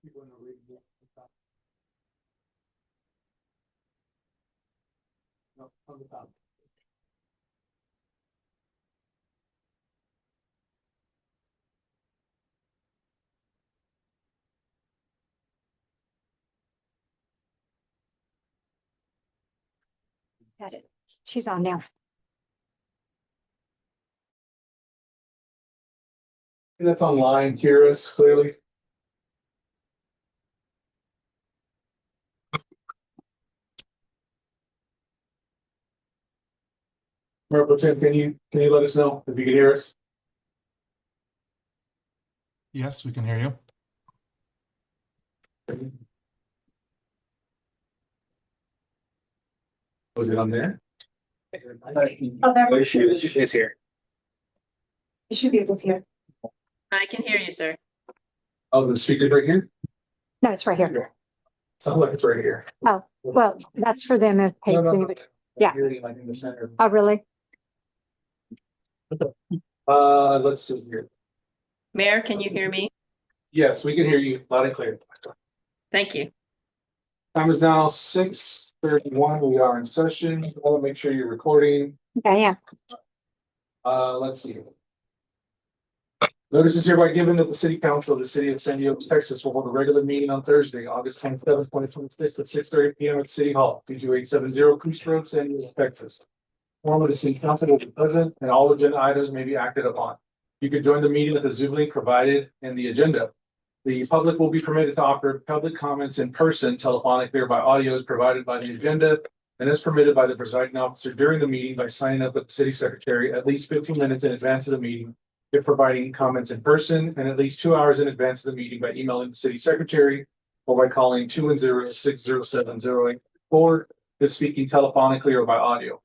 No, on the top. Got it. She's on now. And that's online, hear us clearly. Mayor Pro Tem, can you let us know if you can hear us? Yes, we can hear you. Was it on there? Oh, there. She is here. You should be able to hear. I can hear you, sir. Oh, the speaker's right here? No, it's right here. Sounds like it's right here. Oh, well, that's for them if No, no, no. Yeah. You're like in the center. Oh, really? Let's see here. Mayor, can you hear me? Yes, we can hear you loud and clear. Thank you. Time is now 6:31. We are in session. I want to make sure you're recording. Yeah. Let's see. Notice is hereby given that the city council of the city of San Diego, Texas will hold a regular meeting on Thursday, August 27th, 2026 at 6:30 p.m. at City Hall, 22870 Coast Road, San Diego, Texas. Form of the city council will be present and all agenda items may be acted upon. You can join the meeting with the Zoom link provided in the agenda. The public will be permitted to offer public comments in person, telephonically, or by audio as provided by the agenda, and as permitted by the presiding officer during the meeting by signing up with the city secretary at least 15 minutes in advance of the meeting, if providing comments in person, and at least 2 hours in advance of the meeting by emailing the city secretary or by calling 210-607-0844 if speaking telephonically or by audio.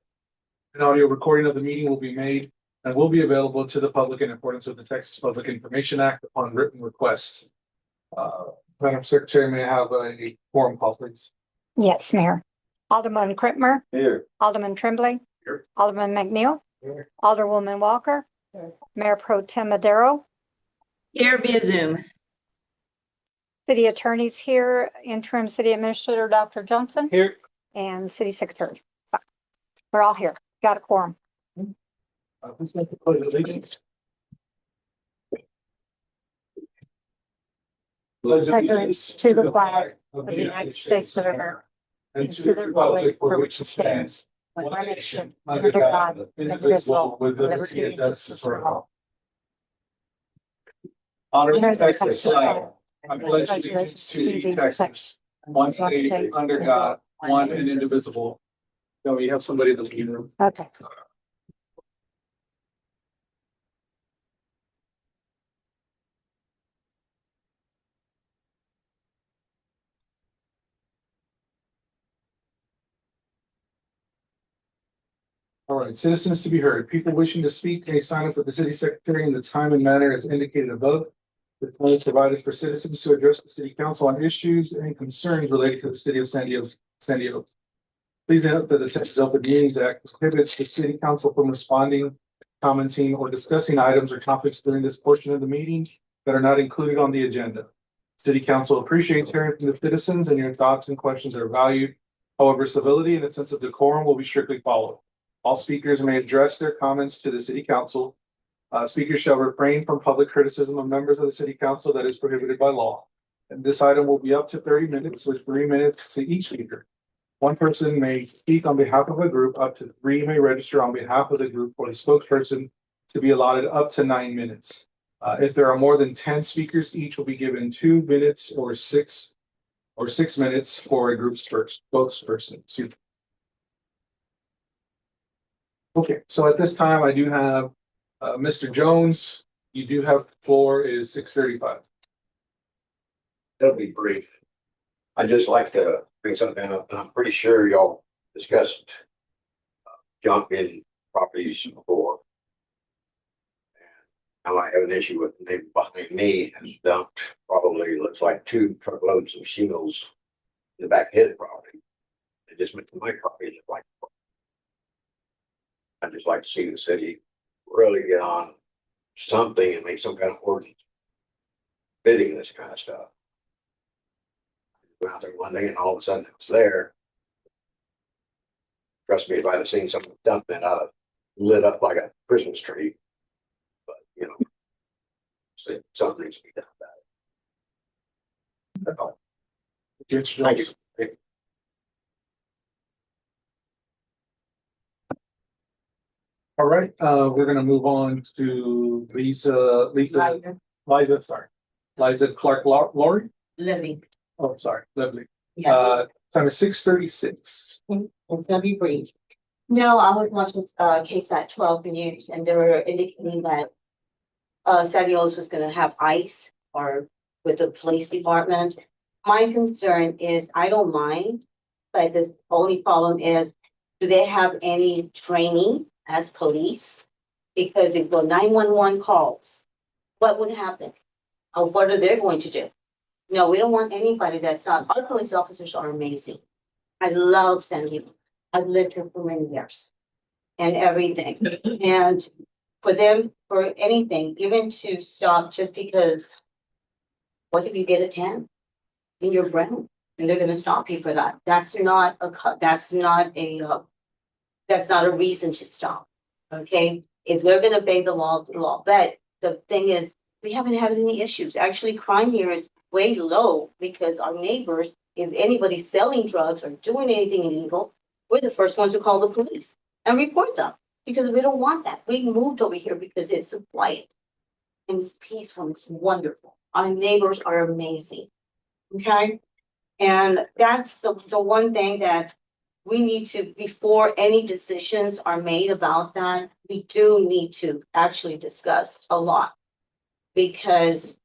An audio recording of the meeting will be made and will be available to the public in accordance with the Texas Public Information Act upon written request. Madam Secretary, may I have a quorum call, please? Yes, Mayor. Alderman Krittmer, Here. Alderman Tremblay, Here. Alderman McNeil, Here. Alderwoman Walker, Here. Mayor Pro Tem Madero, Here via Zoom. City Attorney's here, Interim City Administrator Dr. Johnson, Here. and City Secretary. So, we're all here. Got a quorum. Please make the pledge of allegiance. Pledge Allegiance to the flag of the United States of America and to the republic for which it stands, one nation, under God, indivisible, with liberty and justice for all. Honor the Texas flag. I pledge allegiance to thee, Texas, one state, under God, one and indivisible. No, we have somebody in the meeting room. Okay. All right, citizens to be heard. People wishing to speak may sign up with the city secretary in the time and manner as indicated above. The time is provided for citizens to address the city council on issues and concerns related to the city of San Diego. Please note that the Texas Open Meetings Act prohibits the city council from responding, commenting, or discussing items or topics during this portion of the meeting that are not included on the agenda. City council appreciates hearing from the citizens and your thoughts and questions are valued. However, civility and a sense of decorum will be strictly followed. All speakers may address their comments to the city council. Speakers shall refrain from public criticism of members of the city council that is prohibited by law. And this item will be up to 30 minutes with 3 minutes to each speaker. One person may speak on behalf of a group, up to 3 may register on behalf of the group for the spokesperson to be allotted up to 9 minutes. If there are more than 10 speakers, each will be given 2 minutes or 6 minutes for a group's spokesperson. Okay, so at this time, I do have Mr. Jones. You do have the floor is 6:35. That'll be brief. I'd just like to bring something up, and I'm pretty sure y'all discussed junk in properties before. And I might have an issue with the neighbor behind me has dumped probably looks like 2 truckloads of shingles in the back of his property. It just went to my property, just like I'd just like to see the city really get on something and make some kind of ordinance bidding this kind of stuff. Went out there one day and all of a sudden it was there. Trust me, if I'd have seen someone dump it, I'd have lit up like a Christmas tree. But, something needs to be done about it. That's all. Thank you. All right, we're gonna move on to Liza Clark Laurie. Living. Oh, sorry, lovely. Yeah, Time is 6:36. it's gonna be brief. No, I was watching case at 12 News and they were indicating that Samuels was gonna have ICE or with the police department. My concern is I don't mind, but the only problem is, do they have any training as police? Because if the 911 calls, what would happen? Or what are they going to do? No, we don't want anybody that's not, our police officers are amazing. I love San Diego. I've lived here for many years and everything. And for them, for anything, even to stop just because, what if you get a 10 in your brain and they're gonna stop you for that? That's not a reason to stop, okay? If they're gonna obey the law, the law. But the thing is, we haven't had any issues. Actually, crime here is way low because our neighbors, if anybody's selling drugs or doing anything illegal, we're the first ones to call the police and report them because we don't want that. We moved over here because it's quiet and it's peaceful. It's wonderful. Our neighbors are amazing. Okay. And that's the one thing that we need to, before any decisions are made about that, we do need to actually discuss a lot. Because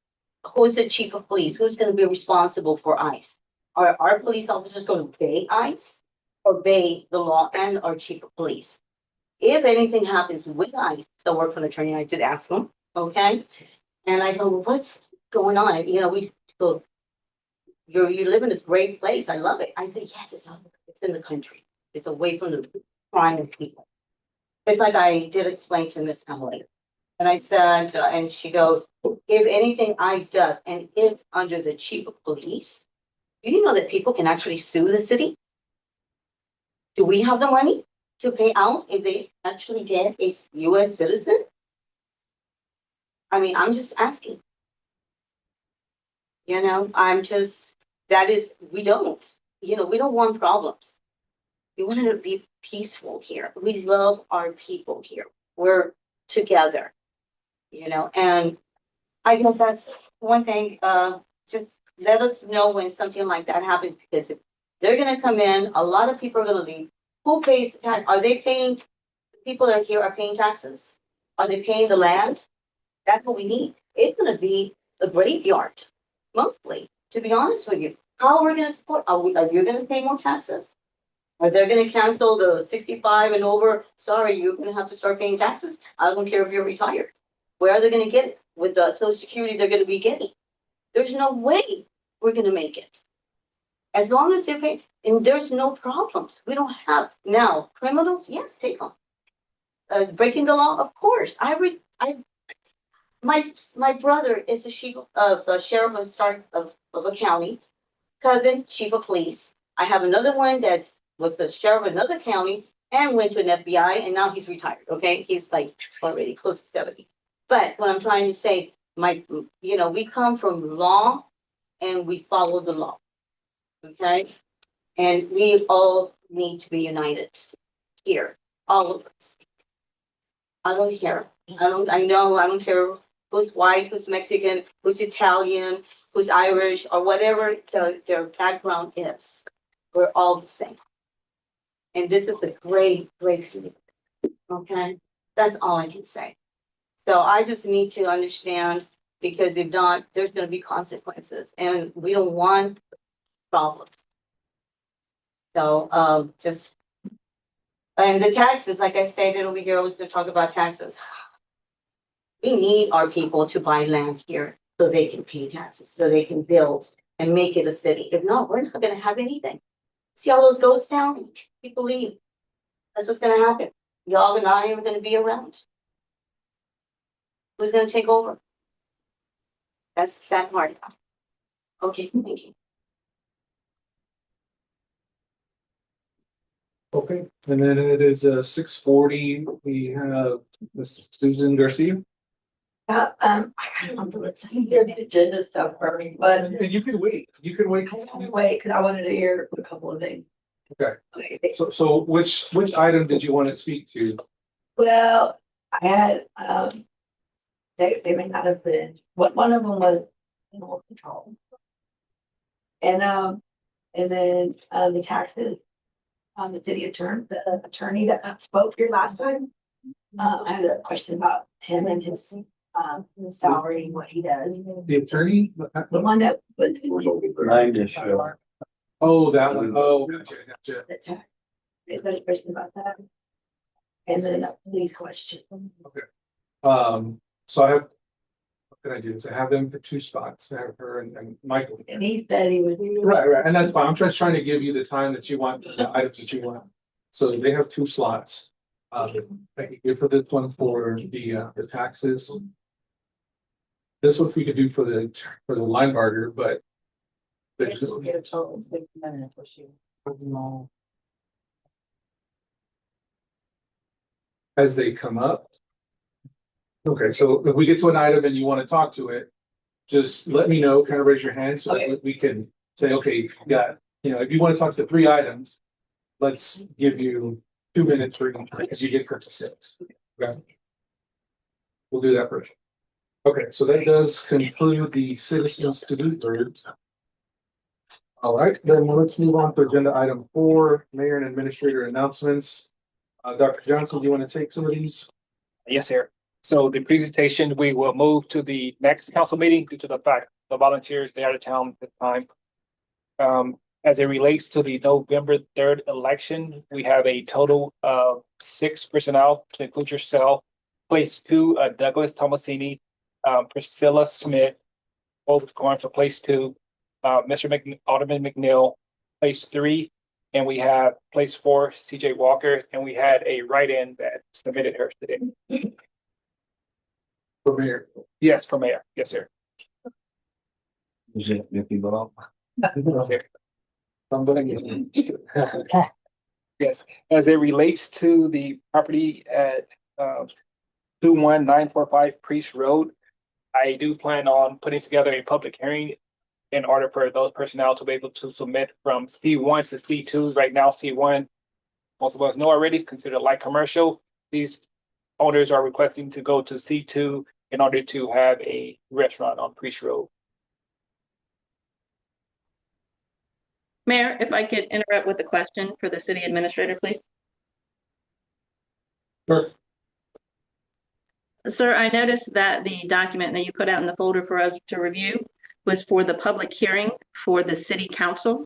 who's the chief of police? Who's going to be responsible for ICE? Are our police officers going to obey ICE or obey the law and our chief of police? If anything happens with ICE, the work for an attorney, I did ask them, okay? And I told them, what's going on? We go, you live in a great place. I love it. I said, yes, it's in the country. It's away from the crime and people. It's like I did explain to Miss Emily. And I said, and she goes, if anything ICE does, and it's under the chief of police, do you know that people can actually sue the city? Do we have the money to pay out if they actually get a US citizen? I mean, I'm just asking. We don't want problems. We want to be peaceful here. We love our people here. We're together. And I guess that's one thing, just let us know when something like that happens, because if they're gonna come in, a lot of people are gonna leave. Who pays tax? Are they paying, people that are here are paying taxes? Are they paying the land? That's what we need. It's gonna be a graveyard, mostly, to be honest with you. How are we gonna support, are you gonna pay more taxes? Are they gonna cancel the 65 and over? Sorry, you're gonna have to start paying taxes. I don't care if you're retired. Where are they gonna get it? With the Social Security they're gonna be getting. There's no way we're gonna make it. As long as they're paying, and there's no problems. We don't have, now, criminals, yes, take them. Breaking the law, of course. My brother is the chief of the sheriff of a county, cousin, chief of police. I have another one was the sheriff of another county and went to an FBI, and now he's retired, okay? He's like already close to 70. But what I'm trying to say, we come from law and we follow the law. Okay? And we all need to be united here, all of us. I don't care. I don't care who's white, who's Mexican, who's Italian, who's Irish, or whatever their background is. We're all the same. And this is a great, great community. Okay? That's all I can say. So I just need to understand, because if not, there's going to be consequences, and we don't want problems. So and the taxes, like I stated over here, I was going to talk about taxes. We need our people to buy land here so they can pay taxes, so they can build and make it a city. If not, we're not going to have anything. See all those ghost towns? People leave. That's what's going to happen. Y'all and I are going to be around. Who's going to take over? That's the sad part. Okay, thank you. Okay, and then it is 6:40. We have Miss Susan Garcia. I kind of want to hear the agenda stuff for me, but And you can wait. You can wait. I just want to wait because I wanted to hear a couple of things. Okay. Okay. So which item did you want to speak to? Well, I had, they may not have been, one of them was animal control. And then, the taxes, the city attorney, the attorney that spoke here last time. I had a question about him and his salary, what he does. The attorney? The one that was. Oh, that one. Oh, gotcha. The tax. I had a question about that. And then the police question. So I have, what can I do? So I have them for 2 spots. I have her and Michael. And he said he would. Right, and that's fine. I'm just trying to give you the time that you want, the items that you want. So they have 2 slots. I can give for this one for the taxes. This one we could do for the line barger, but. there's no- Get a total of 6 minutes for sure. As they come up. Okay, so if we get to an item and you want to talk to it, just let me know, kind of raise your hand so that we can say, okay, you got, if you want to talk to 3 items, let's give you 2 minutes for each, because you get to 6. Okay. We'll do that first. Okay, so that does conclude the citizens to do birds. All right, then let's move on to agenda item 4, mayor and administrator announcements. Dr. Johnson, do you want to take some of these? Yes, sir. So the presentation, we will move to the next council meeting due to the fact the volunteers, they're out of town at this time. As it relates to the November 3rd election, we have a total of 6 personnel to include yourself. Place 2, Douglas Tomasini, Priscilla Smith, both going for place 2. Alderman McNeil, place 3. And we have place 4, CJ Walker, and we had a write-in that submitted her today. For mayor. Yes, for mayor. Yes, sir. Is it Mickey Bob? Yes, sir. Somebody. Yes, as it relates to the property at 21945 Priest Road, I do plan on putting together a public hearing in order for those personnel to be able to submit from C1 to C2s. Right now, C1, most of us know already, is considered light commercial. These owners are requesting to go to C2 in order to have a restaurant on Priest Road. Mayor, if I could interrupt with a question for the city administrator, please. Sure. Sir, I noticed that the document that you put out in the folder for us to review was for the public hearing for the city council.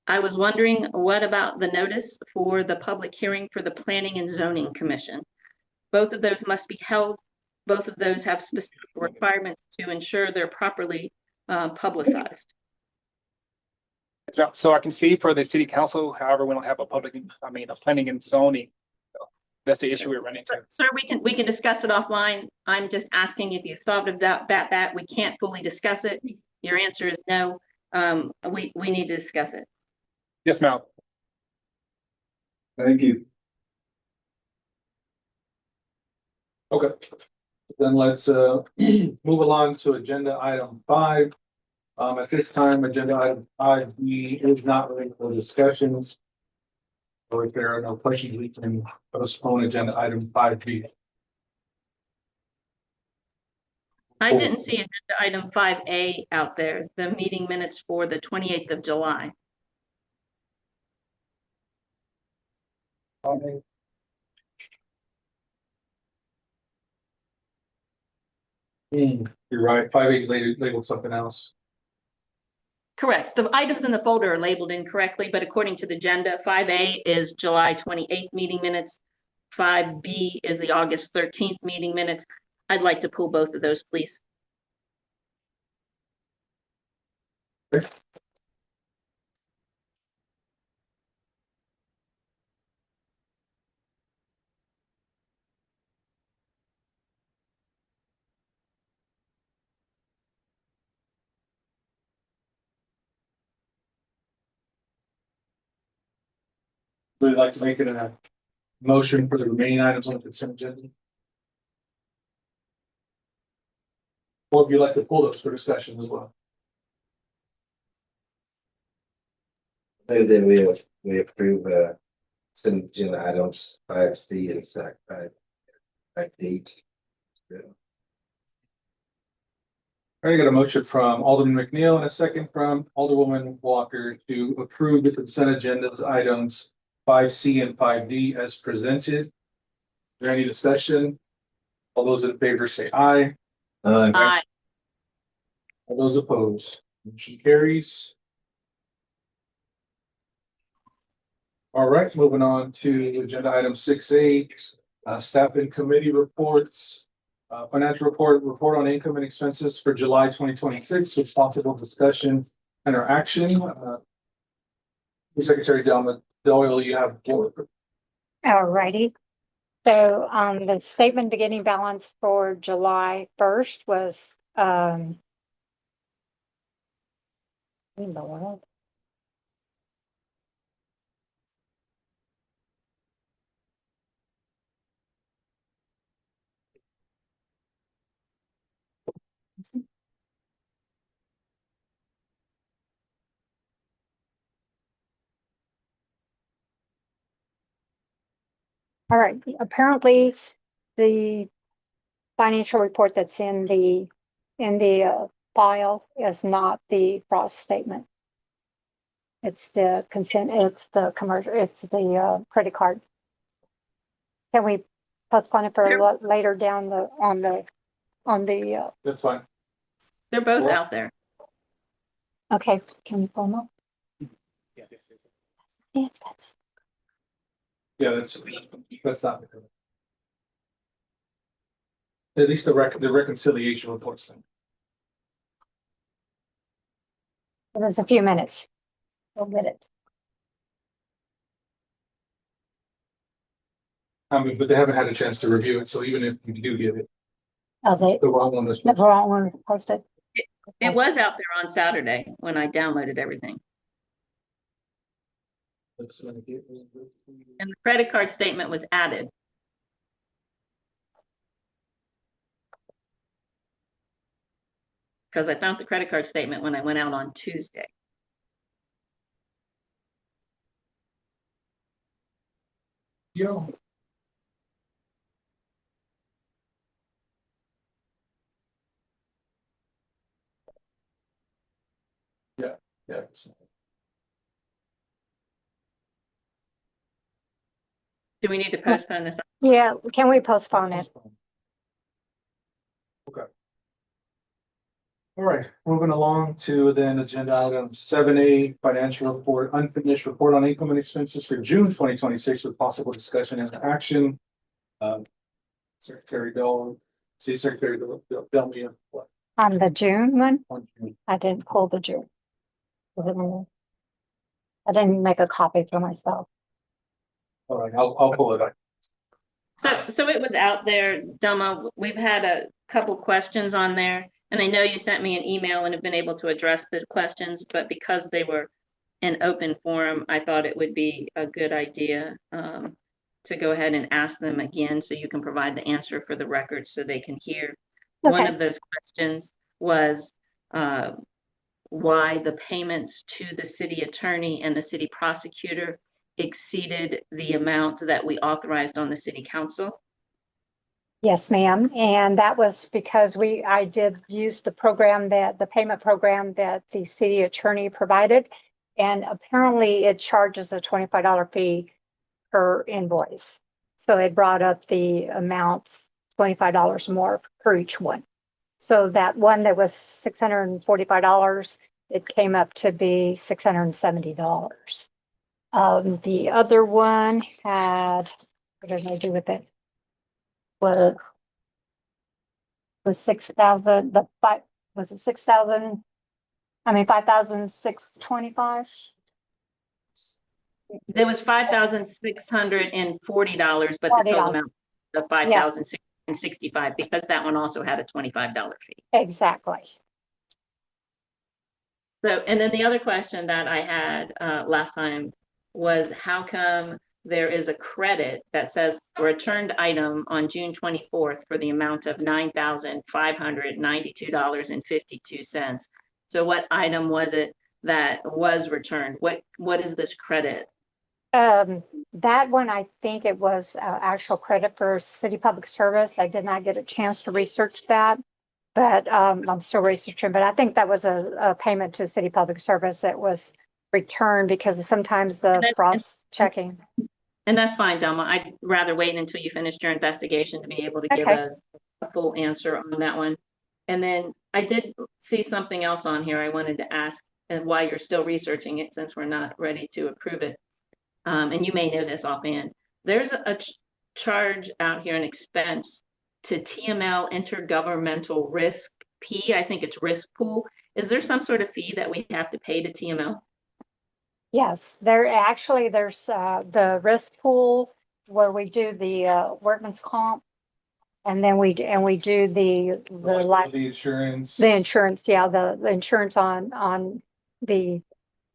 I was wondering, what about the notice for the public hearing for the Planning and Zoning Commission? Both of those must be held. Both of those have specific requirements to ensure they're properly publicized. So I can see for the city council, however, we don't have a planning and zoning. So that's the issue we're running into. Sir, we can discuss it offline. I'm just asking if you've thought about that. We can't fully discuss it. Your answer is no. We need to discuss it. Yes, ma'am. Thank you. Okay. Then let's move along to agenda item 5. At this time, agenda item 5B is not ready for discussions. Or if there are no questions, we can postpone agenda item 5B. I didn't see agenda item 5A out there, the meeting minutes for the 28th of July. You're right, 5A is labeled something else. Correct. The items in the folder are labeled incorrectly, but according to the agenda, 5A is July 28th meeting minutes. 5B is the August 13th meeting minutes. I'd like to pull both of those, please. Would you like to make it a motion for the remaining items on the consent agenda? Or if you'd like to pull those for discussion as well. Move that we approve, some agenda items, 5C and 5D. All right, I got a motion from Alderman McNeil and a second from Alderwoman Walker to approve the consent agenda items 5C and 5D as presented. Is there any discussion? All those in favor say aye. Aye. All those opposed, motion carries. All right, moving on to agenda item 6A, staff and committee reports. Financial report on income and expenses for July 2026 with possible discussion and or action. Secretary Doyle, you have the floor. All righty. So, the statement beginning balance for July 1st was, in the world. All right, apparently the financial report that's in the file is not the frost statement. It's the consent, it's the commercial, it's the credit card. Can we postpone it for later down on the, That's fine. They're both out there. okay, can you pull them up? Yeah, That's not. At least the reconciliation reports. there's a few minutes. We'll get it. I mean, but they haven't had a chance to review it, so even if you do get it, Oh, the wrong one was. the wrong one posted. It was out there on Saturday when I downloaded everything. And the credit card statement was added. Because I found the credit card statement when I went out on Tuesday. Yeah. Yeah. Do we need to postpone this? Yeah, can we postpone it? Okay. All right, moving along to then agenda item 7A, financial report, unfinished report on income and expenses for June 2026 with possible discussion and action. Secretary Dole, City Secretary Delmia. On the June one, On June. I didn't pull the June. Was it in there? I didn't make a copy for myself. All right, I'll pull it up. So it was out there, Doma. We've had a couple questions on there. And I know you sent me an email and have been able to address the questions, but because they were in open forum, I thought it would be a good idea to go ahead and ask them again so you can provide the answer for the record so they can hear. One Okay. of those questions was why the payments to the city attorney and the city prosecutor exceeded the amount that we authorized on the city council. Yes, ma'am. And that was because I did use the payment program that the city attorney provided. And apparently it charges a $25 fee per invoice. So it brought up the amounts, $25 more per each one. So that one that was $645, it came up to be $670. The other one had, what did I do with it? Was 6,000, was it 6,000? I mean, 5,625? There was $5,640, but the total amount of $5,665 because that one also had a $25 fee. Exactly. So, and then the other question that I had last time was how come there is a credit that says returned item on June 24th for the amount of $9,592.52. So what item was it that was returned? What is this credit? That one, I think it was actual credit for city public service. I did not get a chance to research that. But I'm still researching, but I think that was a payment to city public service that was returned because sometimes the cross-checking. And that's fine, Delma. I'd rather wait until you finished your investigation to be able to give Okay. us a full answer on that one. And then I did see something else on here I wanted to ask, and why you're still researching it since we're not ready to approve it. And you may know this offhand. There's a charge out here, an expense to TML Intergovernmental Risk P. I think it's risk pool. Is there some sort of fee that we have to pay to TML? Yes, there's the risk pool where we do the workman's comp. And then we do the The insurance. the insurance, yeah, the insurance on the,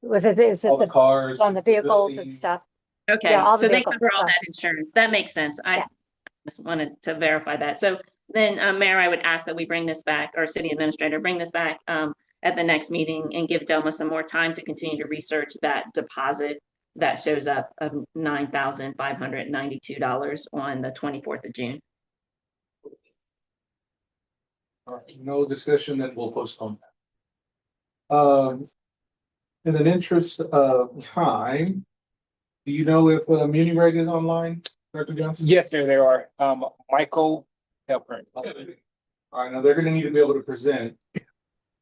is it All the the, cars. on the vehicles and facilities. stuff? Okay, Yeah, all the so they vehicles, cover all yeah. that insurance. That makes sense. I Yeah. just wanted to verify that. So then, Mayor, I would ask that we bring this back, or City Administrator, bring this back at the next meeting and give Delma some more time to continue to research that deposit that shows up of $9,592 on the 24th of June. All right, no discussion, then we'll postpone that. In an interest of time, do you know if MuniReg is online, Dr. Johnson? Yes, there are. Michael Helper. All right, now they're gonna need to be able to present.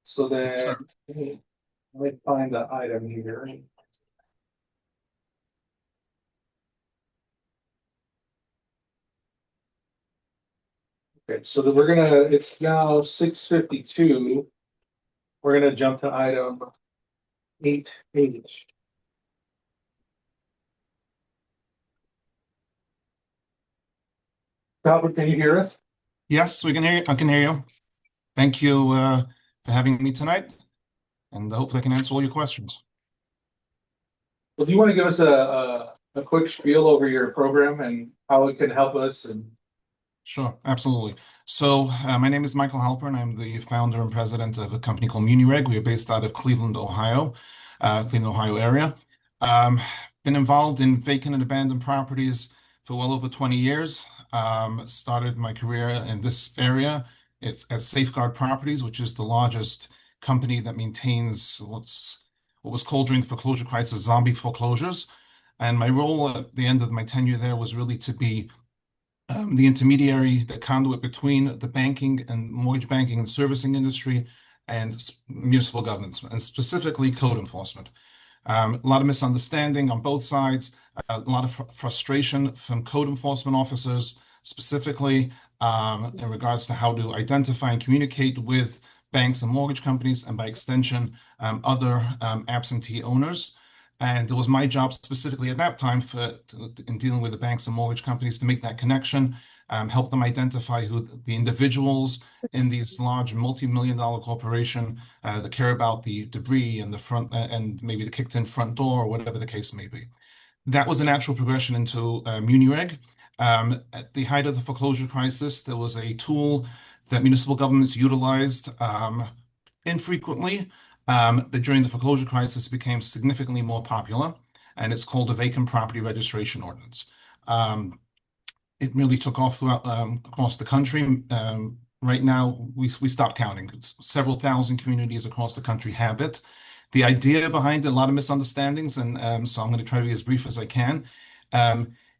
So then, Sure. let me find the item here. Okay, so then it's now 6:52. We're gonna jump to item 8H. Albert, can you hear us? Yes, we can hear you. I can hear you. Thank you for having me tonight, and hopefully I can answer all your questions. Well, do you want to give us a quick spiel over your program and how it can help us and Sure, absolutely. So my name is Michael Halpern. I'm the founder and president of a company called MuniReg. We are based out of Cleveland, Ohio, Cleveland, Ohio area. Been involved in vacant and abandoned properties for well over 20 years. Started my career in this area. It's at Safeguard Properties, which is the largest company that maintains what was called during the foreclosure crisis zombie foreclosures. And my role at the end of my tenure there was really to be the intermediary, the conduit between the banking and mortgage banking and servicing industry and municipal governments, and specifically code enforcement. A lot of misunderstanding on both sides, a lot of frustration from code enforcement officers, specifically in regards to how to identify and communicate with banks and mortgage companies, and by extension, other absentee owners. And it was my job specifically at that time in dealing with the banks and mortgage companies to make that connection, help them identify who the individuals in these large multi-million-dollar corporation that care about the debris and the front and maybe the kicked-in front door or whatever the case may be. That was a natural progression into MuniReg. At the height of the foreclosure crisis, there was a tool that municipal governments utilized infrequently. But during the foreclosure crisis, it became significantly more popular, and it's called a vacant property registration ordinance. It really took off throughout across the country. Right now, we stopped counting. Several thousand communities across the country have it. The idea behind it, a lot of misunderstandings, and so I'm going to try to be as brief as I can.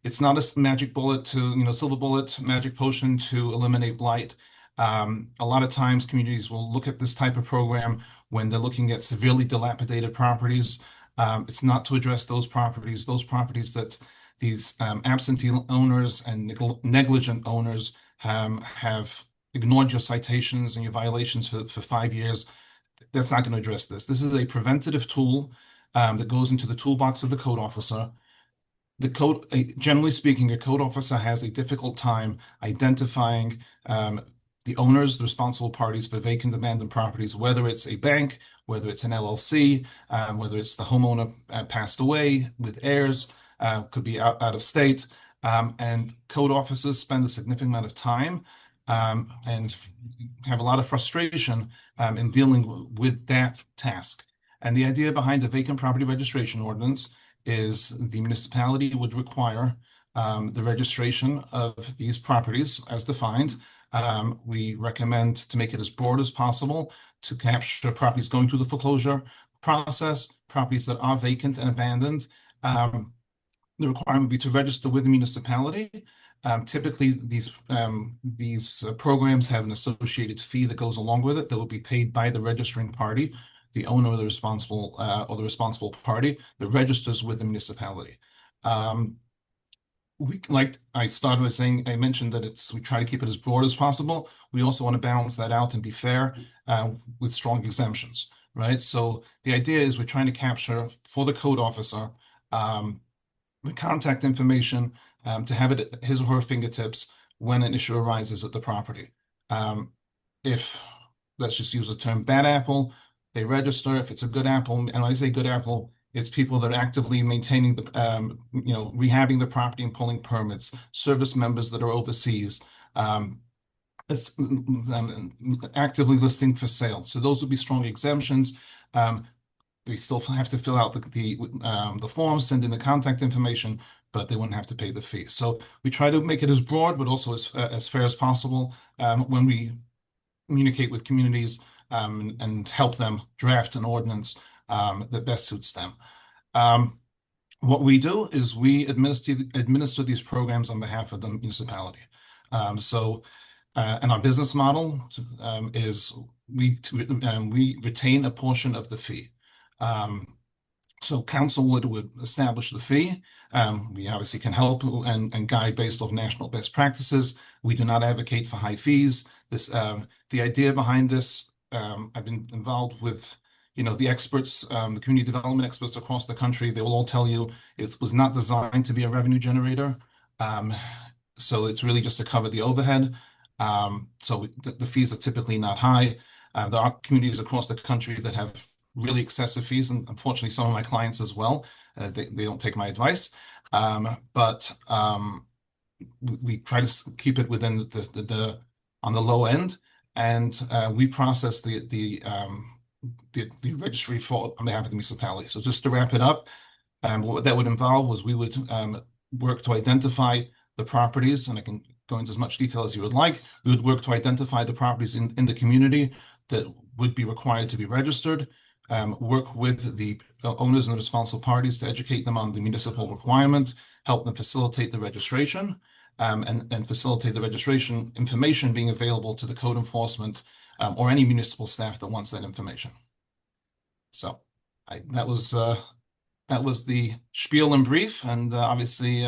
It's not a magic bullet silver bullet, magic potion to eliminate blight. A lot of times communities will look at this type of program when they're looking at severely dilapidated properties. It's not to address those properties that these absentee owners and negligent owners have ignored your citations and your violations for 5 years. That's not going to address this. This is a preventative tool that goes into the toolbox of the code officer. Generally speaking, a code officer has a difficult time identifying the owners, the responsible parties for vacant abandoned properties, whether it's a bank, whether it's an LLC, whether it's the homeowner passed away with heirs. could be out of state. And code officers spend a significant amount of time and have a lot of frustration in dealing with that task. And the idea behind the vacant property registration ordinance is the municipality would require the registration of these properties as defined. We recommend to make it as broad as possible to capture properties going through the foreclosure process, properties that are vacant and abandoned. The requirement would be to register with the municipality. Typically, these programs have an associated fee that goes along with it that will be paid by the registering party, the owner or the responsible party that registers with the municipality. Like I started with saying, I mentioned that we try to keep it as broad as possible. We also want to balance that out and be fair with strong exemptions, right? So the idea is we're trying to capture for the code officer the contact information to have it at his or her fingertips when an issue arises at the property. If, let's just use the term bad apple, they register. If it's a good apple, and when I say good apple, it's people that are actively maintaining the, rehabbing the property and pulling permits, service members that are overseas, actively listing for sale. So those would be strong exemptions. They still have to fill out the forms, send in the contact information, but they wouldn't have to pay the fee. So we try to make it as broad, but also as fair as possible when we communicate with communities and help them draft an ordinance that best suits them. What we do is we administer these programs on behalf of the municipality. And our business model is we retain a portion of the fee. So council would establish the fee. We obviously can help and guide based off national best practices. We do not advocate for high fees. The idea behind this, I've been involved with, the experts, the community development experts across the country. They will all tell you it was not designed to be a revenue generator. So it's really just to cover the overhead. So the fees are typically not high. There are communities across the country that have really excessive fees, and unfortunately some of my clients as well. They don't take my advice, but we try to keep it within the on the low end, and we process the registry on behalf of the municipality. So just to wrap it up, what that would involve was we would work to identify the properties, and I can go into as much detail as you would like. We would work to identify the properties in the community that would be required to be registered. Work with the owners and the responsible parties to educate them on the municipal requirement, help them facilitate the registration, and facilitate the registration information being available to the code enforcement or any municipal staff that wants that information. So that was the spiel in brief, and obviously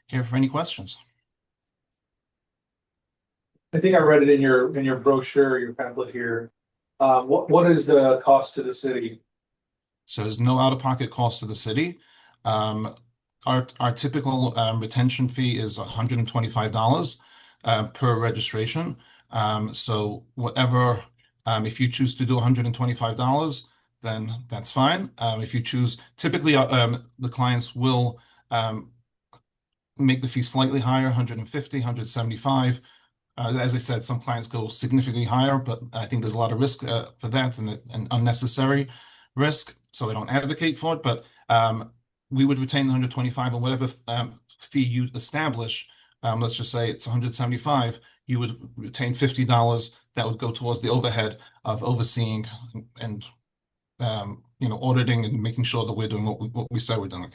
here for any questions. I think I read it in your brochure, your pamphlet here. What is the cost to the city? So there's no out-of-pocket cost to the city. Our typical retention fee is $125 per registration. So whatever, if you choose to do $125, then that's fine. If you choose, typically the clients will make the fee slightly higher, $150, $175. As I said, some clients go significantly higher, but I think there's a lot of risk for that and unnecessary risk. So I don't advocate for it, but we would retain 125 or whatever fee you establish. Let's just say it's 175. You would retain $50 that would go towards the overhead of overseeing and auditing and making sure that we're doing what we say we're doing.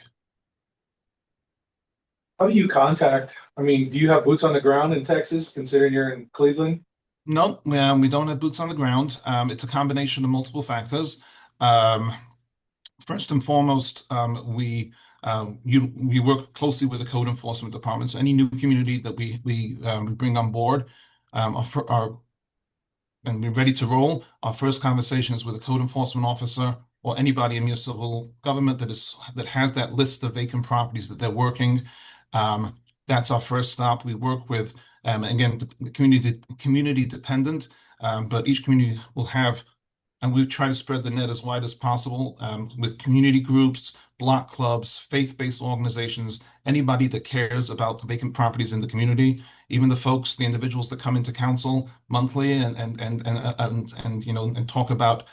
How do you contact? I mean, do you have boots on the ground in Texas, considering you're in Cleveland? No, we don't have boots on the ground. It's a combination of multiple factors. First and foremost, we work closely with the code enforcement departments. Any new community that we bring on board, and we're ready to roll. Our first conversation is with a code enforcement officer or anybody in municipal government that has that list of vacant properties that they're working. That's our first stop. We work with, again, the community dependent, but each community will have and we try to spread the net as wide as possible with community groups, block clubs, faith-based organizations, anybody that cares about vacant properties in the community, even the folks, the individuals that come into council monthly and you know, and talk about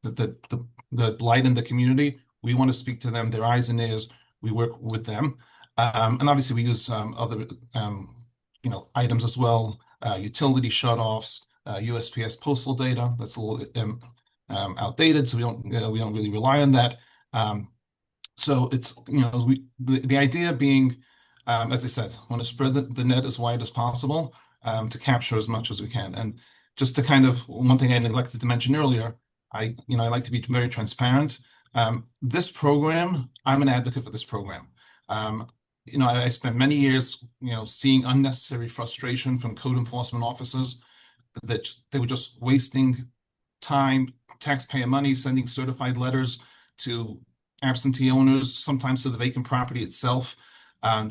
the blight in the community. We want to speak to them, their eyes and ears. We work with them, and obviously we use other you know, items as well, utility shutoffs, USPS postal data. That's a little outdated, so we don't really rely on that. So it's, you know, the idea being, as I said, want to spread the net as wide as possible to capture as much as we can. And just to kind of, one thing I neglected to mention earlier, I like to be very transparent. This program, I'm an advocate for this program. You know, I spent many years, you know, seeing unnecessary frustration from code enforcement officers that they were just wasting time, taxpayer money, sending certified letters to absentee owners, sometimes to the vacant property itself. It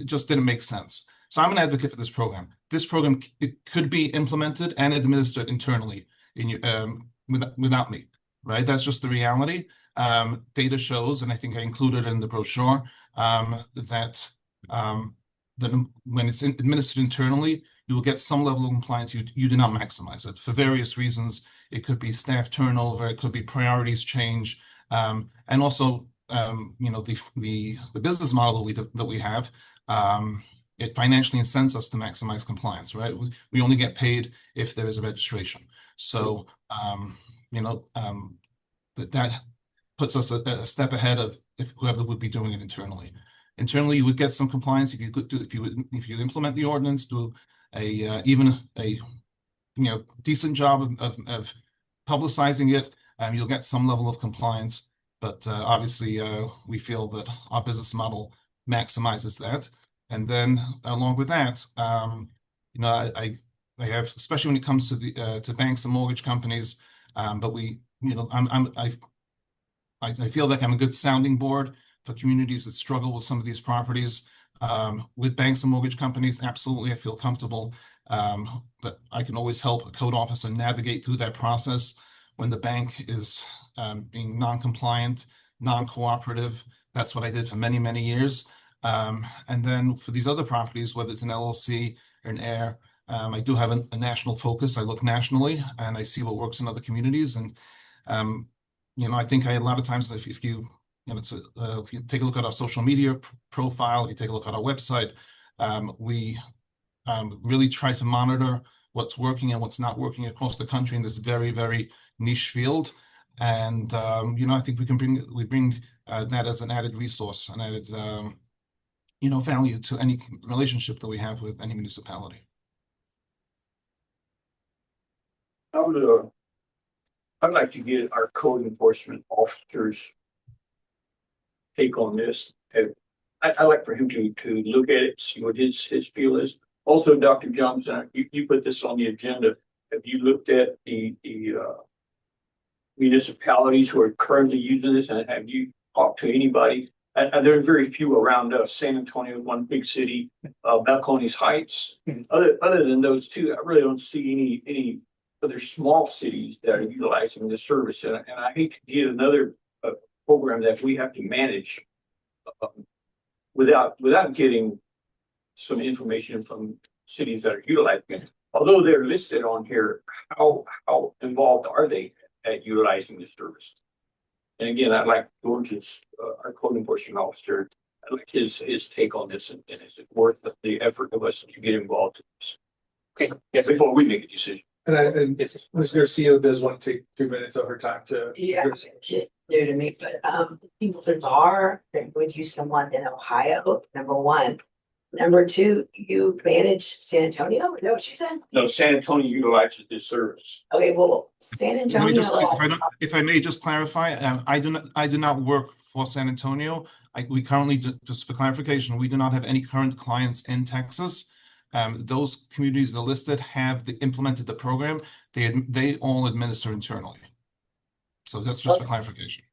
just didn't make sense. So I'm an advocate for this program. This program, it could be implemented and administered internally without me, right? That's just the reality. Data shows, and I think I included in the brochure, that when it's administered internally, you will get some level of compliance. You do not maximize it for various reasons. It could be staff turnover, it could be priorities change, and also you know, the business model that we have. It financially incents us to maximize compliance, right? We only get paid if there is a registration. So you know, that puts us a step ahead of if whoever would be doing it internally. Internally, you would get some compliance if you implement the ordinance, do even a you know, decent job of publicizing it, you'll get some level of compliance. But obviously, we feel that our business model maximizes that. And then along with that, you know, I have, especially when it comes to the to banks and mortgage companies, but we, you know, I feel like I'm a good sounding board for communities that struggle with some of these properties. With banks and mortgage companies, absolutely, I feel comfortable that I can always help a code officer navigate through that process when the bank is being non-compliant, non-cooperative. That's what I did for many, many years. And then for these other properties, whether it's an LLC or an heir, I do have a national focus. I look nationally and I see what works in other communities. And you know, I think a lot of times if you take a look at our social media profile, if you take a look at our website, we really try to monitor what's working and what's not working across the country in this very, very niche field. And you know, I think we bring that as an added resource, an added you know, value to any relationship that we have with any municipality. I'd like to get our code enforcement officers' take on this. I'd like for him to look at it, see what his feel is. Also, Dr. Johnson, you put this on the agenda. Have you looked at the municipalities who are currently using this, and have you talked to anybody? And there are very few around us. San Antonio, one big city, Balcones Heights. Other than those two, I really don't see any other small cities that are utilizing this service. And I hate to get another program that we have to manage without getting some information from cities that are utilizing it. Although they're listed on here, how involved are they at utilizing this service? And again, I'd like George's, our code enforcement officer, I'd like his take on this, and is it worth the effort of us to get involved in this? Okay, yes, Before we make a decision. And Ms. Garcia does want to take 2 minutes of her time to. Yeah, just new to me, but people bizarre that would use someone in Ohio, number one. Number two, you manage San Antonio, is that what you said? No, San Antonio utilizes this service. Okay, well, San Let me Antonio. just, if I may just clarify, I do not work for San Antonio. We currently, just for clarification, we do not have any current clients in Texas. Those communities that are listed have implemented the program. They all administer internally. So that's just for clarification.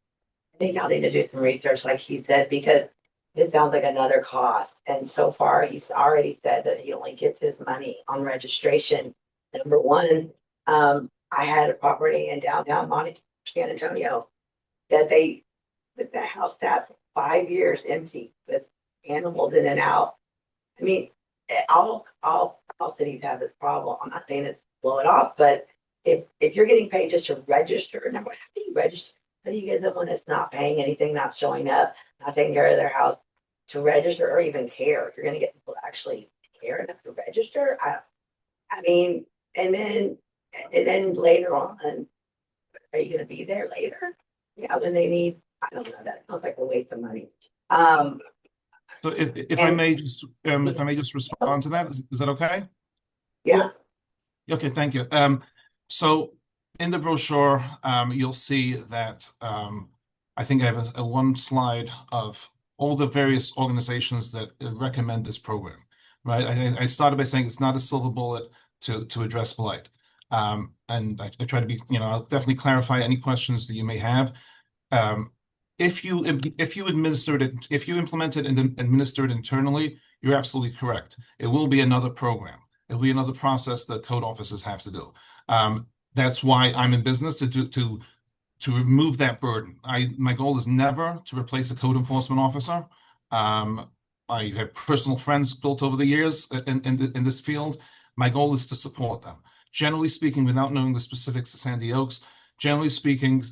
I think I'll need to do some research, like he said, because it sounds like another cost. And so far, he's already said that he only gets his money on registration. Number one, I I had a property in downtown San Antonio that the house sat for 5 years empty with animals in and out. I mean, all cities have this problem. I'm not saying it's blow it off, but if you're getting paid just to register, number one, how do you register? How do you get someone that's not paying anything, not showing up, not taking care of their house to register or even care? If you're gonna get people to actually care enough to register, I mean, and then later on, are you gonna be there later? Yeah, when they need, I don't know, that sounds like a waste of money. So if I may just respond to that, is that okay? Yeah, Okay, thank you. So in the brochure, you'll see that I think I have a one slide of all the various organizations that recommend this program, right? I started by saying it's not a silver bullet to address blight. And I try to be, I'll definitely clarify any questions that you may have. If you implement it and administer it internally, you're absolutely correct. It will be another program. It will be another process that code officers have to do. That's why I'm in business to remove that burden. My goal is never to replace a code enforcement officer. I have personal friends built over the years in this field. My goal is to support them. Generally speaking, without knowing the specifics of Sandy Oaks, generally speaking,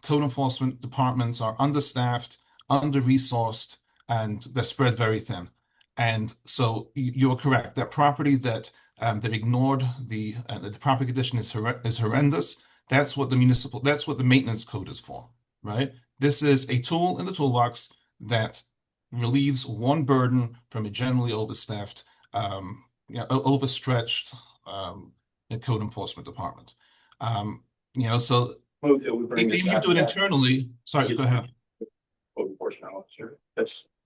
code enforcement departments are understaffed, under-resourced, and they're spread very thin. And so you're correct. That property that ignored the property condition is horrendous. That's what the maintenance code is for, right? This is a tool in the toolbox that relieves one burden from a generally overstaffed, overstretched code enforcement department. So Move that we bring this if you back do it to internally, sorry, go ahead. code enforcement officer.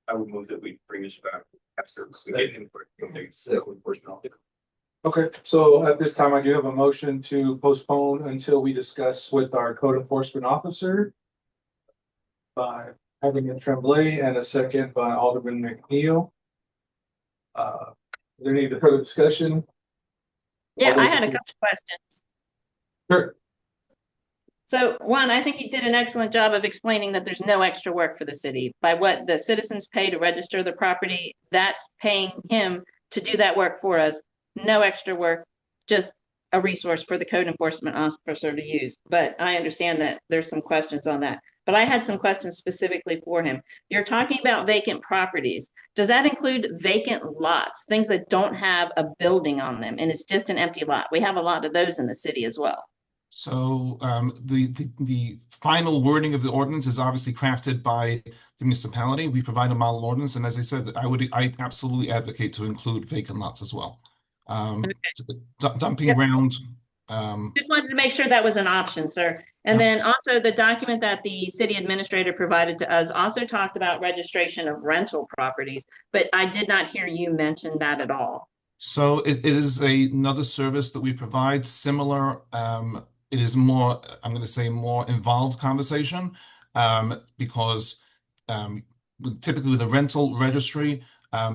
I would move that we bring this back after we get input from the code enforcement officer. Okay, so at this time, I do have a motion to postpone until we discuss with our code enforcement officer by Alderman Tremblay and a second by Alderman McNeil. Is there any further discussion? Yeah, I had a couple questions. Sure. So one, I think he did an excellent job of explaining that there's no extra work for the city. By what the citizens pay to register the property, that's paying him to do that work for us. No extra work, just a resource for the code enforcement officer to use. But I understand that there's some questions on that. But I had some questions specifically for him. You're talking about vacant properties. Does that include vacant lots, things that don't have a building on them and it's just an empty lot? We have a lot of those in the city as well. So the final wording of the ordinance is obviously crafted by the municipality. We provide a model ordinance, and as I said, I absolutely advocate to include vacant lots as well. Dumping ground. Just wanted to make sure that was an option, sir. And then also the document that the city administrator provided to us also talked about registration of rental properties, but I did not hear you mention that at all. So it is another service that we provide, similar. It is more, I'm going to say, more involved conversation because typically with a rental registry,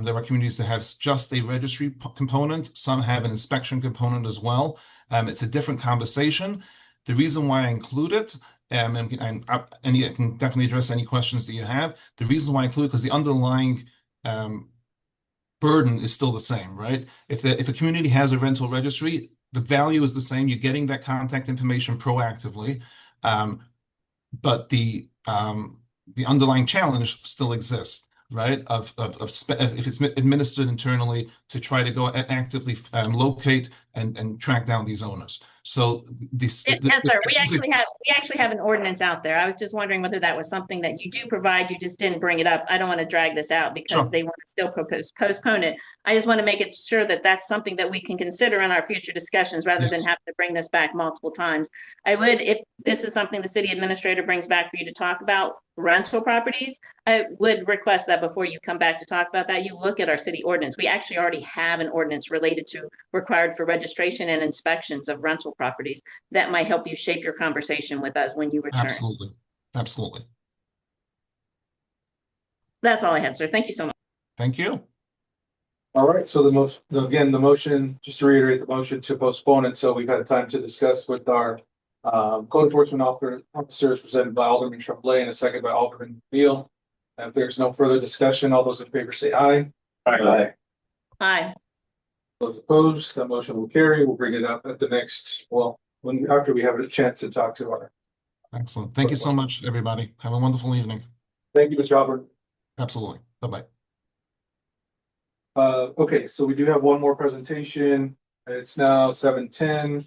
there are communities that have just a registry component. Some have an inspection component as well. It's a different conversation. The reason why I include it, and I can definitely address any questions that you have. The reason why I include it because the underlying burden is still the same, right? If a community has a rental registry, the value is the same. You're getting that contact information proactively, but the underlying challenge still exists, right? If it's administered internally to try to go and actively locate and track down these owners. So yes, sir. We actually have an ordinance out there. I was just wondering whether that was something that you do provide. You just didn't bring it up. I don't want to drag this out because they want to still postpone it. I just want to make it sure that that's something that we can consider in our future discussions rather than have to bring this back multiple times. I would, if this is something the city administrator brings back for you to talk about rental properties, I would request that before you come back to talk about that, you look at our city ordinance. We actually already have an ordinance related to required for registration and inspections of rental properties that might help you shape your conversation with us when you return. Absolutely. Absolutely. That's all I had, sir. Thank you so much. Thank you. All right, so the motion, just to reiterate the motion to postpone until we've had time to discuss with our Code enforcement officer is presented by Alderman Tremblay and a second by Alderman Beal. If there's no further discussion, all those in favor say aye. Aye. Aye. Those opposed, that motion will carry. We'll bring it up at the next, after we have a chance to talk to our. Excellent. Thank you so much, everybody. Have a wonderful evening. Thank you, Mr. Albert. Absolutely. Bye-bye. Okay, so we do have one more presentation. It's now 7:10.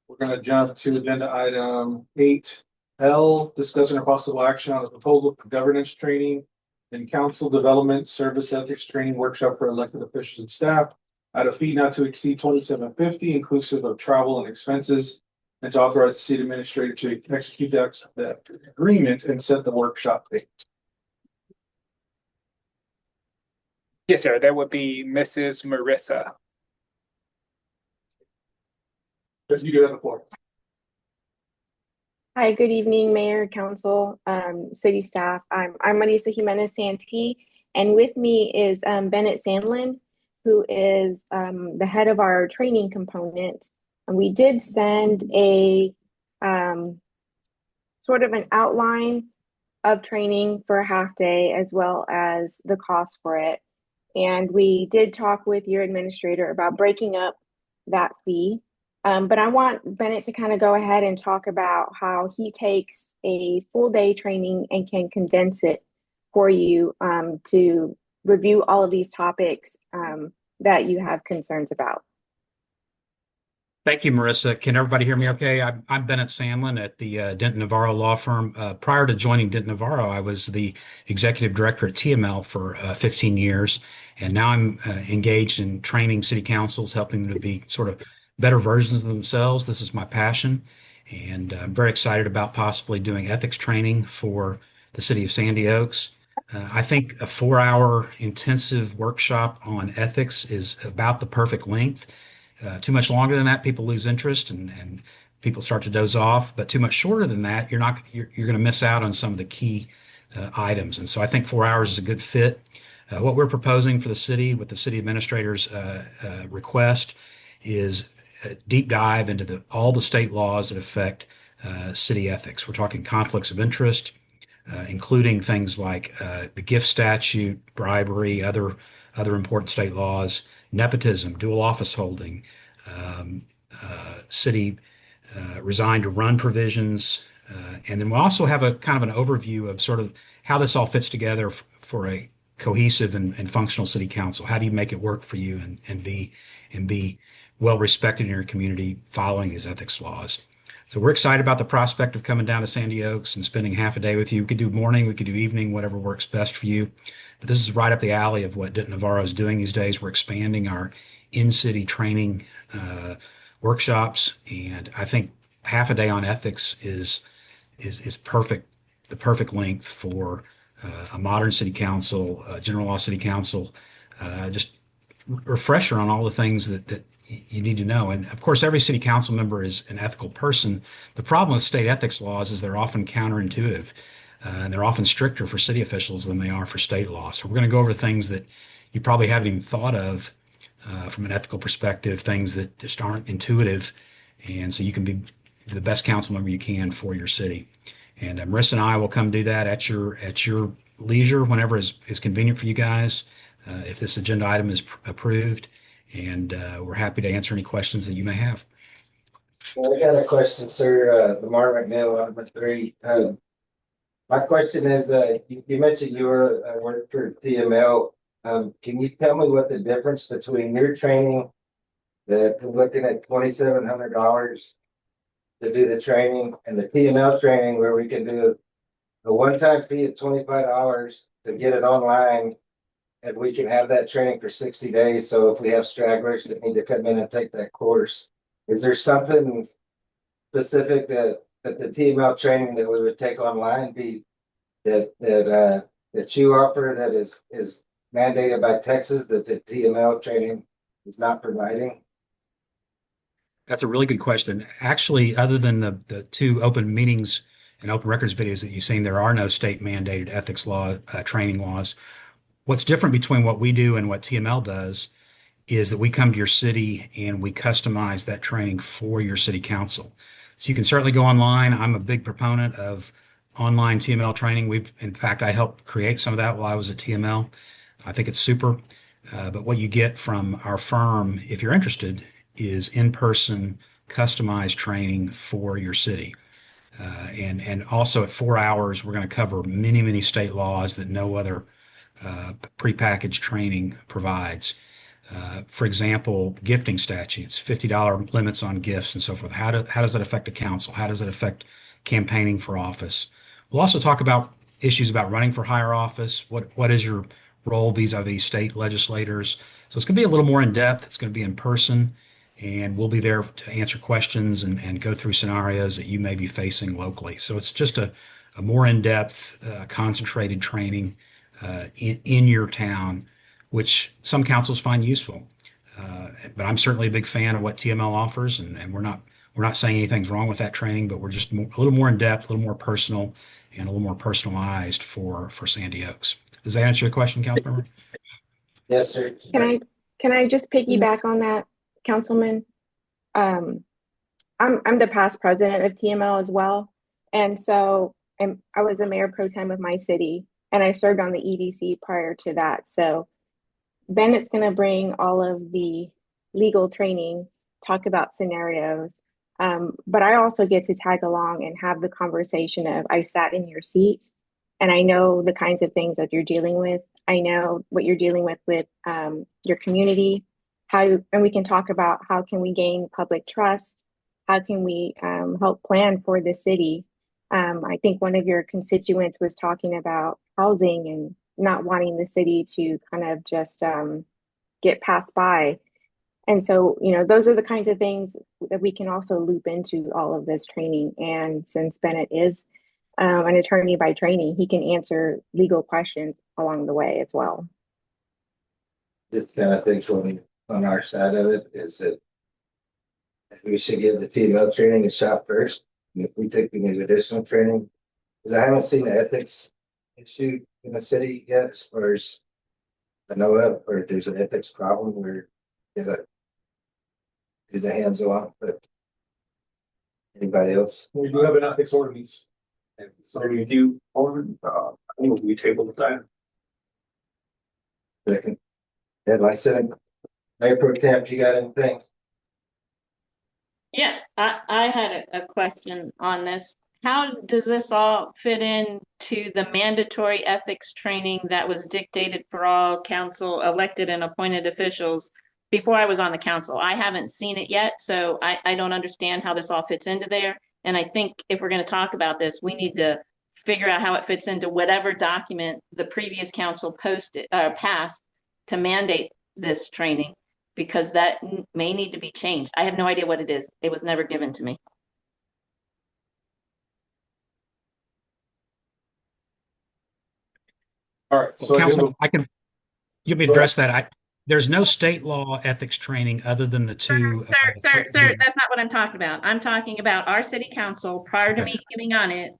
We're gonna jump to agenda item 8L, discussing a possible action on a proposal for governance training and council development service ethics training workshop for elected officials and staff at a fee not to exceed $27.50 inclusive of travel and expenses, and to authorize the city administrator to execute that agreement and set the workshop date. Yes, sir. That would be Mrs. Marissa. You do have a floor. Hi, good evening, Mayor, Council, City staff. I'm Marisa Jimenez Santee, and with me is Bennett Sandlin, who is the head of our training component. And we did send a sort of an outline of training for a half day, as well as the cost for it. And we did talk with your administrator about breaking up that fee. But I want Bennett to kind of go ahead and talk about how he takes a full day training and can condense it for you to review all of these topics that you have concerns about. Thank you, Marissa. Can everybody hear me okay? I'm Bennett Sandlin at the Denton Navarro Law Firm. Prior to joining Denton Navarro, I was the executive director at TML for 15 years. And now I'm engaged in training city councils, helping them to be sort of better versions of themselves. This is my passion. And I'm very excited about possibly doing ethics training for the city of Sandy Oaks. I think a 4-hour intensive workshop on ethics is about the perfect length. Too much longer than that, people lose interest and people start to doze off. But too much shorter than that, you're going to miss out on some of the key items. And so I think 4 hours is a good fit. What we're proposing for the city, with the city administrator's request, is a deep dive into all the state laws that affect city ethics. We're talking conflicts of interest, including things like the gift statute, bribery, other important state laws, nepotism, dual office holding, city resign to run provisions. And then we also have a kind of an overview of sort of how this all fits together for a cohesive and functional city council. How do you make it work for you and be well respected in your community following these ethics laws? So we're excited about the prospect of coming down to Sandy Oaks and spending half a day with you. We could do morning, we could do evening, whatever works best for you. But this is right up the alley of what Denton Navarro is doing these days. We're expanding our in-city training workshops, and I think half a day on ethics is perfect, the perfect length for a modern city council, general law city council, just refresher on all the things that you need to know. And of course, every city council member is an ethical person. The problem with state ethics laws is they're often counterintuitive, and they're often stricter for city officials than they are for state law. So we're going to go over things that you probably haven't even thought of from an ethical perspective, things that just aren't intuitive. And so you can be the best council member you can for your city. And Marissa and I will come do that at your leisure, whenever is convenient for you guys, if this agenda item is approved. And we're happy to answer any questions that you may have. Well, I got a question, sir. Lamar McNeil, number 3. My question is, you mentioned you worked for TML. Can you tell me what the difference between your training, that we're looking at $2,700 to do the training, and the TML training where we can do a one-time fee of $25 to get it online, and we can have that training for 60 days. So if we have stragglers that need to come in and take that course, is there something specific that the TML training that we would take online be that you offer that is mandated by Texas that the TML training is not providing? That's a really good question. Actually, other than the 2 open meetings and open records videos that you've seen, there are no state mandated ethics law training laws. What's different between what we do and what TML does is that we come to your city and we customize that training for your city council. So you can certainly go online. I'm a big proponent of online TML training. In fact, I helped create some of that while I was at TML. I think it's super. But what you get from our firm, if you're interested, is in-person customized training for your city. And also at 4 hours, we're going to cover many, many state laws that no other prepackaged training provides. For example, gifting statutes, $50 limits on gifts and so forth. How does that affect a council? How does it affect campaigning for office? We'll also talk about issues about running for higher office. What is your role vis-a-vis state legislators? So it's going to be a little more in depth. It's going to be in person, and we'll be there to answer questions and go through scenarios that you may be facing locally. So it's just a more in-depth, concentrated training in your town, which some councils find useful. But I'm certainly a big fan of what TML offers, and we're not saying anything's wrong with that training, but we're just a little more in depth, a little more personal, and a little more personalized for Sandy Oaks. Does that answer your question, Councilmember? Yes, sir. Can I just piggyback on that, Councilman? I'm the past president of TML as well, and so I was a mayor pro tem of my city, and I served on the EDC prior to that. So Bennett's going to bring all of the legal training, talk about scenarios, but I also get to tag along and have the conversation of I sat in your seat, and I know the kinds of things that you're dealing with. I know what you're dealing with your community, and we can talk about how can we gain public trust, how can we help plan for the city. I think one of your constituents was talking about housing and not wanting the city to kind of just get passed by. And so, those are the kinds of things that we can also loop into all of this training. And since Bennett is an attorney by training, he can answer legal questions along the way as well. Just kind of think on our side of it is that we should give the TML training a shot first. And if we think we need additional training, because I haven't seen the ethics issue in the city yet, as far as I know of, or if there's an ethics problem where you gotta do the hands-on, but anybody else? We do have an ethics ordinance. And so we do, I think we tabled that. Second. Yeah, like I said, Mayor Pro Tem, you got anything? Yeah, I had a question on this. How does this all fit in to the mandatory ethics training that was dictated for all council elected and appointed officials before I was on the council? I haven't seen it yet, so I don't understand how this all fits into there. And I think if we're going to talk about this, we need to figure out how it fits into whatever document the previous council passed to mandate this training, because that may need to be changed. I have no idea what it is. It was never given to me. All right, so Council, you may address that. There's no state law ethics training other than the two. Sir, that's not what I'm talking about. I'm talking about our city council, prior to me giving on it,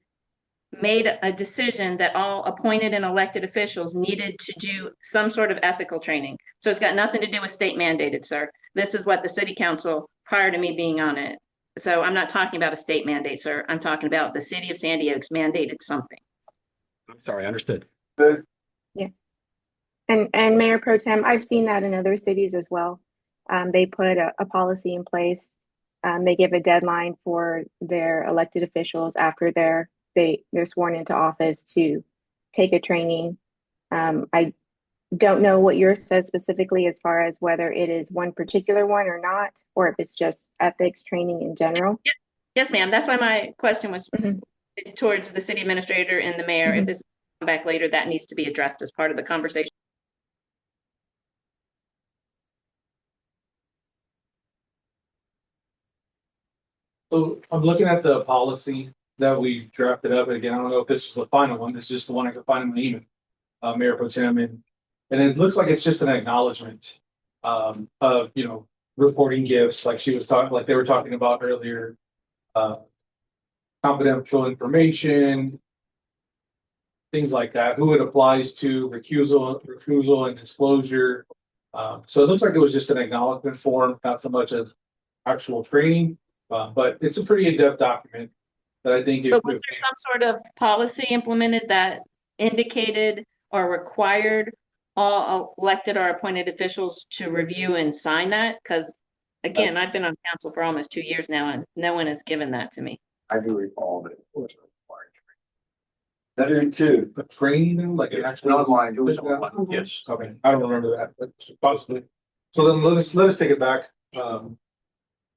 made a decision that all appointed and elected officials needed to do some sort of ethical training. So it's got nothing to do with state mandated, sir. This is what the city council, prior to me being on it. So I'm not talking about a state mandate, sir. I'm talking about the city of Sandy Oaks mandated something. I'm sorry, understood. Yeah. And Mayor Pro Tem, I've seen that in other cities as well. They put a policy in place. They give a deadline for their elected officials after they're sworn into office to take a training. I don't know what yours says specifically as far as whether it is one particular one or not, or if it's just ethics training in general. Yes, ma'am. That's why my question was towards the city administrator and the mayor. If this comes back later, that needs to be addressed as part of the conversation. So I'm looking at the policy that we drafted up. Again, I don't know if this is the final one. This is just the one I could find in my email, Mayor Pro Tem, and it looks like it's just an acknowledgement of reporting gifts, like she was talking, like they were talking about earlier, confidential information, things like that. Who it applies to, recusal and disclosure, So it looks like it was just an acknowledgement form, not so much of actual training, but it's a pretty in-depth document that I think. But was there some sort of policy implemented that indicated or required all elected or appointed officials to review and sign that? Because again, I've been on council for almost 2 years now and no one has given that to me. I do recall that it was required. I do too. A training, like an actual. Online, it was online, yes. Okay, I don't remember that, but possibly. So then let us take it back. And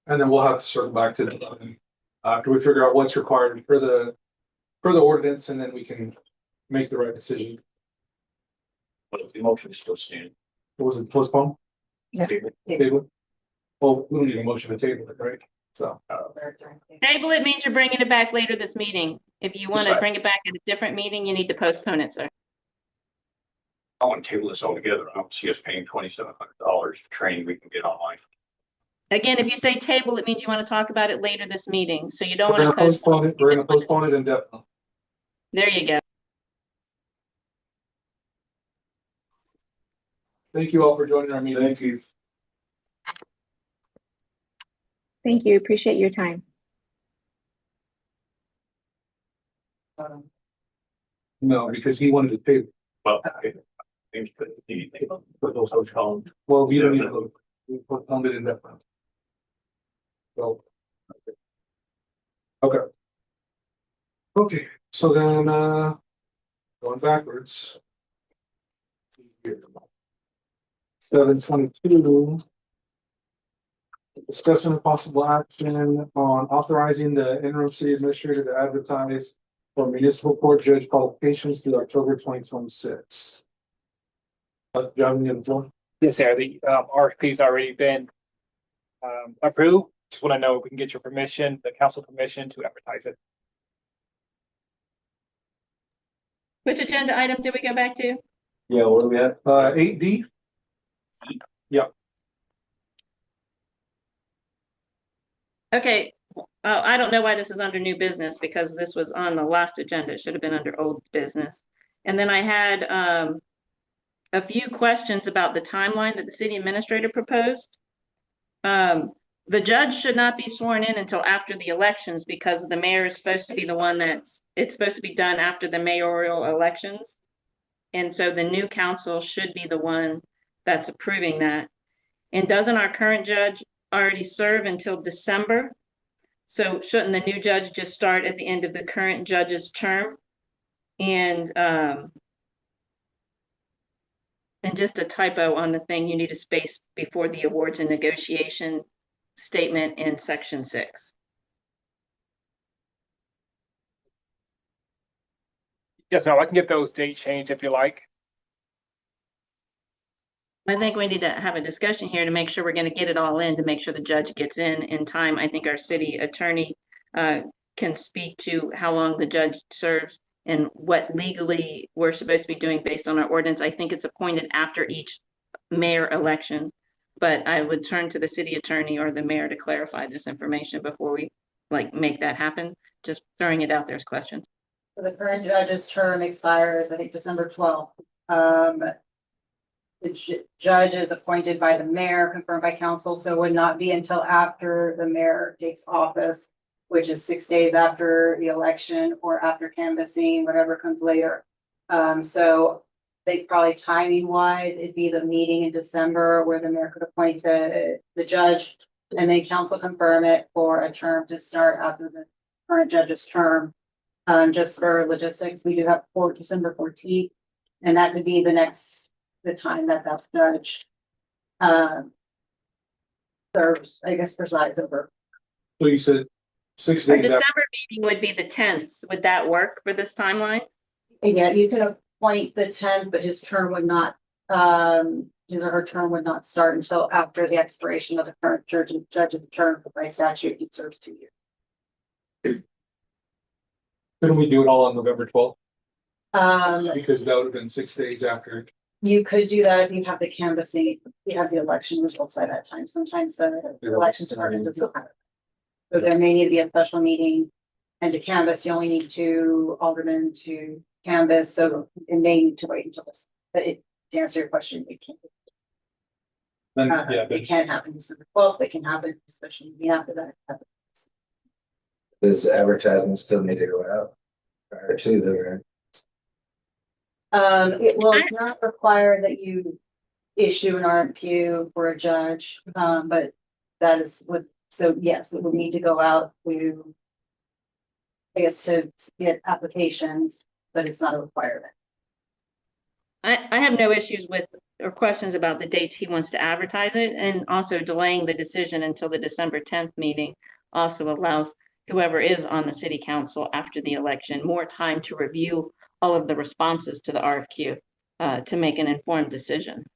then we'll have to circle back to the, after we figure out what's required for the ordinance, and then we can make the right decision. But the motion is still standing. Was it postponed? Yeah. Table? Well, we don't need a motion to table it, right? So, Table it means you're bringing it back later this meeting. If you want to Decide. bring it back at a different meeting, you need to postpone it, sir. I want to table this all together. I don't see us paying $2,700 for training we can get online. Again, if you say table, it means you want to talk about it later this meeting. So you don't we're want gonna to postpone it, we're gonna postpone it indefinitely. There you go. Thank you all for joining our meeting. Thank you. Thank you. Appreciate your time. No, because he wanted to table. Well, okay. Things could be, put those hotels. Well, we don't need to, we postponed it indefinitely. So. Okay. Okay, so then, going backwards. 722. Discussing a possible action on authorizing the interim city administrator to advertise for municipal court judge qualifications through October 2026. John, you have the floor. Yes, sir. The RFP's already been approved. Just want to know if we can get your permission, the council permission to advertise it. Which agenda item did we go back to? Yeah, where are we at? 8D. Okay, I don't know why this is under new business because this was on the last agenda. It should have been under old business. And then I had a few questions about the timeline that the city administrator proposed. The judge should not be sworn in until after the elections because the mayor is supposed to be the one it's supposed to be done after the mayoral elections. And so the new council should be the one that's approving that. And doesn't our current judge already serve until December? So shouldn't the new judge just start at the end of the current judge's term? And just a typo on the thing, you need a space before the awards and negotiation statement in section 6. Yes, ma'am. I can get those dates changed if you like. I think we need to have a discussion here to make sure we're going to get it all in, to make sure the judge gets in time. I think our city attorney can speak to how long the judge serves and what legally we're supposed to be doing based on our ordinance. I think it's appointed after each mayor election, but I would turn to the city attorney or the mayor to clarify this information before we make that happen. Just throwing it out there as questions. So the current judge's term expires, I think, December 12th. The judge is appointed by the mayor, confirmed by council, so it would not be until after the mayor takes office, which is 6 days after the election or after canvassing, whatever comes later. So I think probably timing wise, it'd be the meeting in December where the mayor could appoint the judge and then council confirm it for a term to start after the current judge's term. Just for logistics, we do have December 14th, and that could be the time that judge serves, I guess, presides over. So you said 6 Our days. December meeting would be the 10th. Would that work for this timeline? Yeah, you could appoint the 10th, but his term would not, his or her term would not start until after the expiration of the current judge's term. By statute, he serves 2 years. Couldn't we do it all on November 12th? Um, Because that would have been 6 days after. You could do that if you have the canvassing, you have the election results by that time. Sometimes the elections department does not have it. So there may need to be a special meeting, and to canvass, you only need 2 aldermen to canvass, so it may need to wait until this. But to answer your question, we can't. Then, yeah, It can happen December 12th, it can happen, especially after that. Does advertising still need to go out prior to the? Well, it's not required that you issue an RFQ for a judge, but that is what, so yes, it would need to go out to, I guess, to get applications, but it's not a requirement. I have no issues with or questions about the dates he wants to advertise it, and also delaying the decision until the December 10th meeting also allows whoever is on the city council after the election more time to review all of the responses to the RFQ to make an informed decision.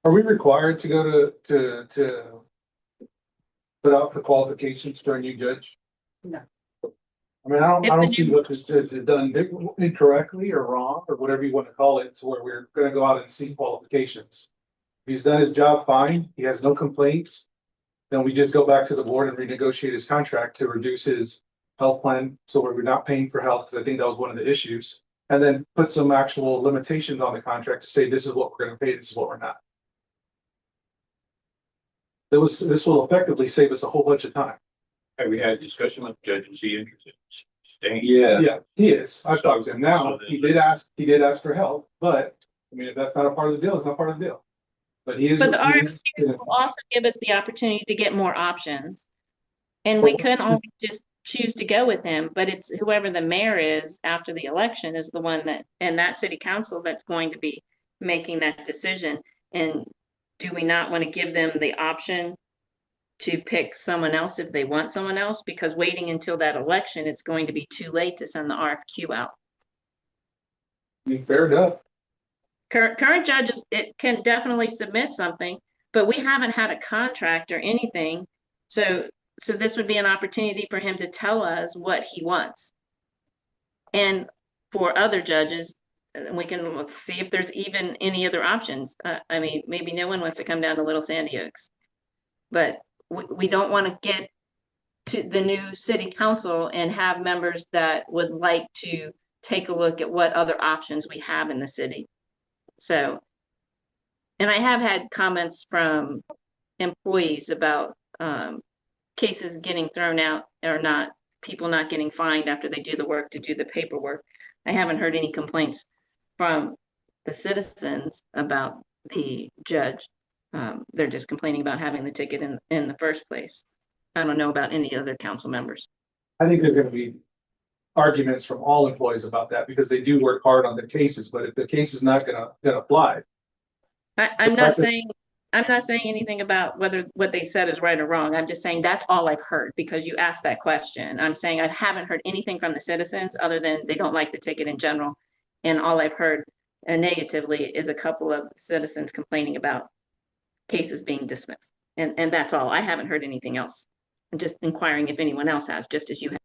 Are we required to go to put out for qualifications for a new judge? No. I mean, I If don't the see what this judge has done incorrectly or wrong, or whatever you want to call it, to where we're gonna go out and seek qualifications. If he's done his job fine, he has no complaints, then we just go back to the board and renegotiate his contract to reduce his health plan, so we're not paying for health, because I think that was one of the issues. And then put some actual limitations on the contract to say, this is what we're gonna pay, this is what we're not. This will effectively save us a whole bunch of time. Have we had a discussion with the judge and see interested in staying? Yeah, he is. I've talked to him now. He did ask for help, but I mean, if that's not a part of the deal, it's not part of the deal. But he is. But the RFQ will also give us the opportunity to get more options. And we couldn't always just choose to go with him, but it's whoever the mayor is after the election is the one that, and that city council that's going to be making that decision. And do we not want to give them the option to pick someone else if they want someone else? Because waiting until that election, it's going to be too late to send the RFQ out. I mean, fair enough. Current judges, it can definitely submit something, but we haven't had a contract or anything. So this would be an opportunity for him to tell us what he wants. And for other judges, we can see if there's even any other options. I mean, maybe no one wants to come down to Little Sandy Oaks, but we don't want to get to the new city council and have members that would like to take a look at what other options we have in the city. So, and I have had comments from employees about cases getting thrown out or not, people not getting fined after they do the work to do the paperwork. I haven't heard any complaints from the citizens about the judge. They're just complaining about having the ticket in the first place. I don't know about any other council members. I think there's gonna be arguments from all employees about that, because they do work hard on their cases, but if the case is not gonna fly. I'm not saying anything about whether what they said is right or wrong. I'm just saying that's all I've heard because you asked that question. I'm saying I haven't heard anything from the citizens other than they don't like the ticket in general. And all I've heard negatively is a couple of citizens complaining about cases being dismissed. And that's all. I haven't heard anything else. I'm just inquiring if anyone else has, just as you have.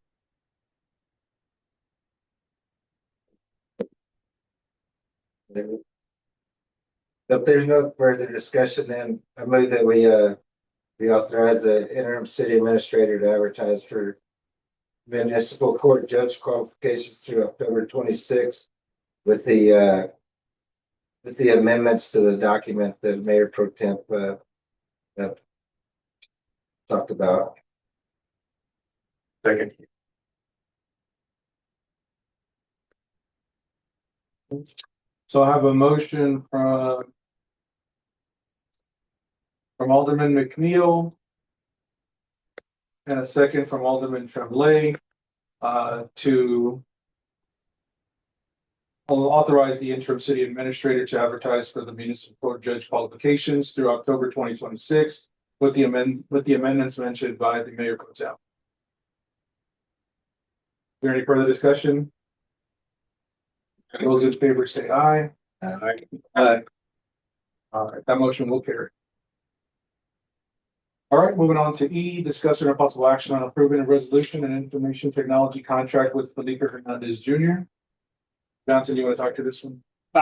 If there's no further discussion, then I move that we authorize the interim city administrator to advertise for municipal court judge qualifications through October 26th with the amendments to the document that Mayor Pro Temp talked about. Second. So I have a motion from Alderman McNeil and a second from Alderman Tremblay to authorize the interim city administrator to advertise for the municipal court judge qualifications through October 2026 with the amendments mentioned by the mayor pro tem. Is there any further discussion? Those in favor say aye. Aye. Aye. All right, that motion will carry. All right, moving on to E, discuss and possible action on approving a resolution and information technology contract with Felipe Hernandez Jr. Johnson, you want to talk to this one?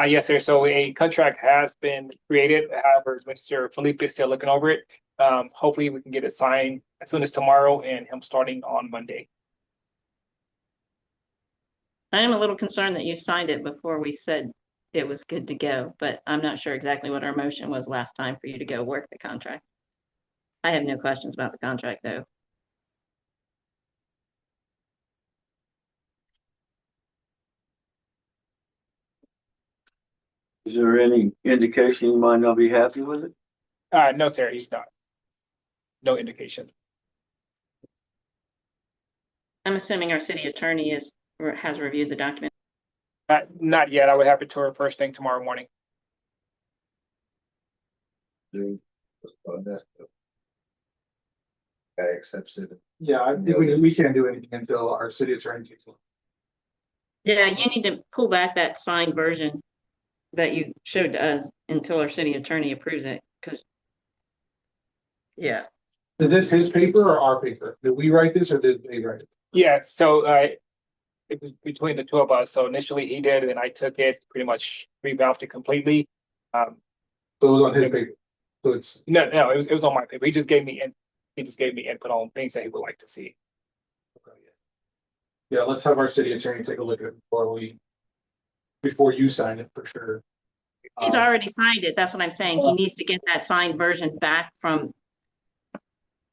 Yes, sir. So a contract has been created. However, Mr. Felipe is still looking over it. Hopefully we can get it signed as soon as tomorrow and him starting on Monday. I am a little concerned that you signed it before we said it was good to go, but I'm not sure exactly what our motion was last time for you to go work the contract. I have no questions about the contract, though. Is there any indication you might not be happy with it? No, sir, he's not. No indication. I'm assuming our city attorney has reviewed the document. Not yet. I would have it to her first thing tomorrow morning. Guy accepts it. Yeah, I think we can't do anything until our city attorney takes a look. Yeah, you need to pull back that signed version that you showed to us until our city attorney approves it, because yeah. Is this his paper or our paper? Did we write this or did they write it? Yeah, so it was between the two of us. So initially he did, and then I took it, pretty much revamped it completely. So it was on his paper. So it's No, it was on my paper. He just gave me input on things that he would like to see. yeah, let's have our city attorney take a look at it before you sign it for sure. He's already signed it. That's what I'm saying. He needs to get that signed version back from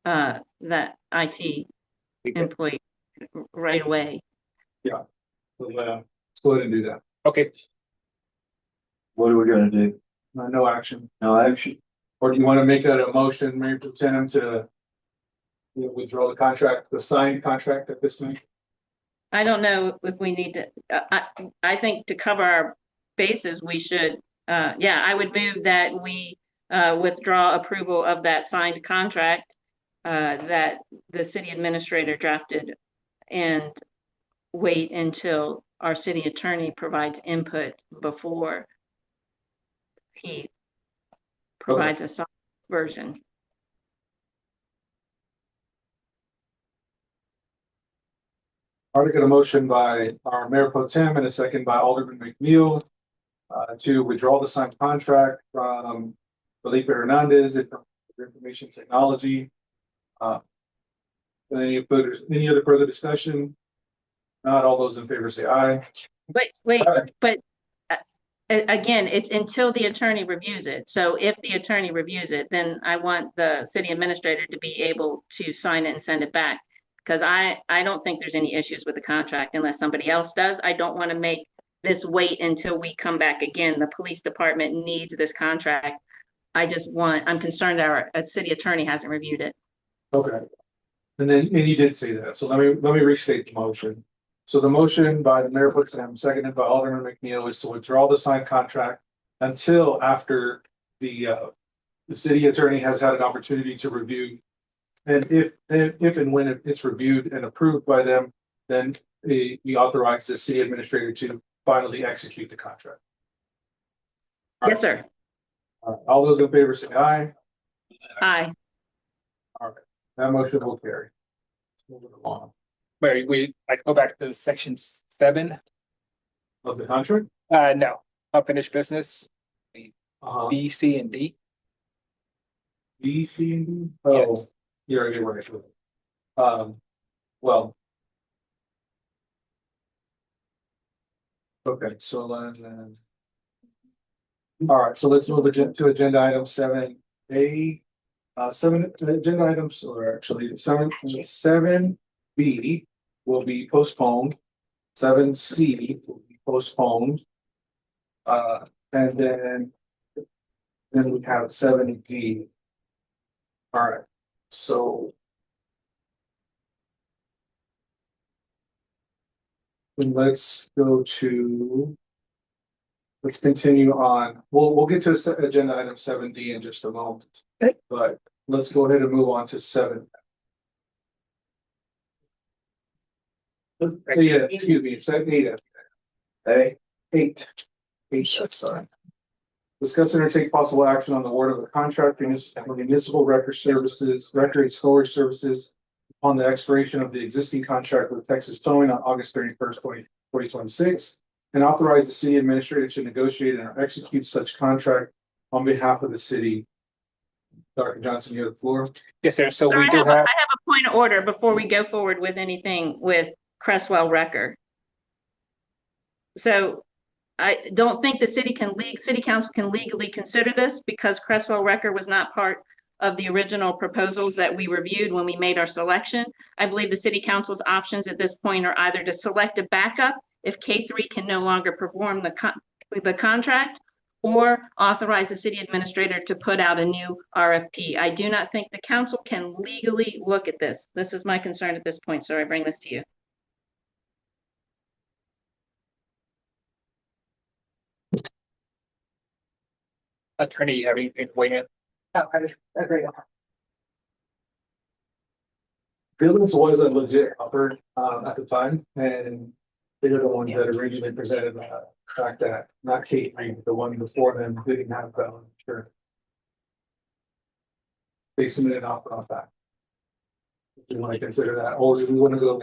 that IT employee right away. So, let's go ahead and do that. Okay. What are we gonna do? No action. No action? Or do you want to make that a motion, Mayor Pro Tem, to withdraw the contract, the signed contract at this time? I don't know if we need to, I think to cover our bases, we should, yeah, I would move that we withdraw approval of that signed contract that the city administrator drafted and wait until our city attorney provides input before he provides a signed version. Already got a motion by our Mayor Pro Tem and a second by Alderman McNeil to withdraw the signed contract from Felipe Hernandez at Information Technology. Any other further discussion? Not all those in favor say aye. Wait, but again, it's until the attorney reviews it. So if the attorney reviews it, then I want the city administrator to be able to sign it and send it back. Because I don't think there's any issues with the contract unless somebody else does. I don't want to make this wait until we come back again. The police department needs this contract. I'm concerned our city attorney hasn't reviewed it. Okay. And you did say that. So let me restate the motion. So the motion by the Mayor Pro Tem, seconded by Alderman McNeil, is to withdraw the signed contract until after the city attorney has had an opportunity to review. And if and when it's reviewed and approved by them, then we authorize the city administrator to finally execute the contract. Yes, sir. All those in favor say aye. Aye. All right, that motion will carry. Let's move it along. Where I go back to section 7. Of the contract? No, unfinished business, Uh-huh. B, C, and D. B, C, and D? Oh, Yes. you're right. Well. Okay, so then. All right, so let's move to agenda item 7A. 7 agenda items, or actually 7B will be postponed. 7C will be postponed. And then we have 7D. All right, so. Then let's continue on. We'll get to agenda item 7D in just a moment. Okay. But let's go ahead and move on to 7. Yeah, excuse me, it's 8. Okay, 8. Sorry. Discuss and take possible action on the award of a contract for municipal record storage services upon the expiration of the existing contract with Texas Towing on August 31st, 2026, and authorize the city administrator to negotiate and execute such contract on behalf of the city. Dr. Johnson, you have the floor. Yes, sir. So Sir, we I do have have. a point of order before we go forward with anything with Cresswell Record. So I don't think the city council can legally consider this because Crestwell Record was not part of the original proposals that we reviewed when we made our selection. I believe the city council's options at this point are either to select a backup if K3 can no longer perform the contract, or authorize the city administrator to put out a new RFP. I do not think the council can legally look at this. This is my concern at this point, so I bring this to you. Attorney, you have anything to weigh in? Oh, I agree. Feelings was a legit offer, at the time, and they were the ones that originally presented the fact that, not Kate, the one before them didn't have that one, sure. They submitted an offer off that. If you want to consider that, or do we want to go?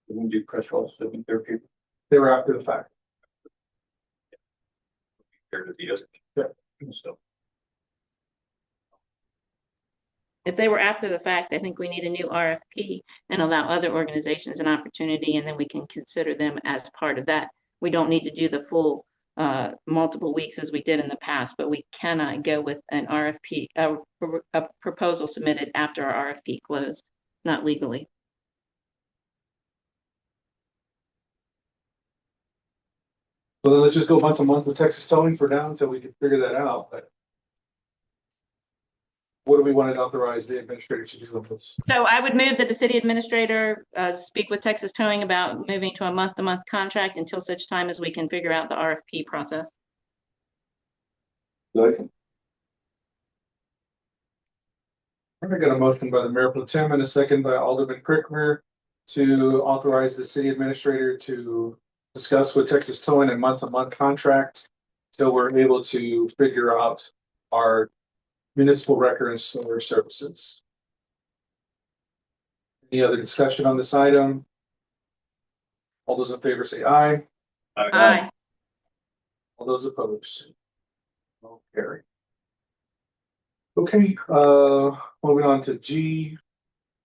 We can do press rolls, so there are people They were after the fact. here to the other. Yeah. So. If they were after the fact, I think we need a new RFP and allow other organizations an opportunity, and then we can consider them as part of that. We don't need to do the full multiple weeks as we did in the past, but we cannot go with an RFP, a proposal submitted after our RFP closed, not legally. So then let's just go month to month with Texas Towing for now until we can figure that out, but. What do we want to authorize the administrator to do with this? So I would move that the city administrator speak with Texas Towing about moving to a month-to-month contract until such time as we can figure out the RFP process. Second. I got a motion by the Mayor Pro Tem and a second by Alderman Crickmer to authorize the city administrator to discuss with Texas Towing a month-to-month contract till we're able to figure out our municipal record and solar services. Any other discussion on this item? All those in favor say aye. Aye. All those opposed? No carry. Okay, moving on to G.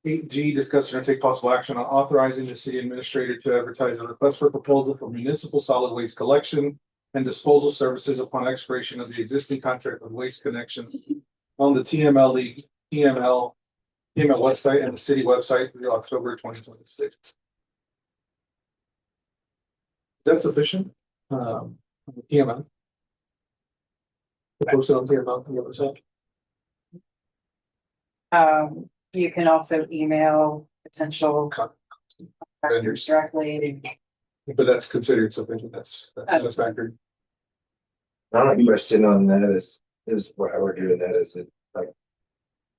8G, discuss and take possible action on authorizing the city administrator to advertise a request for proposal for municipal solid waste collection and disposal services upon expiration of the existing contract with Waste Connection on the TML website and the city website through October 2026. Is that sufficient? TML. Post it on TML on the website. You can also email potential Vendors. directly. But that's considered sufficient. That's satisfactory. My question on that is why we're doing that, is it like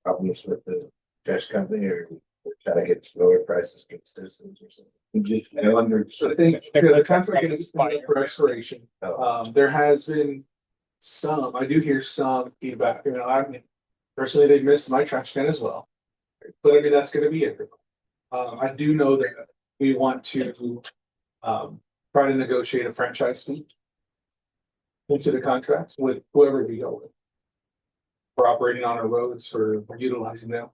problems with the trash company, or we're trying to get lower prices for citizens or something? Just under. So I think the contract is up for expiration. There has been some, I do hear some feedback, I mean, personally, they missed my trash can as well. But I mean, that's gonna be it. I do know that we want to try to negotiate a franchise fee into the contract with whoever we go with. For operating on our roads, for utilizing them.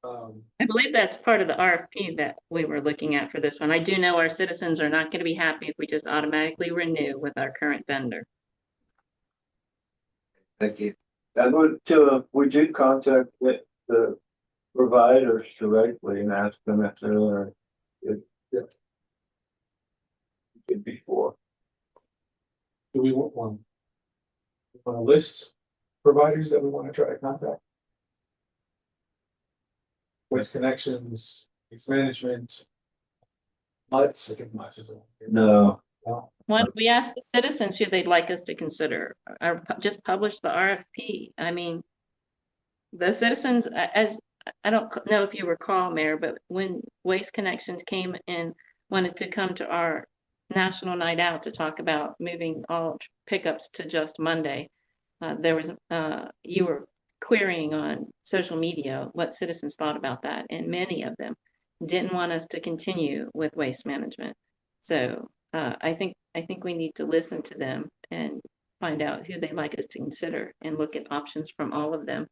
I believe that's part of the RFP that we were looking at for this one. I do know our citizens are not going to be happy if we just automatically renew with our current vendor. Thank you. And would you contact the providers directly and ask them if they're before? Do we want one? We want to list providers that we want to try to contact? Waste Connections, Waste Management. Mutts, I think Mutts is. No. Why don't we ask the citizens who they'd like us to consider, or just publish the RFP? I mean, the citizens, as I don't know if you recall, Mayor, but when Waste Connections came and wanted to come to our national night out to talk about moving all pickups to just Monday, there was you were querying on social media what citizens thought about that, and many of them didn't want us to continue with waste management. So I think we need to listen to them and find out who they'd like us to consider and look at options from all of them,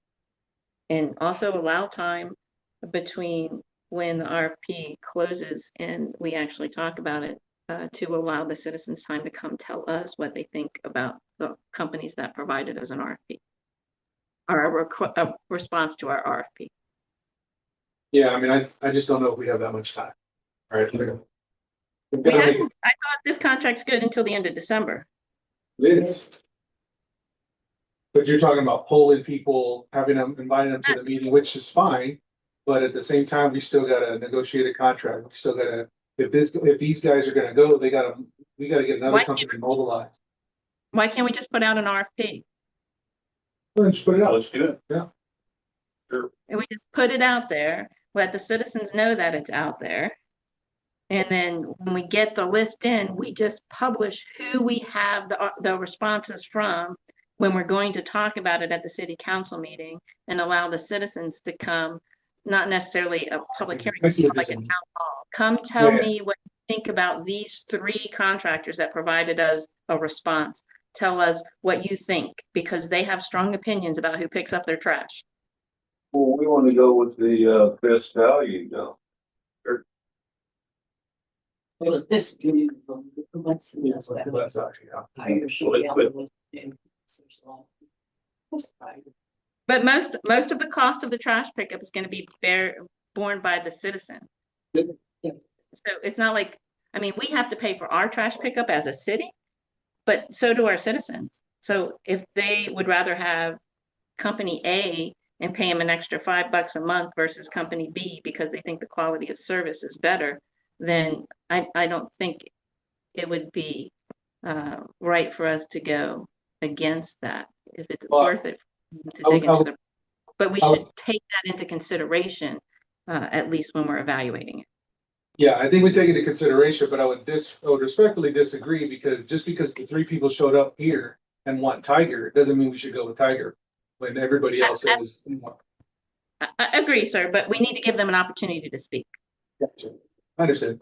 and also allow time between when the RFP closes and we actually talk about it, to allow the citizens time to come tell us what they think about the companies that provided us an RFP or a response to our RFP. Yeah, I mean, I just don't know if we have that much time. All right. We've We gotta have, make I thought this contract's good until the end of December. it is. But you're talking about polling people, having them, inviting them to the meeting, which is fine. But at the same time, we still gotta negotiate a contract. We still gotta, if these guys are gonna go, we gotta get another Why company mobilized. Why can't we just put out an RFP? Just put it out. Let's do it. Yeah. Sure. And we just put it out there, let the citizens know that it's out there. And then when we get the list in, we just publish who we have the responses from when we're going to talk about it at the city council meeting and allow the citizens to come, not necessarily a public hearing, I see what like a you're town saying. hall. Come tell Yeah. me what you think about these 3 contractors that provided us a response. Tell us what you think, because they have strong opinions about who picks up their trash. Well, we want to go with the, best value, though. This. Let's. That's actually, yeah. Higher But most of the cost of the trash pickup is going to be borne by the citizen. Yeah. So it's not like, I mean, we have to pay for our trash pickup as a city, but so do our citizens. So if they would rather have company A and pay them an extra $5 a month versus company B because they think the quality of service is better, then I don't think it would be right for us to go against that if it's worth it to take into the. But we should take that into consideration at least when we're evaluating it. Yeah, I think we take it into consideration, but I would respectfully disagree because just because the 3 people showed up here and want Tiger, it doesn't mean we should go with Tiger when everybody else says. I agree, sir, but we need to give them an opportunity to speak. Gotcha. Understood.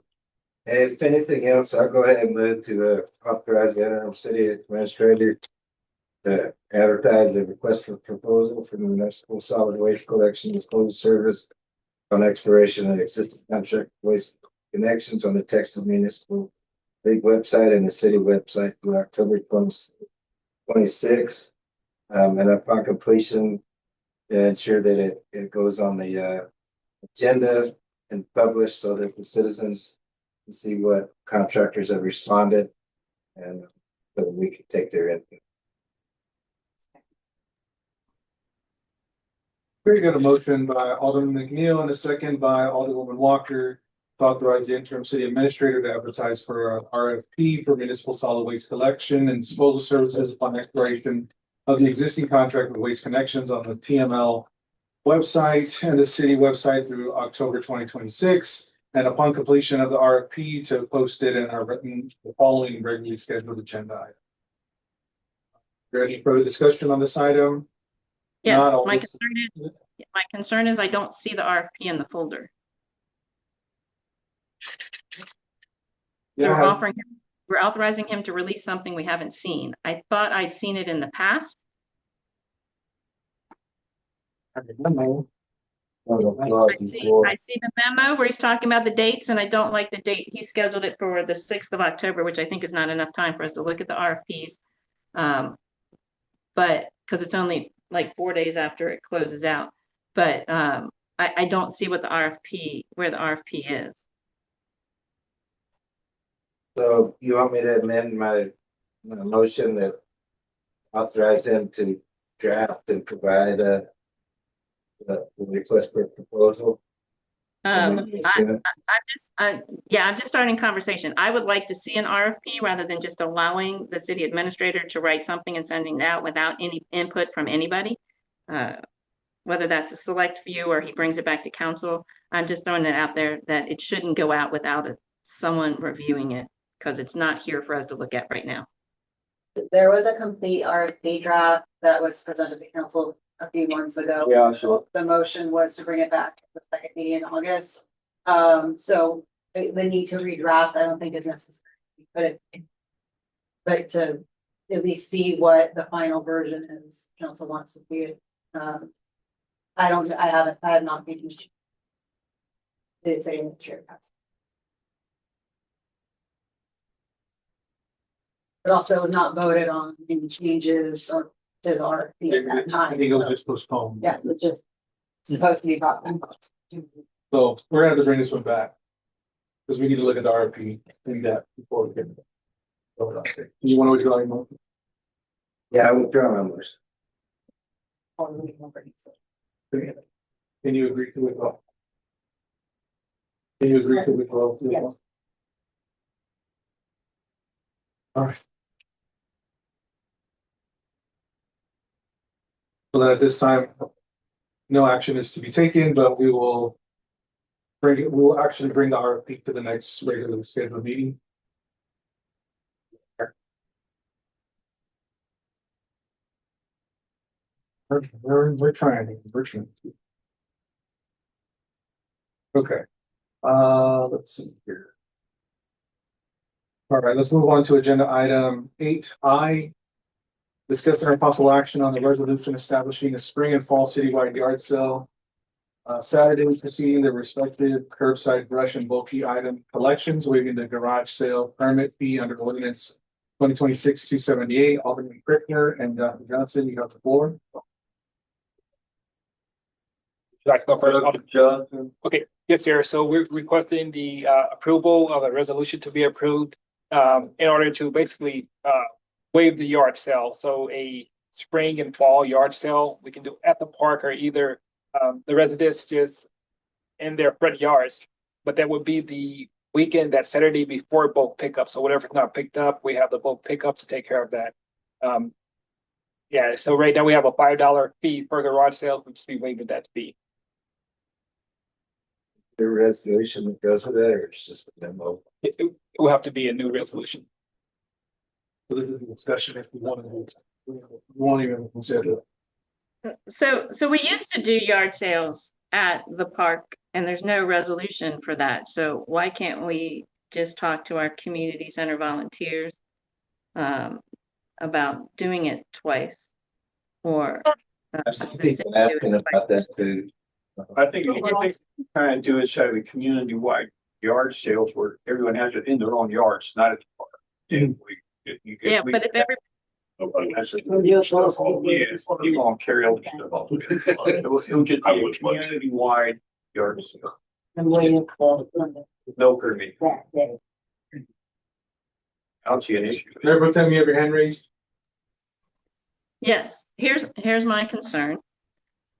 If anything else, I'll go ahead and move to authorize the interim city administrator to advertise a request for proposal for the municipal solid waste collection disposal service on expiration of the existing contract waste connections on the Texas Municipal League website and the city website through October 26th. And upon completion, ensure that it goes on the agenda and published so that the citizens can see what contractors have responded and so we can take their input. We got a motion by Alderman McNeil and a second by Alderwoman Walker to authorize the interim city administrator to advertise for a RFP for municipal solid waste collection and disposal services upon expiration of the existing contract with Waste Connections on the TML website and the city website through October 2026. And upon completion of the RFP to post it in the following regularly scheduled agenda item. Any further discussion on this item? Yes, Not all my this- concern is I don't see the RFP in the folder. So Yeah, we're authorizing him to release something we haven't seen. I thought I'd seen it in the past. I see the memo where he's talking about the dates, and I don't like the date. He scheduled it for the 6th of October, which I think is not enough time for us to look at the RFPs. But because it's only like 4 days after it closes out. But I don't see what where the RFP is. So you want me to amend my motion that authorize him to draft and provide the request for proposal? I'm just starting conversation. I would like to see an RFP rather than just allowing the city administrator to write something and sending it out without any input from anybody. Whether that's a select few or he brings it back to council. I'm just throwing it out there that it shouldn't go out without someone reviewing it because it's not here for us to look at right now. There was a complete RFP draft that was presented to council a few months ago. Yeah, sure. The motion was to bring it back to the second meeting in August. So the need to redraft, I don't think is necessary, but to at least see what the final version is, council wants to see it. I have not been. the city administrator has. But also not voted on any changes or to the RFP at that I time. think it was just postponed. Yeah, it's just supposed to be brought back. So we're gonna have to bring this one back. Because we need to look at the RFP in depth before we can. vote on it. You want to withdraw your motion? Yeah, I withdraw my motion. Can you agree to withdraw? Can you agree to withdraw? Yes. All right. So that at this time, no action is to be taken, but we will we will actually bring the RFP to the next regularly scheduled meeting. We're trying. Okay, let's see here. All right, let's move on to agenda item 8I. Discuss our possible action on the resolution establishing a spring and fall citywide yard sale. Saturday preceding the respective curbside brush and bulky item collections, waiving the garage sale permit fee under ordinance 2026-278. Alderman Krickner and Dr. Johnson, you have the floor. Would you like to go first? Dr. Johnson. Okay, yes, sir. So we're requesting the approval of a resolution to be approved in order to basically waive the yard sale. So a spring and fall yard sale we can do at the park or either the residents just in their front yards. But that would be the weekend, that Saturday before bulk pickup. So whatever's not picked up, we have the bulk pickup to take care of that. Yeah, so right now we have a $5 fee for garage sales, we'll just be waiving that fee. The resolution that goes with that, or it's just a memo? It will have to be a new resolution. So this is a discussion if we want to, we won't even consider it. So we used to do yard sales at the park and there's no resolution for that. So why can't we just talk to our community center volunteers about doing it twice? Or I've seen people asking about that too. I think what they kind of do is have a community-wide yard sales where everyone has it in their own yards, not at the park. And yeah, but if every nobody has it. Yes, you won't carry all the stuff off. It'll just be a community-wide yard sale. No permit. I don't see an issue. Mayor Pro Tem, you have your hand raised? Yes, here's my concern.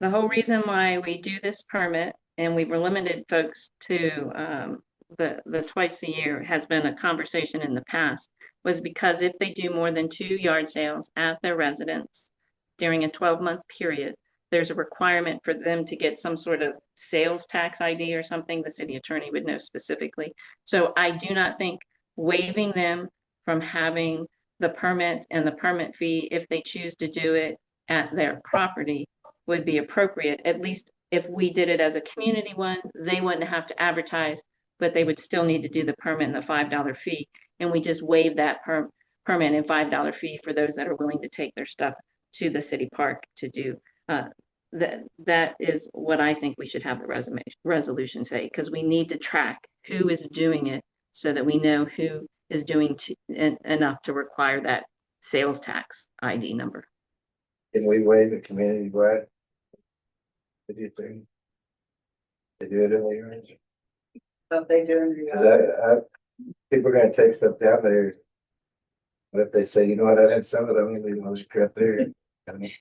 The whole reason why we do this permit and we were limited folks to the twice a year has been a conversation in the past, was because if they do more than 2 yard sales at their residence during a 12-month period, there's a requirement for them to get some sort of sales tax ID or something. The city attorney would know specifically. So I do not think waiving them from having the permit and the permit fee, if they choose to do it at their property, would be appropriate. At least if we did it as a community one, they wouldn't have to advertise, but they would still need to do the permit and the $5 fee. And we just waive that permit and $5 fee for those that are willing to take their stuff to the city park to do. That is what I think we should have the resolution say, because we need to track who is doing it so that we know who is doing enough to require that sales tax ID number. Can we waive the community wide? What do you think? They do it earlier. But they do. People are gonna take stuff down there. But if they say, you know what, I had some of them, we want to crap there. I mean,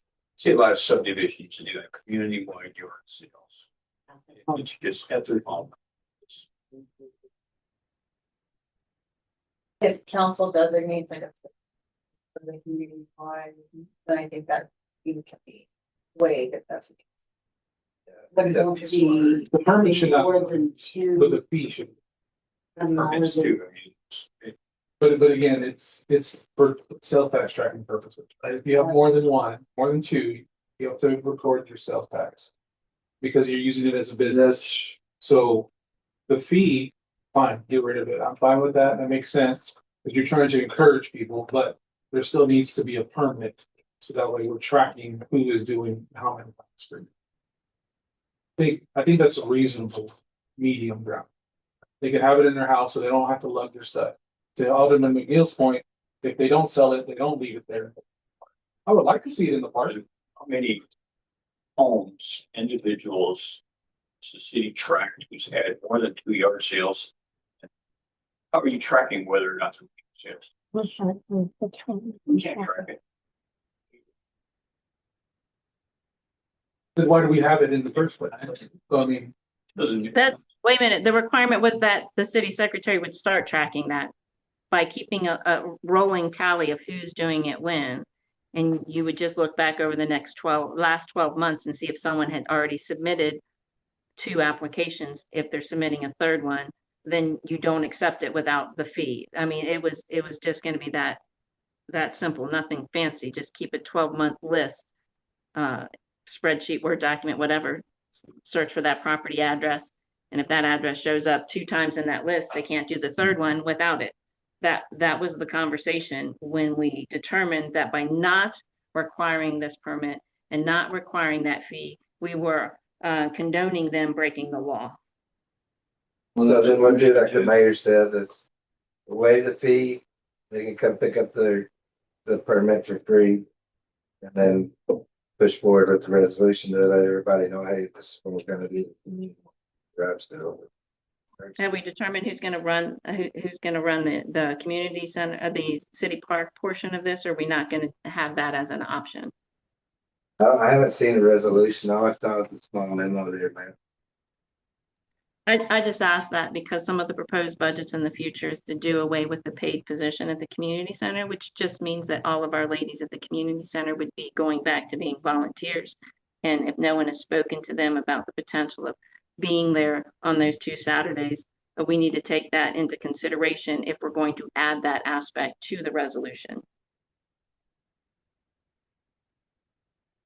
See a lot of subdivisions to do that community-wide yard sales. It's just at their home. If council designates like a for the community wide, then I think that even can be waived if that's the case. But it won't be The permit should not, more but than 2. the fee should. Permits too. But again, it's for sales tax tracking purposes. If you have more than 2, you have to record your sales tax. Because you're using it as a business. So the fee, fine, get rid of it. I'm fine with that. That makes sense. Because you're trying to encourage people, but there still needs to be a permit. So that way we're tracking who is doing how many times. I think that's reasonable medium ground. They can have it in their house, so they don't have to lug their stuff. To Alderman McNeil's point, if they don't sell it, they don't leave it there. I would like to see it in the park. How many homes, individuals, does the city tracked who's had more than 2 yard sales? How are you tracking whether or not to sales? You can't track it. Then why do we have it in the first place? So, I mean, Doesn't. That's, wait a minute, the requirement was that the city secretary would start tracking that by keeping a rolling tally of who's doing it when. And you would just look back over the last 12 months and see if someone had already submitted 2 applications. If they're submitting a third one, then you don't accept it without the fee. I mean, it was just gonna be that simple, nothing fancy, just keep a 12-month list, spreadsheet, Word document, whatever, search for that property address. And if that address shows up 2 times in that list, they can't do the third one without it. That was the conversation when we determined that by not requiring this permit and not requiring that fee, we were condoning them breaking the law. So then we'll do like the mayor said, that's waive the fee, they can come pick up the permit for free. And then push forward with the resolution to let everybody know, hey, this is what we're gonna do. Drive still. Have we determined who's gonna run, who's gonna run the community center, the city park portion of this, or are we not gonna have that as an option? I haven't seen the resolution, I always thought it was small memo there, man. I just asked that because some of the proposed budgets in the future is to do away with the paid position at the community center, which just means that all of our ladies at the community center would be going back to being volunteers. And if no one has spoken to them about the potential of being there on those 2 Saturdays, we need to take that into consideration if we're going to add that aspect to the resolution.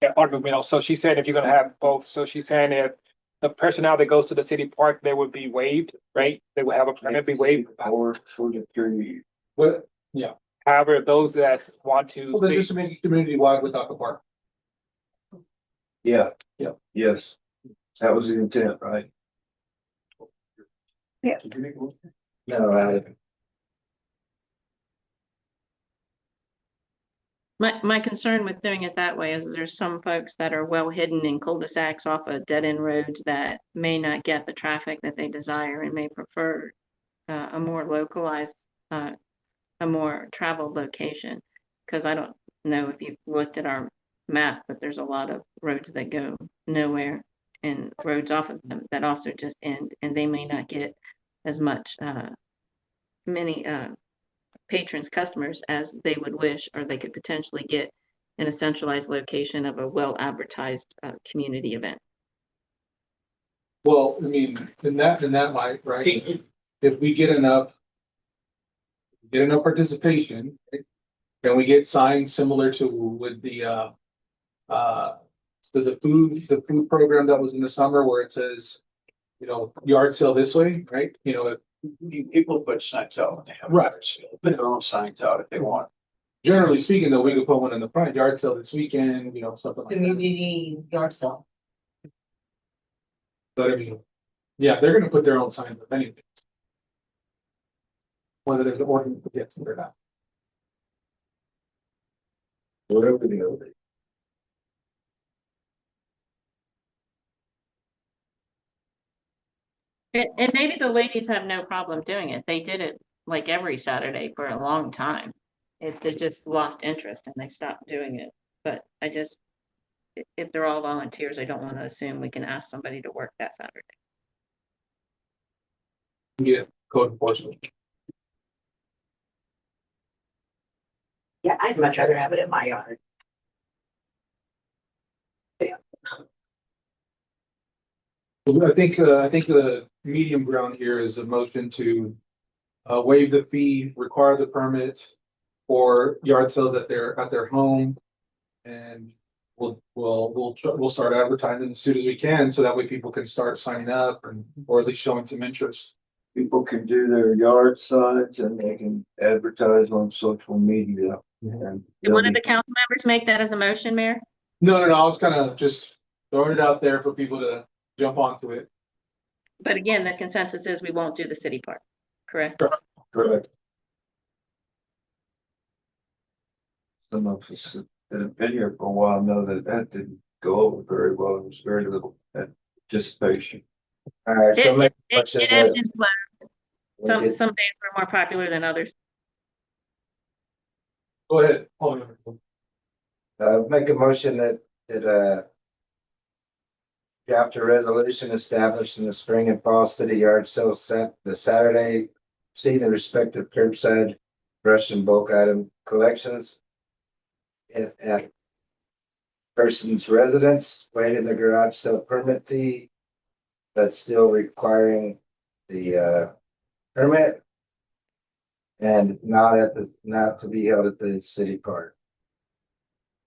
Yeah, Alderman, so she said if you're gonna have both, so she's saying if the personnel that goes to the city park, they would be waived, right? They would have a permit be waived. Or for the period. but, yeah, However, those that want to. well, then just make it community wide without the park. Yeah. Yeah. Yes, that was the intent, right? No, I haven't. My concern with doing it that way is there's some folks that are well hidden in cul-de-sacs off of dead-end roads that may not get the traffic that they desire and may prefer a more localized, a more traveled location. Because I don't know if you've looked at our map, but there's a lot of roads that go nowhere and roads off of them that also just end, and they may not get as much, many patrons, customers as they would wish, or they could potentially get in a centralized location of a well-advertised community event. Well, I mean, in that light, right, if we get enough participation, then we get signs similar to with the food program that was in the summer where it says, you know, yard sale this way, right? You know, People put signs out when they have. Right. Put their own signs out if they want. generally speaking, though, we could put one in the front, yard sale this weekend, you know, something like that. Community yard sale. But I mean, yeah, they're gonna put their own signs up anyway. Whether there's an ordinance against it or not. Whatever the other. And maybe the ladies have no problem doing it. They did it like every Saturday for a long time. They just lost interest and they stopped doing it. But if they're all volunteers, I don't want to assume we can ask somebody to work that Saturday. Yeah, code enforcement. Yeah, I'd much rather have it in my yard. I think the medium ground here is a motion to waive the fee, require the permit for yard sales at their home. And we'll start advertising as soon as we can, so that way people can start signing up or at least showing some interest. People can do their yard signs and they can advertise on social media. And Did one of the council members make that as a motion, Mayor? No, I was kind of just throwing it out there for people to jump onto it. But again, the consensus is we won't do the city park, correct? Correct. Some of us that have been here for a while know that that didn't go over very well. There was very little anticipation. All right, so It, make it, a it, motion it ebbs that and flows. we Some get- days were more popular than others. Go ahead. Alderman. make a motion that draft a resolution establishing the spring and fall city yard sale set the Saturday, see the respective curbside brush and bulk item collections at person's residence, waiving the garage sale permit fee, but still requiring the permit and not to be held at the city park.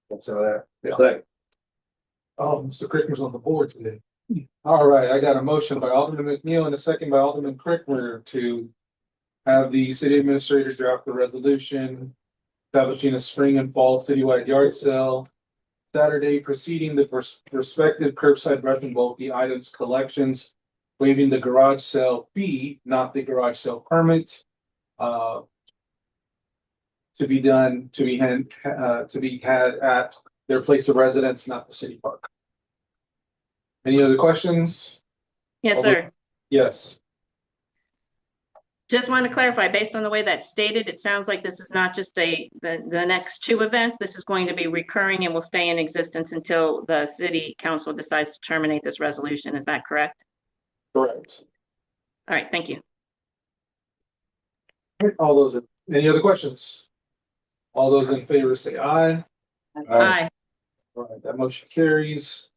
That's all that. Second. Oh, Mr. Crickmer's on the board today. All right, I got a motion by Alderman McNeil and a second by Alderman Crickmer to have the city administrator draft the resolution establishing a spring and fall citywide yard sale Saturday preceding the respective curbside brush and bulky items collections, waiving the garage sale fee, not the garage sale permit. To be had at their place of residence, not the city park. Any other questions? Yes, sir. Yes. Just want to clarify, based on the way that's stated, it sounds like this is not just the next two events. This is going to be recurring and will stay in existence until the city council decides to terminate this resolution. Is that correct? Correct. All right, thank you. All those, any other questions? All those in favor say aye. Aye. All right, that motion carries.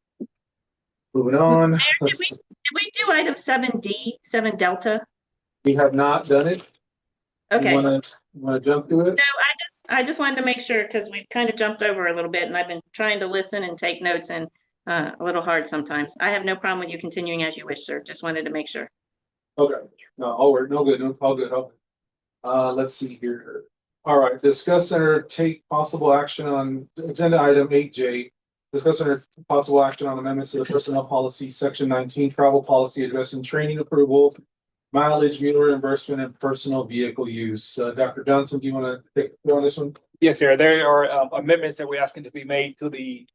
Moving on. Did we do item 7D, 7 Delta? We have not done it. Okay. You wanna jump to it? No, I just wanted to make sure because we've kind of jumped over a little bit and I've been trying to listen and take notes and a little hard sometimes. I have no problem with you continuing as you wish, sir. Just wanted to make sure. Okay, no, all right, no good, no, all good, all good. Let's see here. All right, discuss or take possible action on agenda item 8J. Discuss or possible action on amendments to the personnel policy, section 19, travel policy addressing training approval, mileage, meal reimbursement, and personal vehicle use. Dr. Johnson, do you want to take on this one? Yes, sir. There are amendments that we're asking to be made to the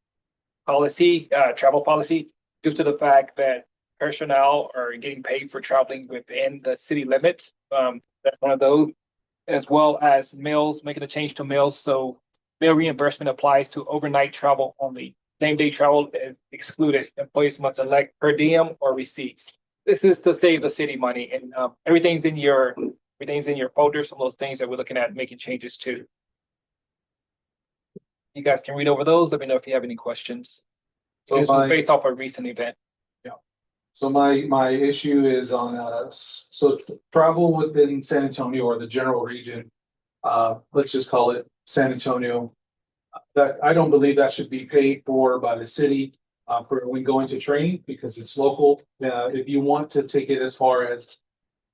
policy, travel policy, due to the fact that personnel are getting paid for traveling within the city limits. That's one of those, as well as meals, making a change to meals. So meal reimbursement applies to overnight travel only. Same day travel is excluded. Employees must elect per diem or receipts. This is to save the city money, and everything's in your folder. Some of those things that we're looking at making changes to. You guys can read over those. Let me know if you have any questions. So this was based off a recent event. So my issue is on, so travel within San Antonio or the general region, let's just call it San Antonio. That I don't believe that should be paid for by the city, for when going to training because it's local. If you want to take it as far as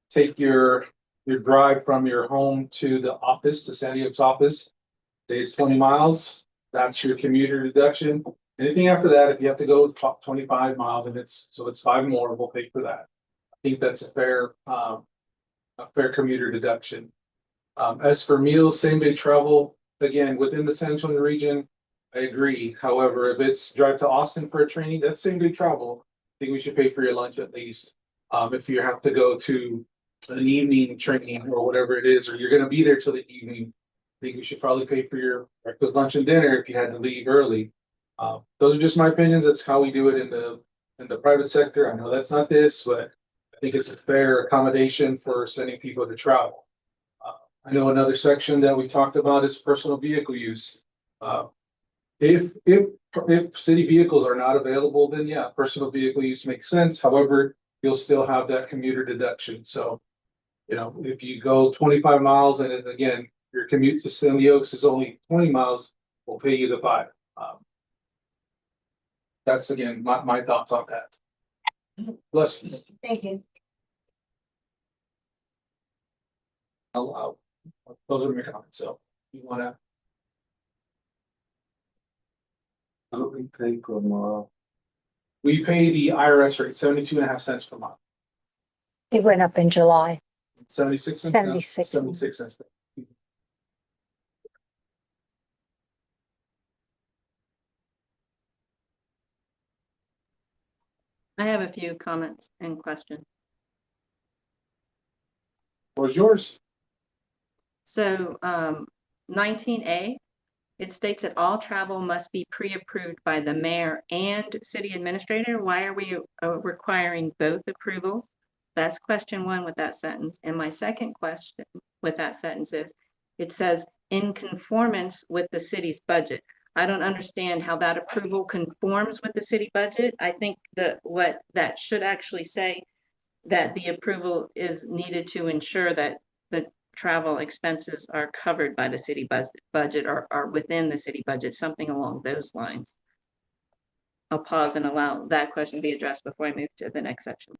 take your drive from your home to the office, to San Diego's office, say it's 20 miles, that's your commuter deduction. Anything after that, if you have to go 25 miles and it's 5 more, we'll pay for that. I think that's a fair commuter deduction. As for meals, same day travel, again, within the San Antonio region, I agree. However, if it's drive to Austin for a training, that's same day travel. I think we should pay for your lunch at least. If you have to go to an evening training or whatever it is, or you're gonna be there till the evening, I think we should probably pay for your breakfast, lunch, and dinner if you had to leave early. Those are just my opinions. That's how we do it in the private sector. I know that's not this, but I think it's a fair accommodation for sending people to travel. I know another section that we talked about is personal vehicle use. If city vehicles are not available, then yeah, personal vehicle use makes sense. However, you'll still have that commuter deduction. So, you know, if you go 25 miles and then again, your commute to Sandy Oaks is only 20 miles, we'll pay you the 5. That's again, my thoughts on that. Bless you. Thank you. Those are my comments. So you wanna? What do we pay for tomorrow? We pay the IRS rate 72.5 cents per month. It went up in July. 76 cents. now? 76. 76 cents. I have a few comments and questions. What's yours? So 19A, it states that all travel must be pre-approved by the mayor and city administrator. Why are we requiring both approvals? That's question one with that sentence. And my second question with that sentence is, it says in conformance with the city's budget. I don't understand how that approval conforms with the city budget. I think that what that should actually say, that the approval is needed to ensure that the travel expenses are covered by the city budget or are within the city budget, something along those lines. I'll pause and allow that question to be addressed before I move to the next section.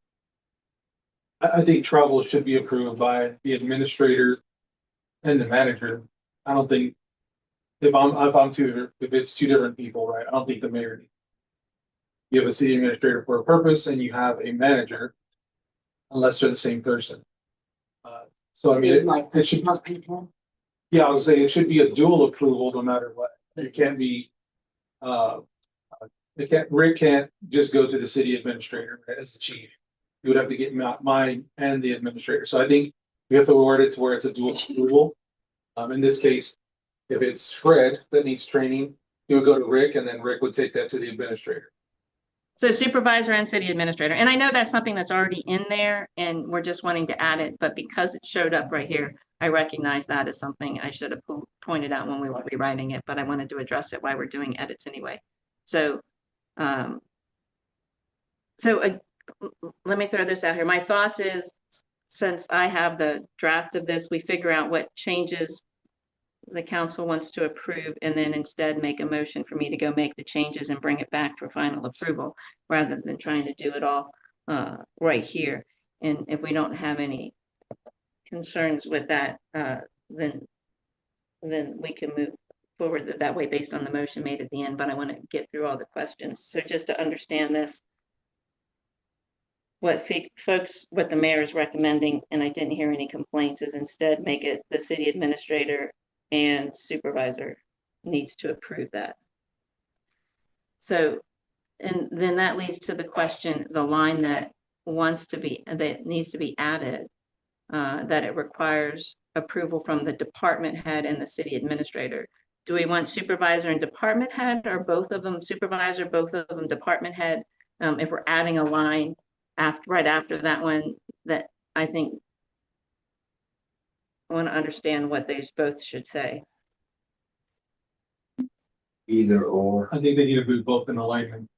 I think travel should be approved by the administrator and the manager. I don't think if it's two different people, right? I don't think the mayor needs. You have a city administrator for a purpose and you have a manager, unless they're the same person. So I mean, it should, yeah, I was saying it should be a dual approval no matter what. It can't be, Rick can't just go to the city administrator as the chief. You would have to get mine and the administrator. So I think we have to word it to where it's a dual approval. In this case, if it's Fred that needs training, he would go to Rick and then Rick would take that to the administrator. So supervisor and city administrator. And I know that's something that's already in there and we're just wanting to add it, but because it showed up right here, I recognize that as something I should have pointed out when we were rewriting it, but I wanted to address it while we're doing edits anyway. So, let me throw this out here. My thoughts is, since I have the draft of this, we figure out what changes the council wants to approve and then instead make a motion for me to go make the changes and bring it back for final approval rather than trying to do it all right here. And if we don't have any concerns with that, then we can move forward that way based on the motion made at the end, but I want to get through all the questions. So just to understand this, what the mayor is recommending, and I didn't hear any complaints, is instead make it the city administrator and supervisor needs to approve that. So, and then that leads to the question, the line that needs to be added, that it requires approval from the department head and the city administrator. Do we want supervisor and department head, or both of them supervisor, both of them department head? If we're adding a line right after that one, that I think I want to understand what they both should say. Either or. I think they need to be both in alignment.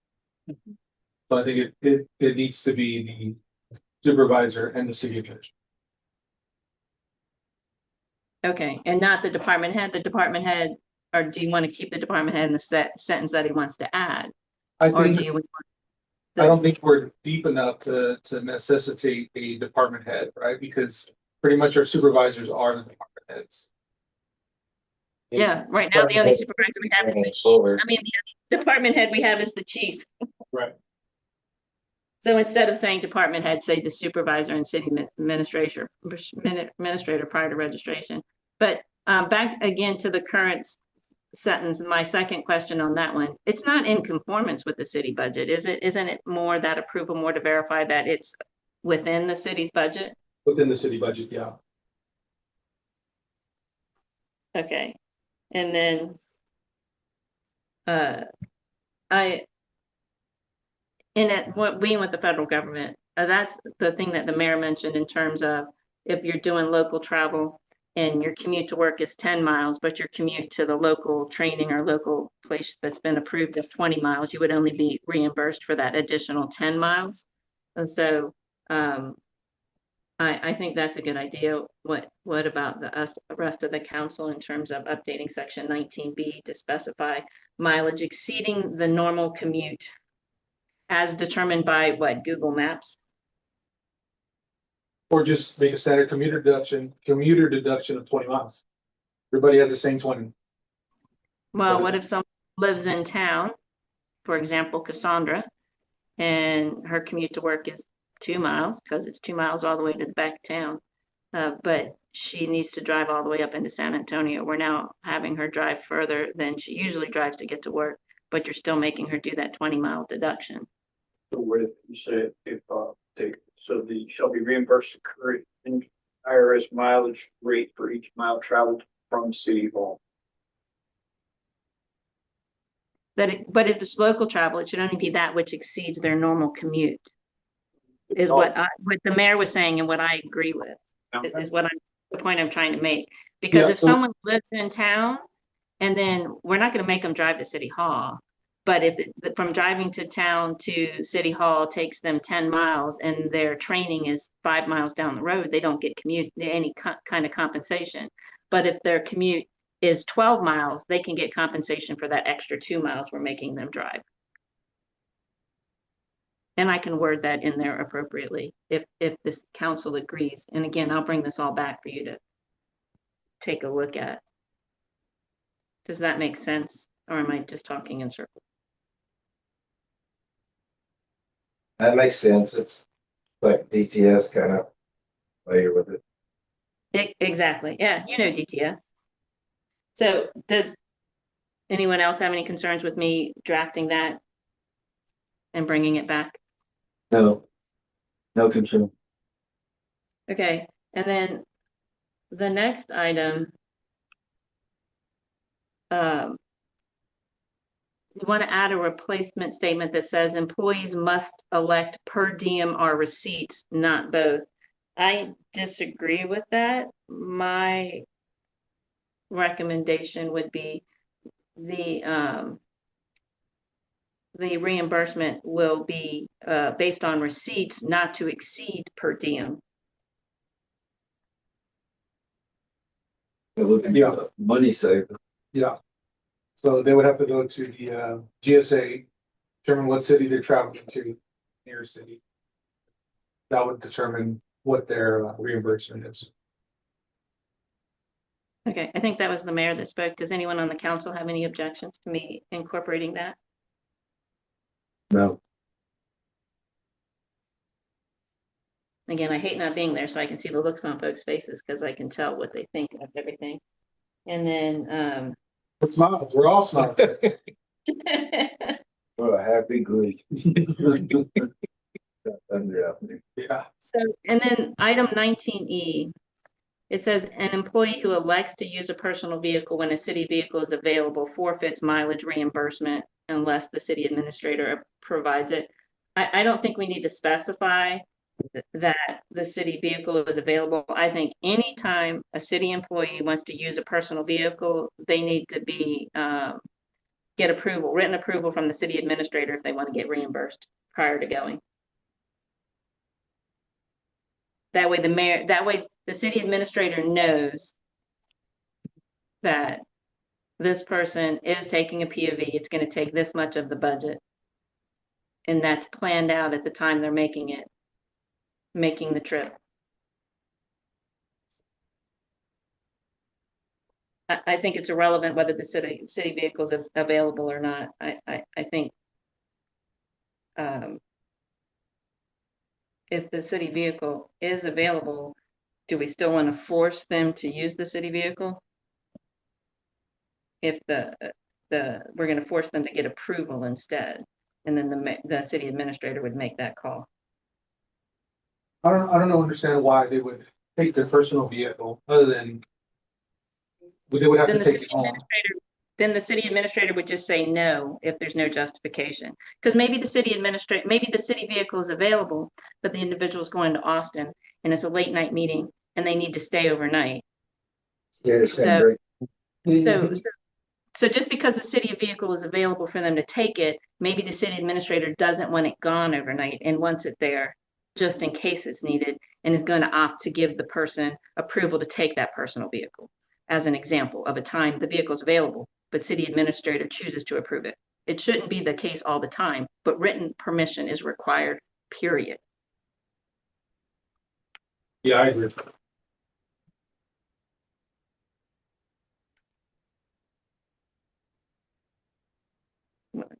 So I think it needs to be the supervisor and the city administrator. Okay, and not the department head. The department head, or do you want to keep the department head in the sentence that he wants to add? I Or think, do you? I don't think we're deep enough to necessitate a department head, right? Because pretty much our supervisors are the department heads. Yeah, right now the only supervisor we have is the chief. I mean, the department head we have is the chief. Right. So instead of saying department head, say the supervisor and city administrator prior to registration. But back again to the current sentence, my second question on that one, it's not in conformance with the city budget, is it? Isn't it more that approval more to verify that it's within the city's budget? Within the city budget, yeah. Okay. And then being with the federal government, that's the thing that the mayor mentioned in terms of if you're doing local travel and your commute to work is 10 miles, but your commute to the local training or local place that's been approved is 20 miles, you would only be reimbursed for that additional 10 miles. And so I think that's a good idea. What about the rest of the council in terms of updating section 19B to specify mileage exceeding the normal commute as determined by what, Google Maps? Or just make a standard commuter deduction of 20 miles. Everybody has the same 20. Well, what if someone lives in town, for example, Cassandra, and her commute to work is 2 miles because it's 2 miles all the way to the back of town. But she needs to drive all the way up into San Antonio. We're now having her drive further than she usually drives to get to work, but you're still making her do that 20-mile deduction. So what if you say shall be reimbursed the current IRS mileage rate for each mile traveled from City Hall? But if it's local travel, it should only be that which exceeds their normal commute. Is what the mayor was saying and what I agree with. Is the point I'm trying to make. Because if someone lives in town, and then we're not going to make them drive to City Hall, but if from driving to town to City Hall takes them 10 miles and their training is 5 miles down the road, they don't get any kind of compensation. But if their commute is 12 miles, they can get compensation for that extra 2 miles we're making them drive. And I can word that in there appropriately if this council agrees. And again, I'll bring this all back for you to take a look at. Does that make sense? Or am I just talking in circles? That makes sense. It's like DTS kind of familiar with it. Exactly. Yeah, you know DTS. So does anyone else have any concerns with me drafting that and bringing it back? No, no concern. Okay, and then the next item, we want to add a replacement statement that says employees must elect per diem or receipts, not both. I disagree with that. My recommendation would be the reimbursement will be based on receipts not to exceed per diem. Yeah, money saver. Yeah. So they would have to go to the GSA, determine what city they're traveling to, near city. That would determine what their reimbursement is. Okay, I think that was the mayor that spoke. Does anyone on the council have any objections to me incorporating that? No. Again, I hate not being there so I can see the looks on folks' faces because I can tell what they think of everything. And then We're smiling. We're all smiling. Well, happy grief. Yeah. so, and then item 19E, it says an employee who elects to use a personal vehicle when a city vehicle is available forfeits mileage reimbursement unless the city administrator provides it. I don't think we need to specify that the city vehicle is available. I think anytime a city employee wants to use a personal vehicle, they need to be get written approval from the city administrator if they want to get reimbursed prior to going. That way the city administrator knows that this person is taking a POV. It's going to take this much of the budget. And that's planned out at the time they're making the trip. I think it's irrelevant whether the city vehicle is available or not. I think if the city vehicle is available, do we still want to force them to use the city vehicle? If we're going to force them to get approval instead, and then the city administrator would make that call. I don't understand why they would take their personal vehicle other than they would have to take it home. Then the city administrator would just say no if there's no justification. Because maybe the city vehicle is available, but the individual is going to Austin and it's a late night meeting and they need to stay overnight. Yeah, So just because the city vehicle is available for them to take it, maybe the city administrator doesn't want it gone overnight and wants it there just in case it's needed and is going to opt to give the person approval to take that personal vehicle as an example of a time the vehicle is available, but city administrator chooses to approve it. It shouldn't be the case all the time, but written permission is required, period. Yeah, I agree.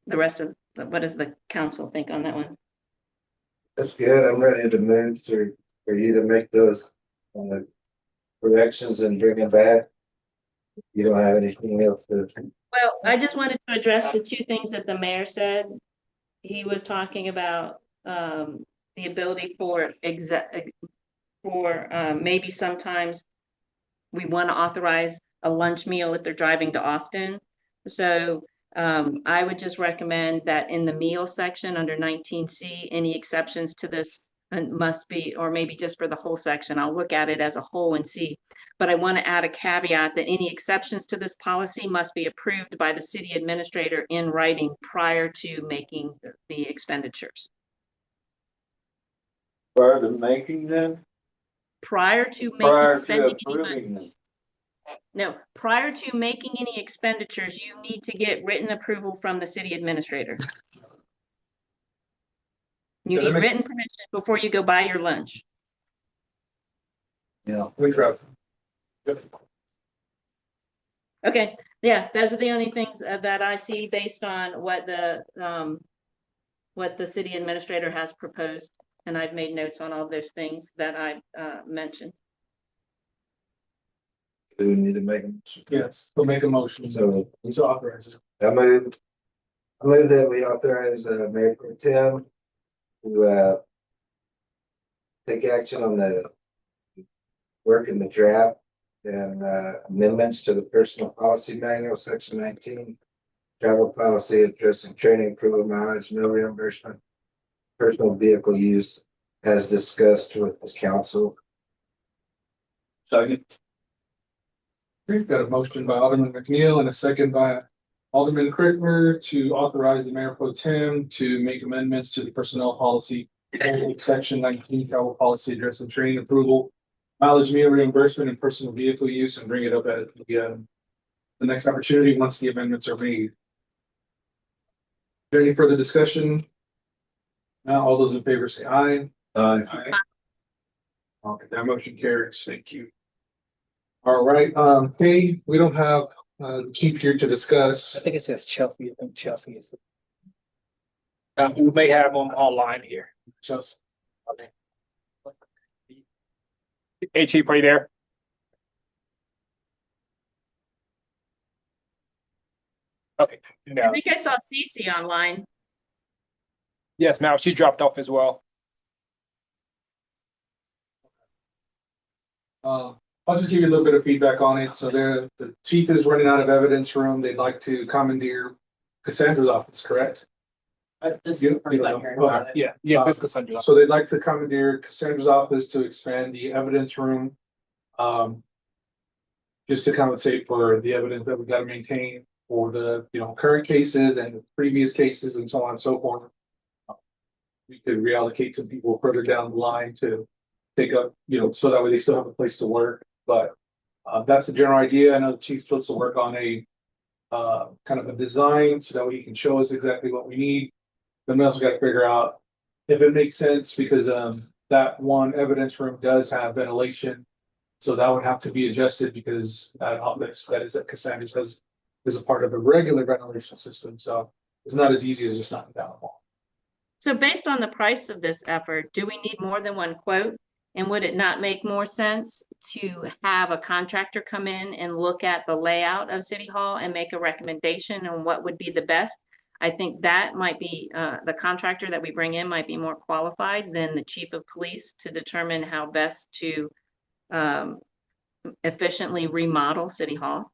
The rest of what does the council think on that one? That's good. I'm ready to move for you to make those corrections and bring it back. You don't have anything else to. Well, I just wanted to address the two things that the mayor said. He was talking about the ability for maybe sometimes we want to authorize a lunch meal if they're driving to Austin. So I would just recommend that in the meal section under 19C, any exceptions to this must be, or maybe just for the whole section, I'll look at it as a whole and see. But I want to add a caveat that any exceptions to this policy must be approved by the city administrator in writing prior to making the expenditures. Prior to making them, Prior to prior to spending any money. approving them. No, prior to making any expenditures, you need to get written approval from the city administrator. You need written permission before you go buy your lunch. Yeah. We drove. Okay, yeah, those are the only things that I see based on what the city administrator has proposed. And I've made notes on all those things that I mentioned. Do we need to make them? Yes, we'll make a motion. So let's authorize it. I move that we authorize Mayor Pro Tem to take action on the work in the draft and amendments to the personal policy manual, section 19, travel policy addressing training, approval, mileage, meal reimbursement, personal vehicle use as discussed with the council. Second. We've got a motion by Alderman McNeil and a second by Alderman Crickmer to authorize the mayor pro tem to make amendments to the personnel policy, section 19, travel policy addressing training approval, mileage, meal reimbursement, and personal vehicle use, and bring it up at the next opportunity once the amendments are made. Is there any further discussion? Now, all those in favor say aye. Aye. Okay, that motion carries. Thank you. All right, hey, we don't have the chief here to discuss. I think it says Chelsea. I think Chelsea is. We may have them online here. Chelsea. Okay. Hey, Chief, are you there? Okay. I No. think I saw Cece online. Yes, ma'am. She dropped off as well. I'll just give you a little bit of feedback on it. So the chief is running out of evidence room. They'd like to commandeer Cassandra's office, correct? Yeah, that's Cassandra. So they'd like to commandeer Cassandra's office to expand the evidence room. Just to compensate for the evidence that we got to maintain for the, current cases and previous cases and so on and so forth. We could reallocate some people further down the line to take up, so that way they still have a place to work. But that's the general idea. I know the chief's supposed to work on a kind of a design so that way he can show us exactly what we need. Then we also got to figure out if it makes sense because that one evidence room does have ventilation. So that would have to be adjusted because that office that is at Cassandra's is a part of a regular ventilation system. So it's not as easy as just knocking down a wall. So based on the price of this effort, do we need more than one quote? And would it not make more sense to have a contractor come in and look at the layout of City Hall and make a recommendation on what would be the best? I think that might be the contractor that we bring in might be more qualified than the chief of police to determine how best to efficiently remodel City Hall.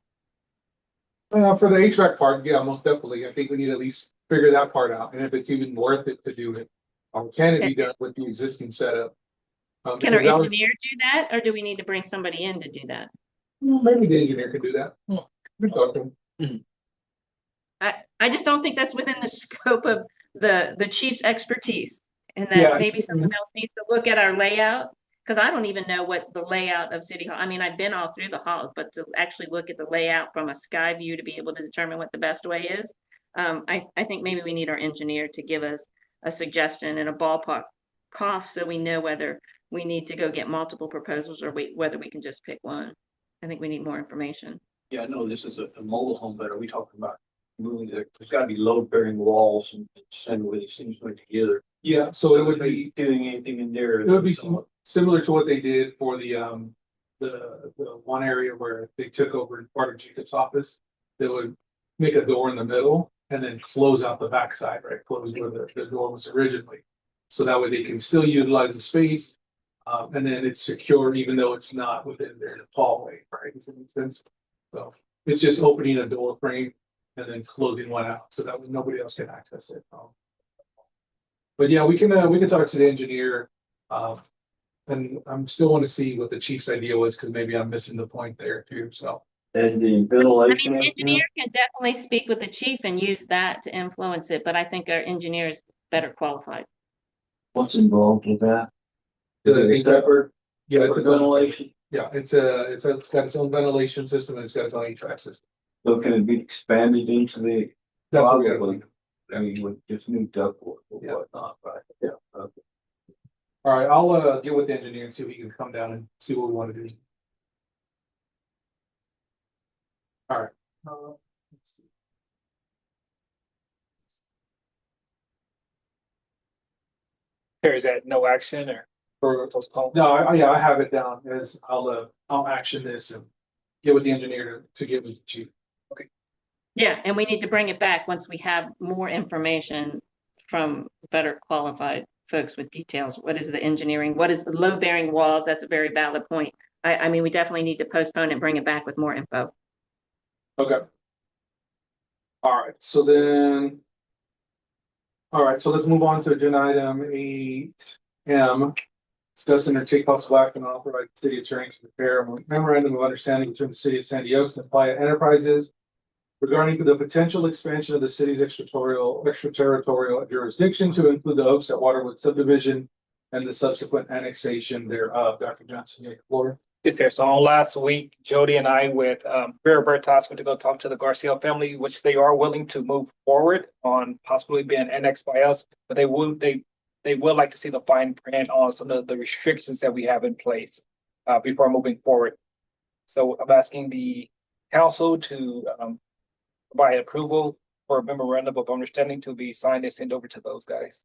For the HVAC part, yeah, most definitely. I think we need to at least figure that part out. And if it's even worth it to do it, or can it be done with the existing setup? Can our engineer do that, or do we need to bring somebody in to do that? Maybe the engineer could do that. We talk to him. I just don't think that's within the scope of the chief's expertise. And that maybe someone else needs to look at our layout. Because I don't even know what the layout of City Hall, I mean, I've been all through the halls, but to actually look at the layout from a sky view to be able to determine what the best way is. I think maybe we need our engineer to give us a suggestion and a ballpark cost so we know whether we need to go get multiple proposals or whether we can just pick one. I think we need more information. Yeah, I know this is a mobile home, but are we talking about moving there's got to be load bearing walls and send where these things went together. Yeah, so it would be, Doing anything in there. it would be similar to what they did for the one area where they took over part of Jacob's office. They would make a door in the middle and then close out the backside, right? Close where the door was originally. So that way they can still utilize the space. And then it's secure even though it's not within their hallway, right? Does that make sense? So it's just opening a door frame and then closing one out so that way nobody else can access it. But yeah, we can talk to the engineer. And I'm still want to see what the chief's idea was, because maybe I'm missing the point there too, so. And the I ventilation. mean, the engineer can definitely speak with the chief and use that to influence it, but I think our engineer is better qualified. What's involved with that? Is it separate? Yeah, it's a Ventilation. Yeah, it's got its own ventilation system and it's got its own HVAC system. So can it be expanded into the? That's what we Probably. gotta- I mean, with just new ductwork or Yeah. whatnot, right? Yeah. Okay. All right, I'll get with the engineer and see if he can come down and see what we want to do. All right. Let's see. There is that no action or for postpone? No, I have it down as I'll action this and get with the engineer to get with the chief. Yeah, and we need to bring it back once we have more information from better qualified folks with details. What is the engineering? What is the load bearing walls? That's a very valid point. I mean, we definitely need to postpone and bring it back with more info. Okay. All right, so then. All right, so let's move on to agenda item 8M. Discuss and take possible action on authorize the city attorney to prepare a memorandum of understanding between the city of San Diego and Playa Enterprises regarding the potential expansion of the city's extraterritorial jurisdiction to include the Oaks at Waterwood subdivision and the subsequent annexation thereof. Dr. Johnson, you have the floor. Yes, sir. So on last week, Jody and I with Vera Bertas went to go talk to the Garcia family, which they are willing to move forward on possibly being annexed by us, but they would like to see the fine print on some of the restrictions that we have in place before moving forward. So I'm asking the council to provide approval for a memorandum of understanding to be signed and sent over to those guys.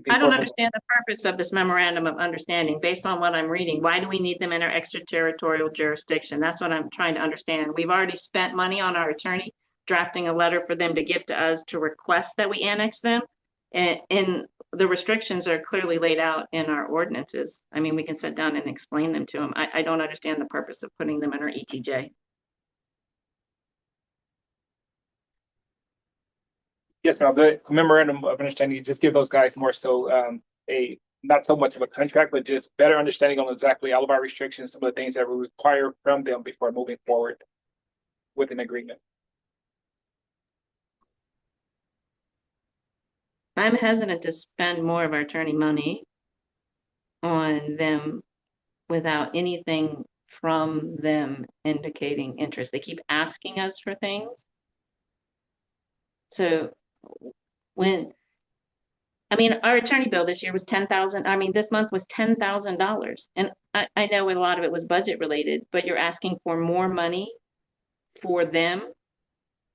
I don't understand the purpose of this memorandum of understanding based on what I'm reading. Why do we need them in our extraterritorial jurisdiction? That's what I'm trying to understand. We've already spent money on our attorney drafting a letter for them to give to us to request that we annex them. And the restrictions are clearly laid out in our ordinances. I mean, we can sit down and explain them to them. I don't understand the purpose of putting them in our ETJ. Yes, ma'am. The memorandum of understanding, just give those guys more so a not so much of a contract, but just better understanding on exactly all of our restrictions, some of the things that we require from them before moving forward with an agreement. I'm hesitant to spend more of our attorney money on them without anything from them indicating interest. They keep asking us for things. So our attorney bill this year was $10,000. This month was $10,000. And I know a lot of it was budget related, but you're asking for more money for them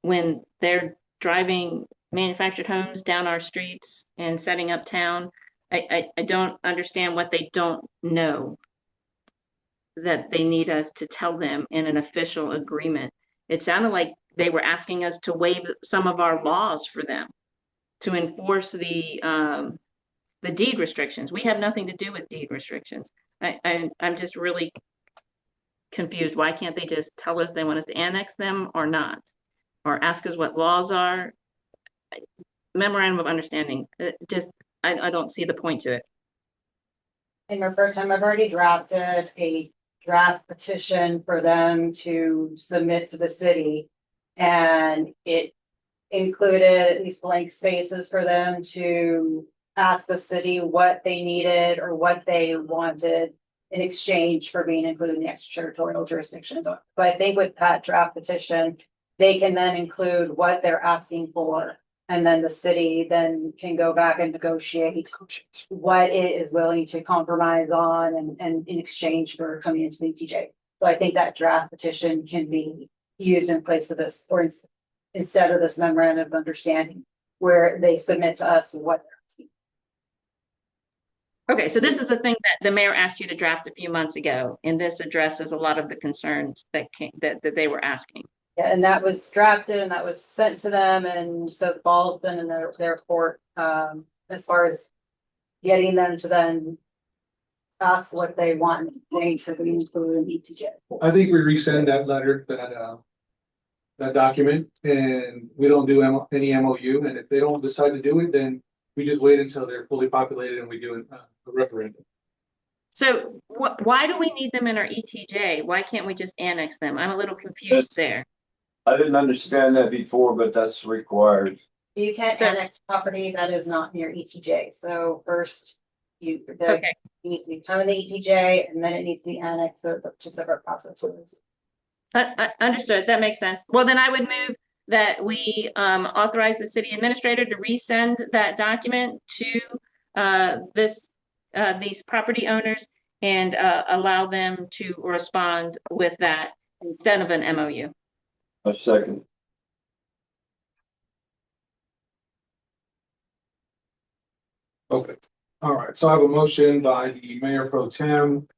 when they're driving manufactured homes down our streets and setting up town. I don't understand what they don't know that they need us to tell them in an official agreement. It sounded like they were asking us to waive some of our laws for them to enforce the deed restrictions. We have nothing to do with deed restrictions. I'm just really confused. Why can't they just tell us they want us to annex them or not? Or ask us what laws are? Memorandum of understanding. I don't see the point to it. In my first time, I've already drafted a draft petition for them to submit to the city. And it included at least blank spaces for them to ask the city what they needed or what they wanted in exchange for being included in the extraterritorial jurisdiction. So I think with that draft petition, they can then include what they're asking for. And then the city then can go back and negotiate what it is willing to compromise on and in exchange for coming into the ETJ. So I think that draft petition can be used in place of this, or instead of this memorandum of understanding, where they submit to us what they're asking. Okay, so this is the thing that the mayor asked you to draft a few months ago, and this addresses a lot of the concerns that that they were asking. Yeah, and that was drafted and that was sent to them, and so the ball's been in their court, as far as getting them to then ask what they want, change for the include in ETJ. I think we resend that letter, that document, and we don't do any MOU, and if they don't decide to do it, then we just wait until they're fully populated and we do a referendum. So why do we need them in our ETJ? Why can't we just annex them? I'm a little confused there. I didn't understand that before, but that's required. You can't annex property that is not near ETJ, so first you needs to come in the ETJ and then it needs to be annexed, so it's two separate processes. Understood, that makes sense. Well, then I would move that we authorize the city administrator to resend that document to these property owners and allow them to respond with that instead of an MOU. A second. Okay, all right, so I have a motion by the Mayor Pro Tem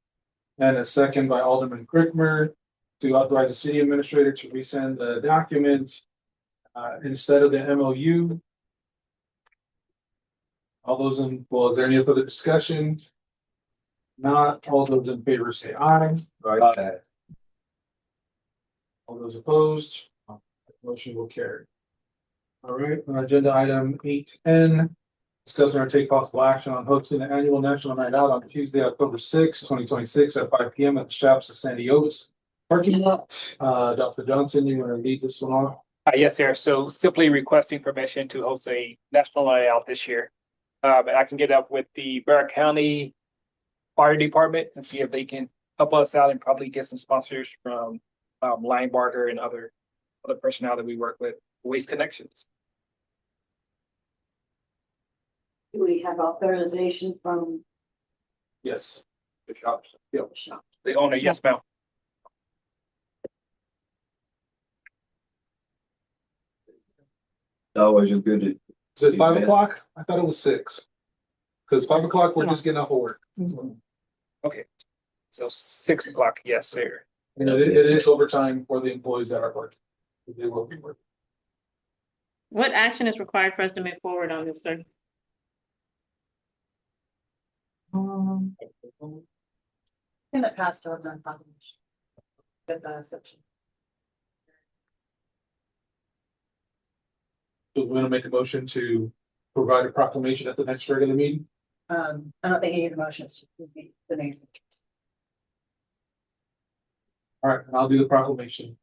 and a second by Alderman Crickmer to authorize the city administrator to resend the documents instead of the MOU. All those well, is there any further discussion? Not, all those in favor say aye. Aye. All those opposed, motion will carry. All right, on agenda item 8N, discuss and take possible action on hosting the annual National Night Out on Tuesday, October 6, 2026 at 5 p.m. at the Shops of Sandy Oaks parking lot. Dr. Johnson, you want to lead this one off? Yes, sir. So simply requesting permission to host a national night out this year. And I can get up with the Bexar County Fire Department and see if they can help us out and probably get some sponsors from Linebarger and other personnel that we work with, Waste Connections. Do we have authorization from Yes. The shops. Yep. the shop? The owner, yes, ma'am. Always a good. Is it 5 o'clock? I thought it was 6. Because 5 o'clock, we're just getting off of work. Okay. So 6 o'clock, yes, sir. And it is overtime for the employees that are working. They will be working. What action is required for us to move forward on this, sir? In the past, I've done proclamation. Get the section. So we're gonna make a motion to provide a proclamation at the next regular meeting. I don't think any of the motions should be the name. All right, and I'll do the proclamation.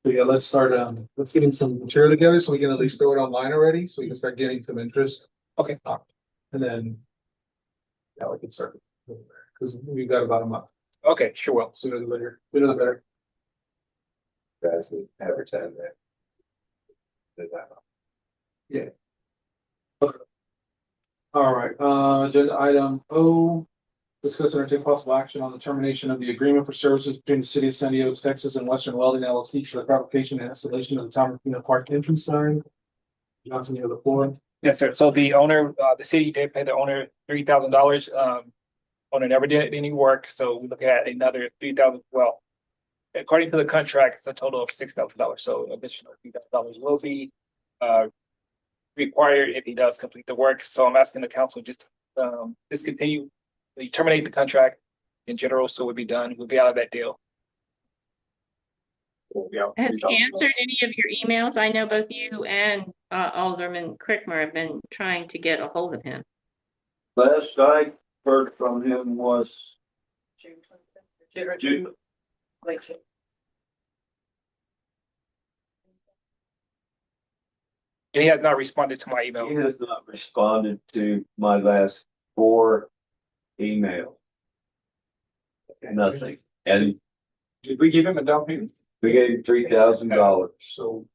So yeah, let's start, let's get some material together so we can at least throw it online already, so we can start getting some interest. Okay. And then. Yeah, we can start. Because we've got about a month, Okay, sure will. sooner the better, sooner the better. Guys, the advertise that. Yeah. Okay. All right, agenda item O. Discuss and take possible action on the termination of the agreement for services between the city of San Diego, Texas and Western Welding LLC for the fabrication and installation of the Town of Pino Park entrance sign. Johnson, you have the floor. Yes, sir. So the owner, the city did pay the owner $3,000. Owner never did any work, so we look at another $3,000. Well, according to the contract, it's a total of $6,000. So additional $3,000 will be required if he does complete the work. So I'm asking the council just discontinue, terminate the contract in general, so we'll be done. We'll be out of that deal. Has he answered any of your emails? I know both you and Alderman Crickmer have been trying to get a hold of him. Last I heard from him was June. And he has not responded to my email. He has not responded to my last 4 emails. Nothing. And Did we give him a down payment? we gave him $3,000. So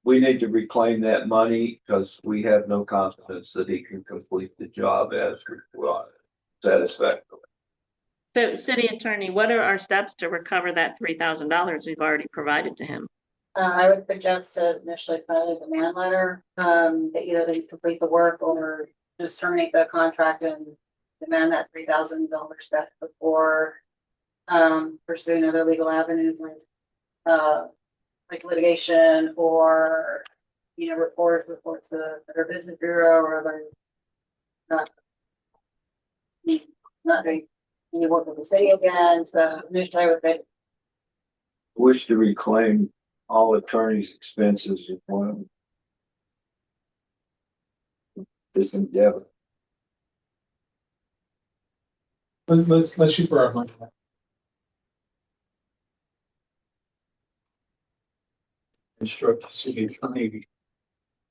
We need to reclaim that money because we have no confidence that he can complete the job as satisfactorily. So, city attorney, what are our steps to recover that $3,000 we've already provided to him? I would suggest to initially put a demand letter, that either they complete the work or just terminate the contract and demand that $3,000 back before pursuing other legal avenues like litigation or, reports to the Better Business Bureau or other not doing any work with the city again. So initially I would say Wish to reclaim all attorney's expenses if one. This endeavor. Let's shoot for our money. Instruct the city attorney.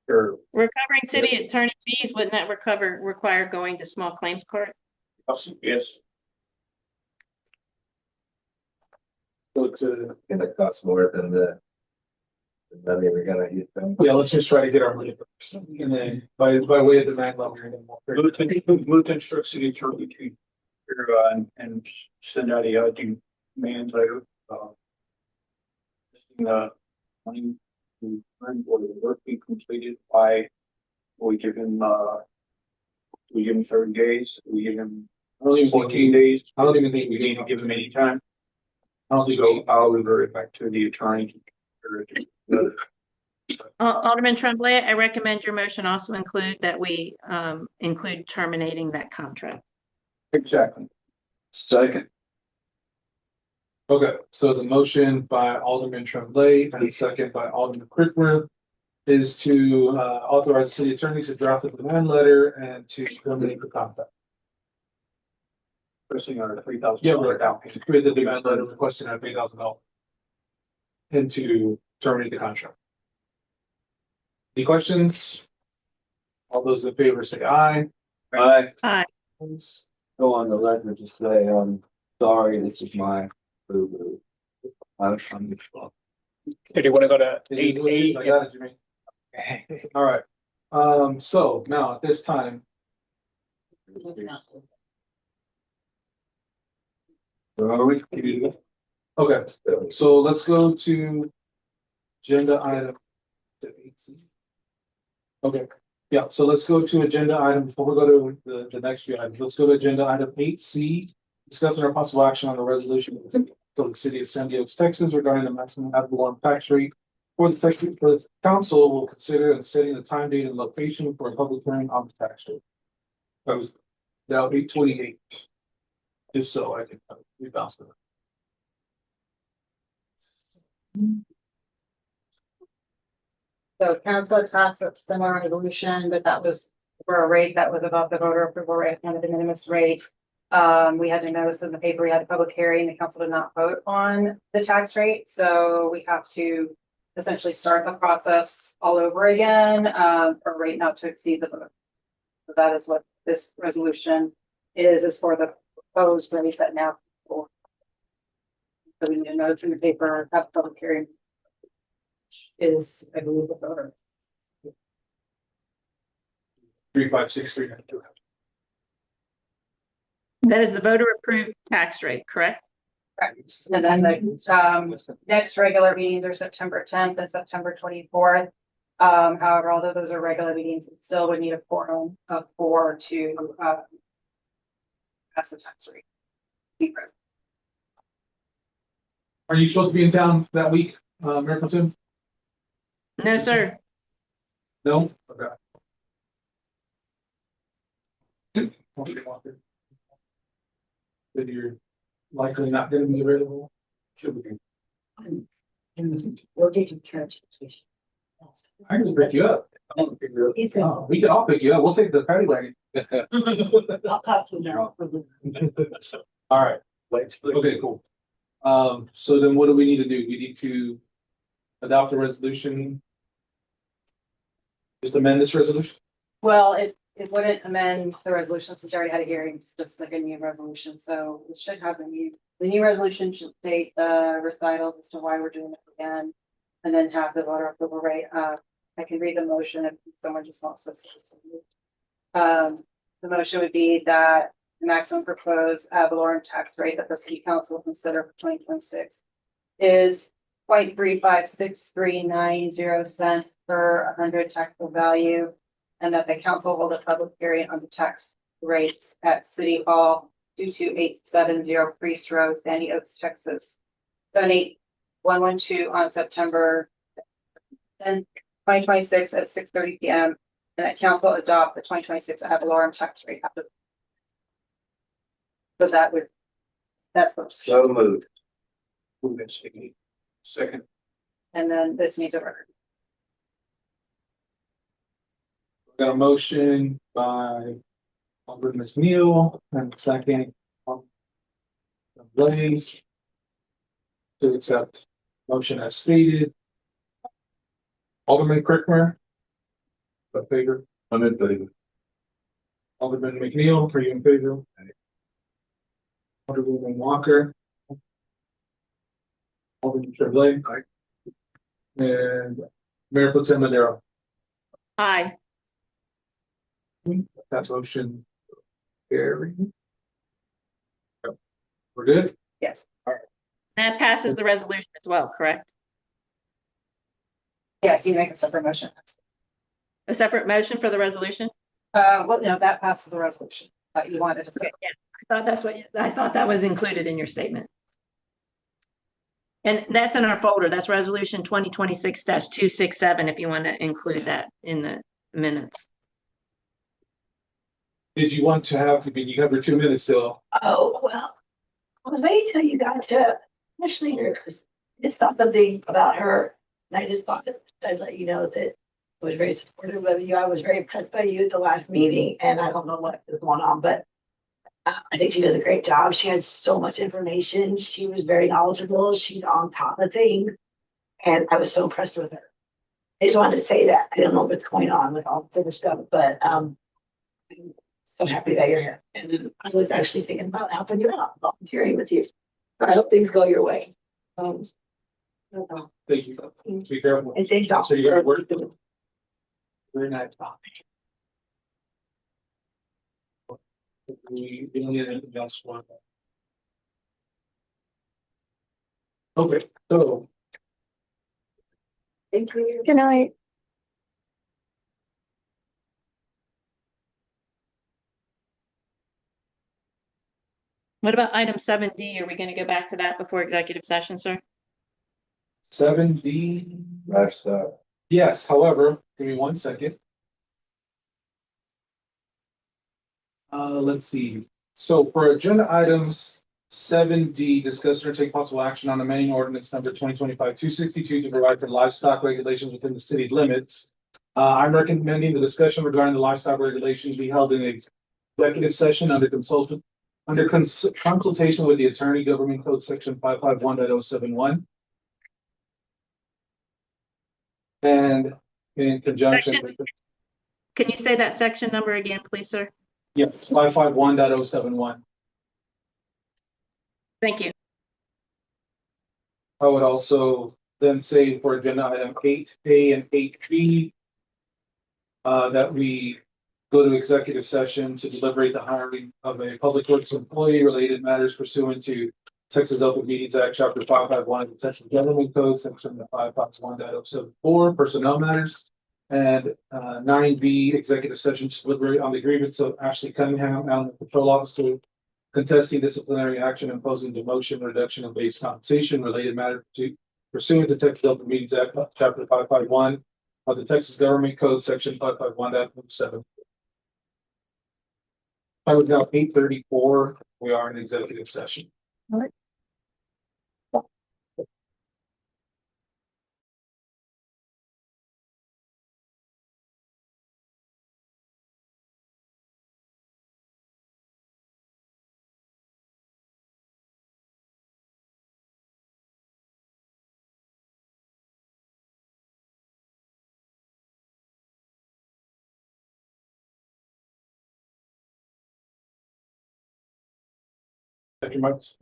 Or, Recovering city attorney fees, wouldn't that require going to small claims court? yes. So to, Gonna cost more than the money we're gonna use them. yeah, let's just try to get our money first. And then by way of demand letter. Move to instruct city attorney to, and send out a demand letter. Money to earn for the work be completed by, we give him 30 days, we give him I don't even think 14 days. I don't even think We we need to give him any time. I don't think So I'll revert it back to the attorney. Alderman Tremblay, I recommend your motion also include that we include terminating that contract. Exactly. Second. Okay, so the motion by Alderman Tremblay and second by Alderman Crickmore is to authorize the city attorney to draft a demand letter and to terminate the contract. Pressing on a $3,000 Yeah, right. down To payment. create the demand letter requesting a $3,000 and to terminate the contract. Any questions? All those in favor say aye. I Aye. go on the record to say, I'm sorry, this is my boo-boo. I'm So do you want to go to eight I A? got it, Jimmy. All right, so now at this time, Where are we? okay, so let's go to agenda item. Okay, yeah, so let's go to agenda item, before we go to the next few items, let's go to agenda item 8C. Discussing our possible action on the resolution of the city of San Diego, Texas regarding the maximum ad valorem tax rate for the council will consider and setting the time, date, and location for a public hearing on the tax rate. That was now 8/28. Just so I can we bounced it. So council passed a similar resolution, but that was for a rate that was above the voter approval rate, kind of the minimus rate. We had to notice in the paper, we had a public hearing, the council did not vote on the tax rate, so we have to essentially start the process all over again, for a rate not to exceed the vote. So that is what this resolution is for the proposed rate that now. So we need to notice in the paper, have a public hearing. Is, I believe, the voter. 35639. That is the voter approved tax rate, correct? Correct. And then the next regular meetings are September 10th and September 24th. However, although those are regular meetings, it still would need a quorum of 4 to pass the tax rate. Be present. Are you supposed to be in town that week, Mayor Pro Tem? No, sir. No? Okay. That you're likely not gonna be available? Should be. We're getting transportation. I can pick you up. He's been- Oh, we can all pick you up. We'll take the paddy wagon. I'll talk to him now. All right. Okay, cool. So then what do we need to do? We need to adopt a resolution. Just amend this resolution? Well, it wouldn't amend the resolution since you already had a hearing. It's just like a new resolution. So it should have the new resolution should state the recital as to why we're doing it again. And then have the voter approval rate. I can read the motion if someone just wants to. The motion would be that the maximum proposed ad valorem tax rate that the city council will consider for 2026 is 0.35639 per 100 taxable value. And that the council hold a public hearing on the tax rates at City Hall 22870 Priest Road, Sandy Oaks, Texas. 78112 on September 10, 2026 at 6:30 PM. And that council adopt the 2026 ad valorem tax rate. So that's what, So moved. Move in Stickney. Second. and then this needs a record. Got a motion by Alderman McNeil and a second Blaze to accept motion as stated. Alderman Crickmer. In favor. I'm in favor. Alderman McNeil, are you in favor? Alderman Walker. Alderman Tremblay. And Mayor Pro Tem Madero. Aye. That motion carried. We're good? Yes. That passes the resolution as well, correct? Yes, you make a separate motion. A separate motion for the resolution? Well, no, that passes the resolution, but you wanted to say. I thought that's what, I thought that was included in your statement. And that's in our folder. That's resolution 2026-267, if you want to include that in the minutes. Did you want to have, I mean, you have your 2 minutes still. Oh, well, I was waiting till you got to initially here, because it's not something about her. And I just thought that I'd let you know that I was very supportive of you. I was very impressed by you at the last meeting, and I don't know what is going on, but I think she does a great job. She has so much information. She was very knowledgeable. She's on top of things, and I was so impressed with her. I just wanted to say that. I don't know what's going on with all this other stuff, but I'm so happy that you're here. And then I was actually thinking about helping you out, volunteering with you. I hope things go your way. I don't know. Thank you. Be careful. And thank you. So you got to work. Very nice. We don't need anything else. Okay, so Thank you. Good night. What about item 7D? Are we going to go back to that before executive session, sir? 7D. Livestock. Yes, however, give me 1 second. Let's see. So for agenda items 7D, discuss or take possible action on amending ordinance number 2025-262 to provide for livestock regulations within the city limits. I'm recommending the discussion regarding the livestock regulations be held in an executive session under consultation with the attorney, government code section 551.071. And in conjunction with, Can you say that section number again, please, sir? yes, 551.071. Thank you. I would also then say for agenda item 8A and 8B, that we go to executive session to deliberate the hiring of a public works employee related matters pursuant to Texas Open Meetings Act, Chapter 551 of the Texas Government Code, Section 551.074, personnel matters. And 9B, executive session to deliberate on the grievance of Ashley Cunningham, Animal Patrol Officer, contesting disciplinary action, imposing demotion, reduction of base compensation, related matter to pursuant to Texas Open Meetings Act, Chapter 551 of the Texas Government Code, Section 551.7. I would now 8:34. We are in executive session. All right. Thank you much.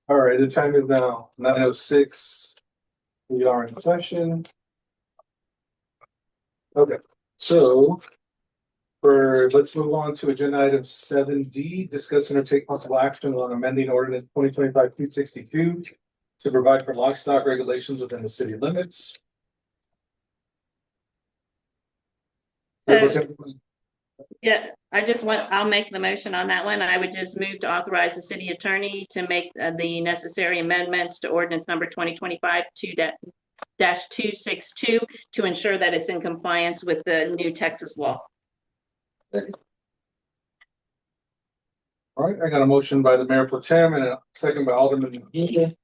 All right, the time is now 9:06. We are in session. Okay, so Let's move on to agenda item 7D, discuss and take possible action on amending ordinance 2025-262 to provide for livestock regulations within the city limits. So, yeah, I'll make the motion on that one. I would just move to authorize the city attorney to make the necessary amendments to ordinance number 2025-262 to ensure that it's in compliance with the new Texas law. All right, I got a motion by the mayor pro tem and a second by Alderman Egan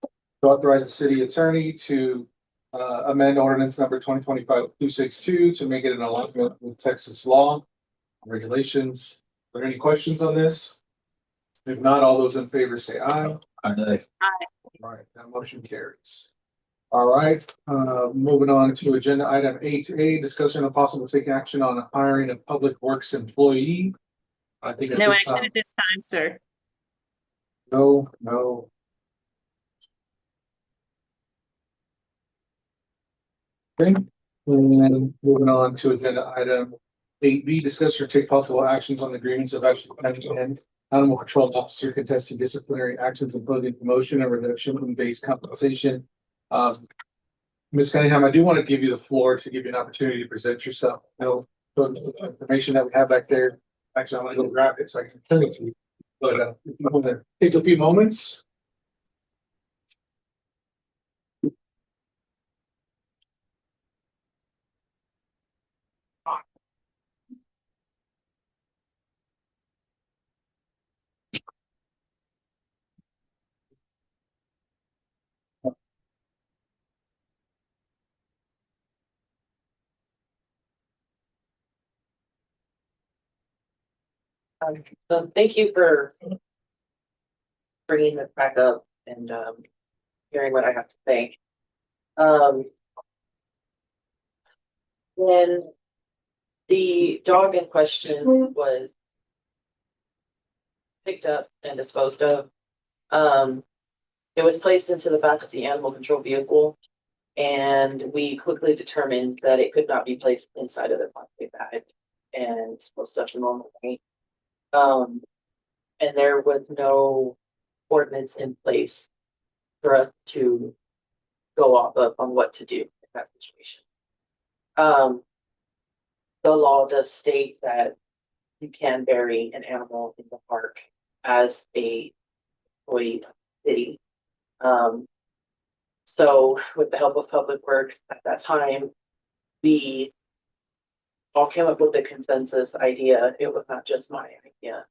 to authorize the city attorney to amend ordinance number 2025-262 to make it in alignment with Texas law regulations. Are there any questions on this? If not, all those in favor say aye. Aye. All right, that motion carries. All right, moving on to agenda item 8A, discussion of possible take action on hiring a public works employee. I think at No this action time, at this time, sir. no. Okay, and moving on to agenda item 8B, discuss or take possible actions on the agreements of action and animal control officer contesting disciplinary actions, including promotion and reduction in base compensation. Ms. Cunningham, I do want to give you the floor to give you an opportunity to present yourself. I know the information that we have back there. Actually, I'm going to go grab it so I can turn it to you. But if you want to take a few moments. So thank you for bringing this back up and hearing what I have to say. When the dog in question was picked up and disposed of, it was placed into the back of the animal control vehicle, and we quickly determined that it could not be placed inside of the plastic bag and disposed of normally. And there was no ordinance in place for us to go off of on what to do in that situation. The law does state that you can bury an animal in the park as a employee of the city. So with the help of Public Works at that time, we all came up with a consensus idea. It was not just my idea.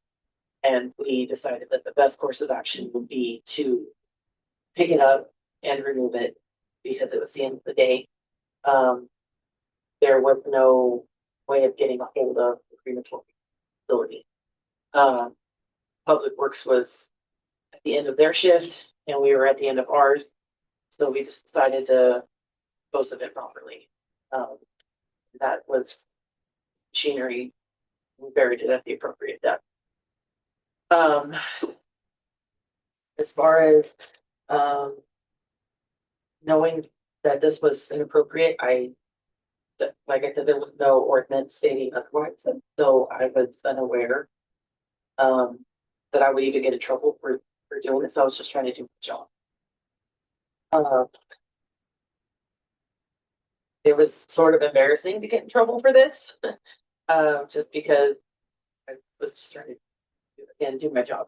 And we decided that the best course of action would be to pick it up and remove it because it was the end of the day. There was no way of getting a hold of the crematory facility. Public Works was at the end of their shift and we were at the end of ours. So we just decided to dispose of it properly. That was machinery. We buried it at the appropriate depth. As far as knowing that this was inappropriate, like I said, there was no ordinance stating otherwise, and so I was unaware that I would even get in trouble for doing this. I was just trying to do my job. It was sort of embarrassing to get in trouble for this, just because I was just trying to do my job.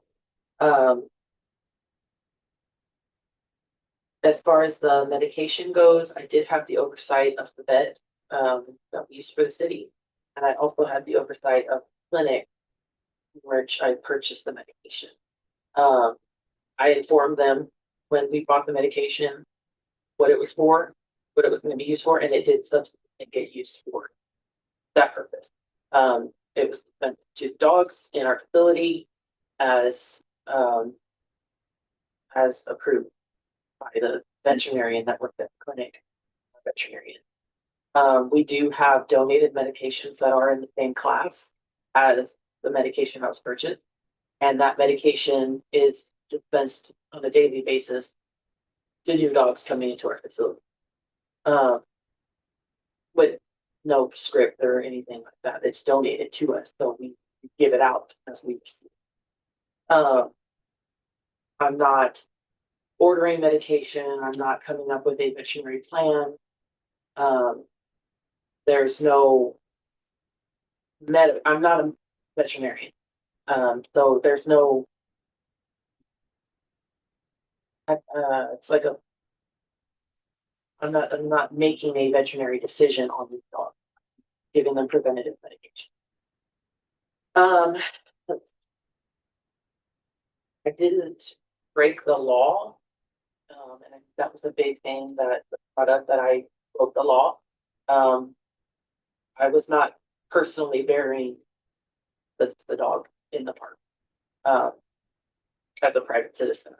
As far as the medication goes, I did have the oversight of the vet that we used for the city, and I also had the oversight of the clinic which I purchased the medication. I informed them when we bought the medication what it was for, what it was going to be used for, and it did subsequently get used for that purpose. It was sent to dogs in our facility as approved by the veterinarian that worked at the clinic. Veterinarian. We do have donated medications that are in the same class as the medication that was purchased, and that medication is dispensed on a daily basis to new dogs coming into our facility. With no script or anything like that. It's donated to us, so we give it out as we receive. I'm not ordering medication. I'm not coming up with a veterinary plan. There's no I'm not a veterinarian. So there's no, it's like I'm not making a veterinary decision on these dogs, giving them preventative medication. I didn't break the law. And I think that was the big thing that brought up, that I broke the law. I was not personally burying the dog in the park as a private citizen,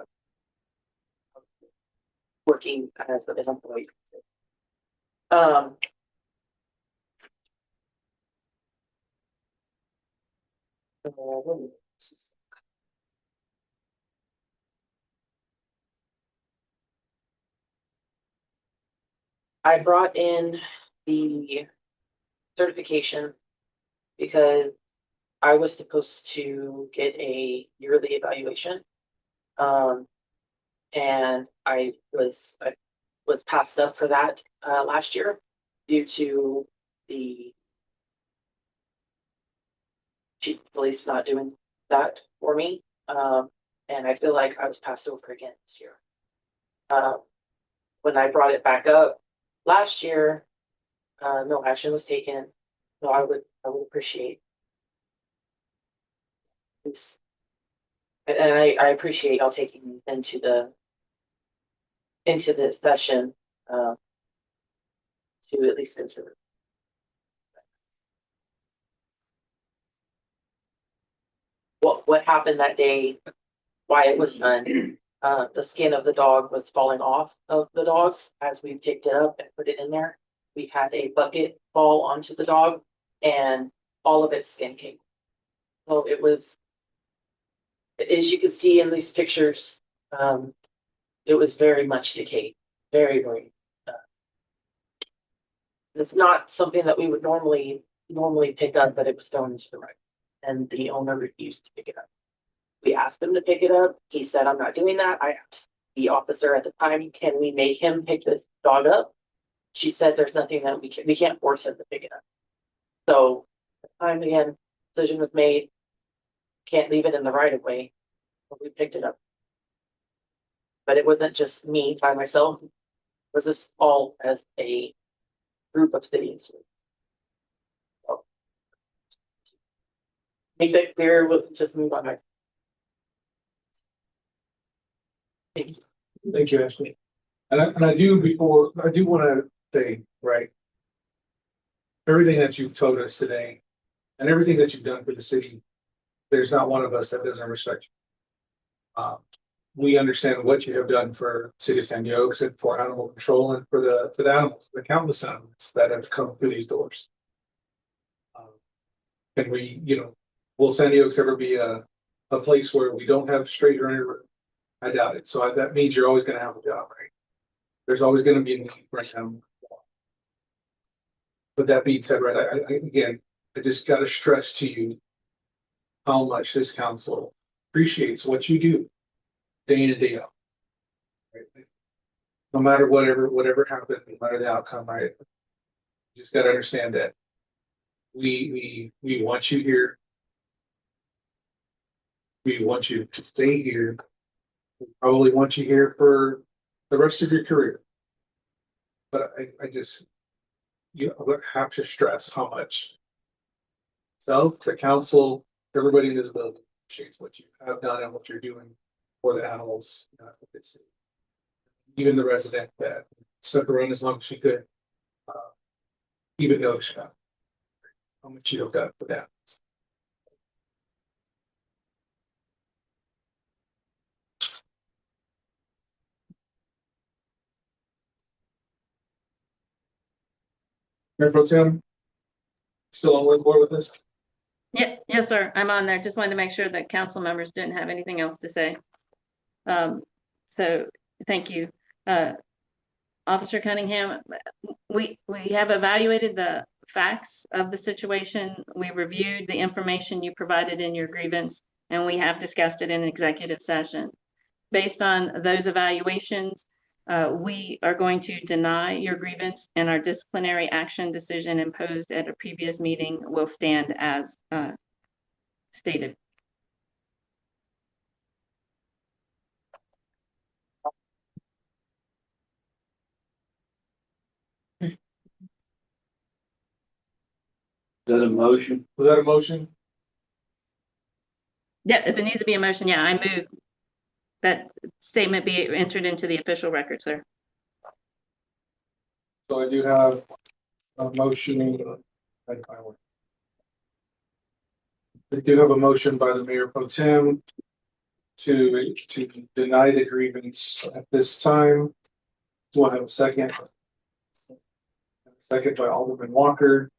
working as an employee. I brought in the certification because I was supposed to get a yearly evaluation. And I was passed up for that last year due to the chief of police not doing that for me. And I feel like I was passed over again this year. When I brought it back up last year, no action was taken. So I would appreciate this. And I appreciate y'all taking me into the session to at least consider. What happened that day, why it was done. The skin of the dog was falling off of the dog as we picked it up and put it in there. We had a bucket fall onto the dog and all of its skin came. So it was, as you can see in these pictures, it was very much decayed, very, very. It's not something that we would normally pick up, but it was thrown into the right, and the owner refused to pick it up. We asked him to pick it up. He said, "I'm not doing that." I asked the officer at the time, "Can we make him pick this dog up?" She said, "There's nothing that we can't force him to pick it up." So, time again, decision was made. Can't leave it in the right of way. But we picked it up. But it wasn't just me by myself. It was this all as a group of cities. So, make that clear. We'll just move on. Thank you. Thank you, Ashley. And I do want to say, right, everything that you've told us today and everything that you've done for the city, there's not one of us that doesn't respect you. We understand what you have done for City of Sandy Oaks and for animal control and for the animals, the countless animals that have come through these doors. And will Sandy Oaks ever be a place where we don't have straight or any? I doubt it. So that means you're always going to have a job, right? There's always going to be a need for animal control. But that being said, right, I just got to stress to you how much this council appreciates what you do day in and day out. Right? No matter whatever happens, no matter the outcome, right? You just got to understand that we want you here. We want you to stay here. We probably want you here for the rest of your career. But you have to stress how much the council, everybody in this building appreciates what you have done and what you're doing for the animals. Even the resident that stuck around as long as she could, even though how much you have done for that. Mayor Pro Tem, still on board with this? Yeah, yes, sir. I'm on there. Just wanted to make sure that council members didn't have anything else to say. So thank you. Officer Cunningham, we have evaluated the facts of the situation. We reviewed the information you provided in your grievance, and we have discussed it in executive session. Based on those evaluations, we are going to deny your grievance, and our disciplinary action decision imposed at a previous meeting will stand as stated. Is that a motion? Was that a motion? Yeah, if it needs to be a motion, yeah, I move that statement be entered into the official record, sir. So I do have a motion. I do have a motion by the Mayor Pro Tem to deny the grievance at this time. Do I have a second? Second by Alderman Walker.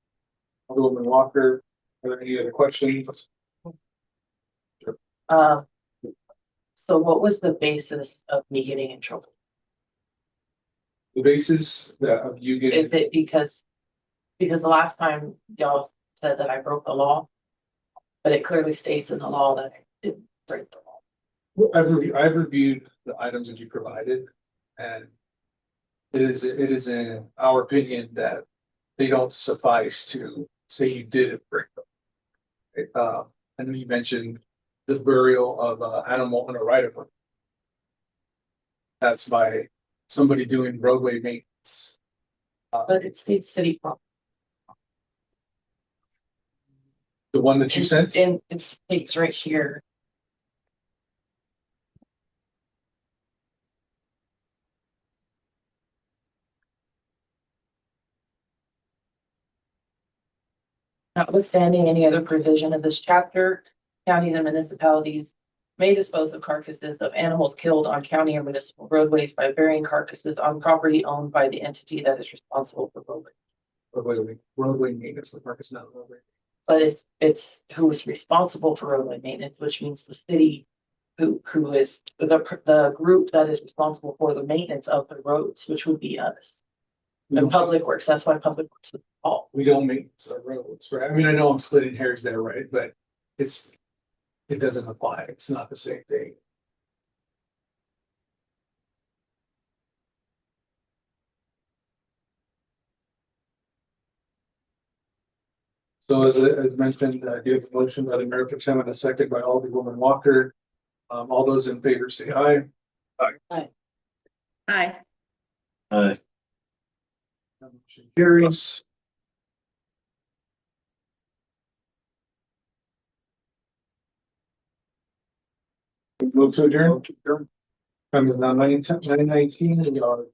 Alderwoman Walker, are there any other questions? So what was the basis of me getting in trouble? The basis that of you getting. Is it because the last time y'all said that I broke the law, but it clearly states in the law that I didn't break the law. I've reviewed the items that you provided, and it is in our opinion that they don't suffice to say you did break them. I know you mentioned the burial of an animal on a right of way. That's by somebody doing roadway maintenance. But it states city property. The one that you sent? And it states right here. Notwithstanding any other provision of this chapter, counties and municipalities may dispose of carcasses of animals killed on county or municipal roadways by burying carcasses on property owned by the entity that is responsible for Roadway maintenance, the park is not roadway. But it's who is responsible for roadway maintenance, which means the city who is the group that is responsible for the maintenance of the roads, which would be us. And Public Works, that's why Public Works is all. We don't make roads, right? I mean, I know I'm splitting hairs there, right? But it doesn't apply. It's not the same thing. So as mentioned, I do have a motion by the Mayor Pro Tem and a second by Alderwoman Walker. All those in favor say aye. Aye. Aye. Aye. Motion carries. Move to adjourn. Time is now 9:19. We are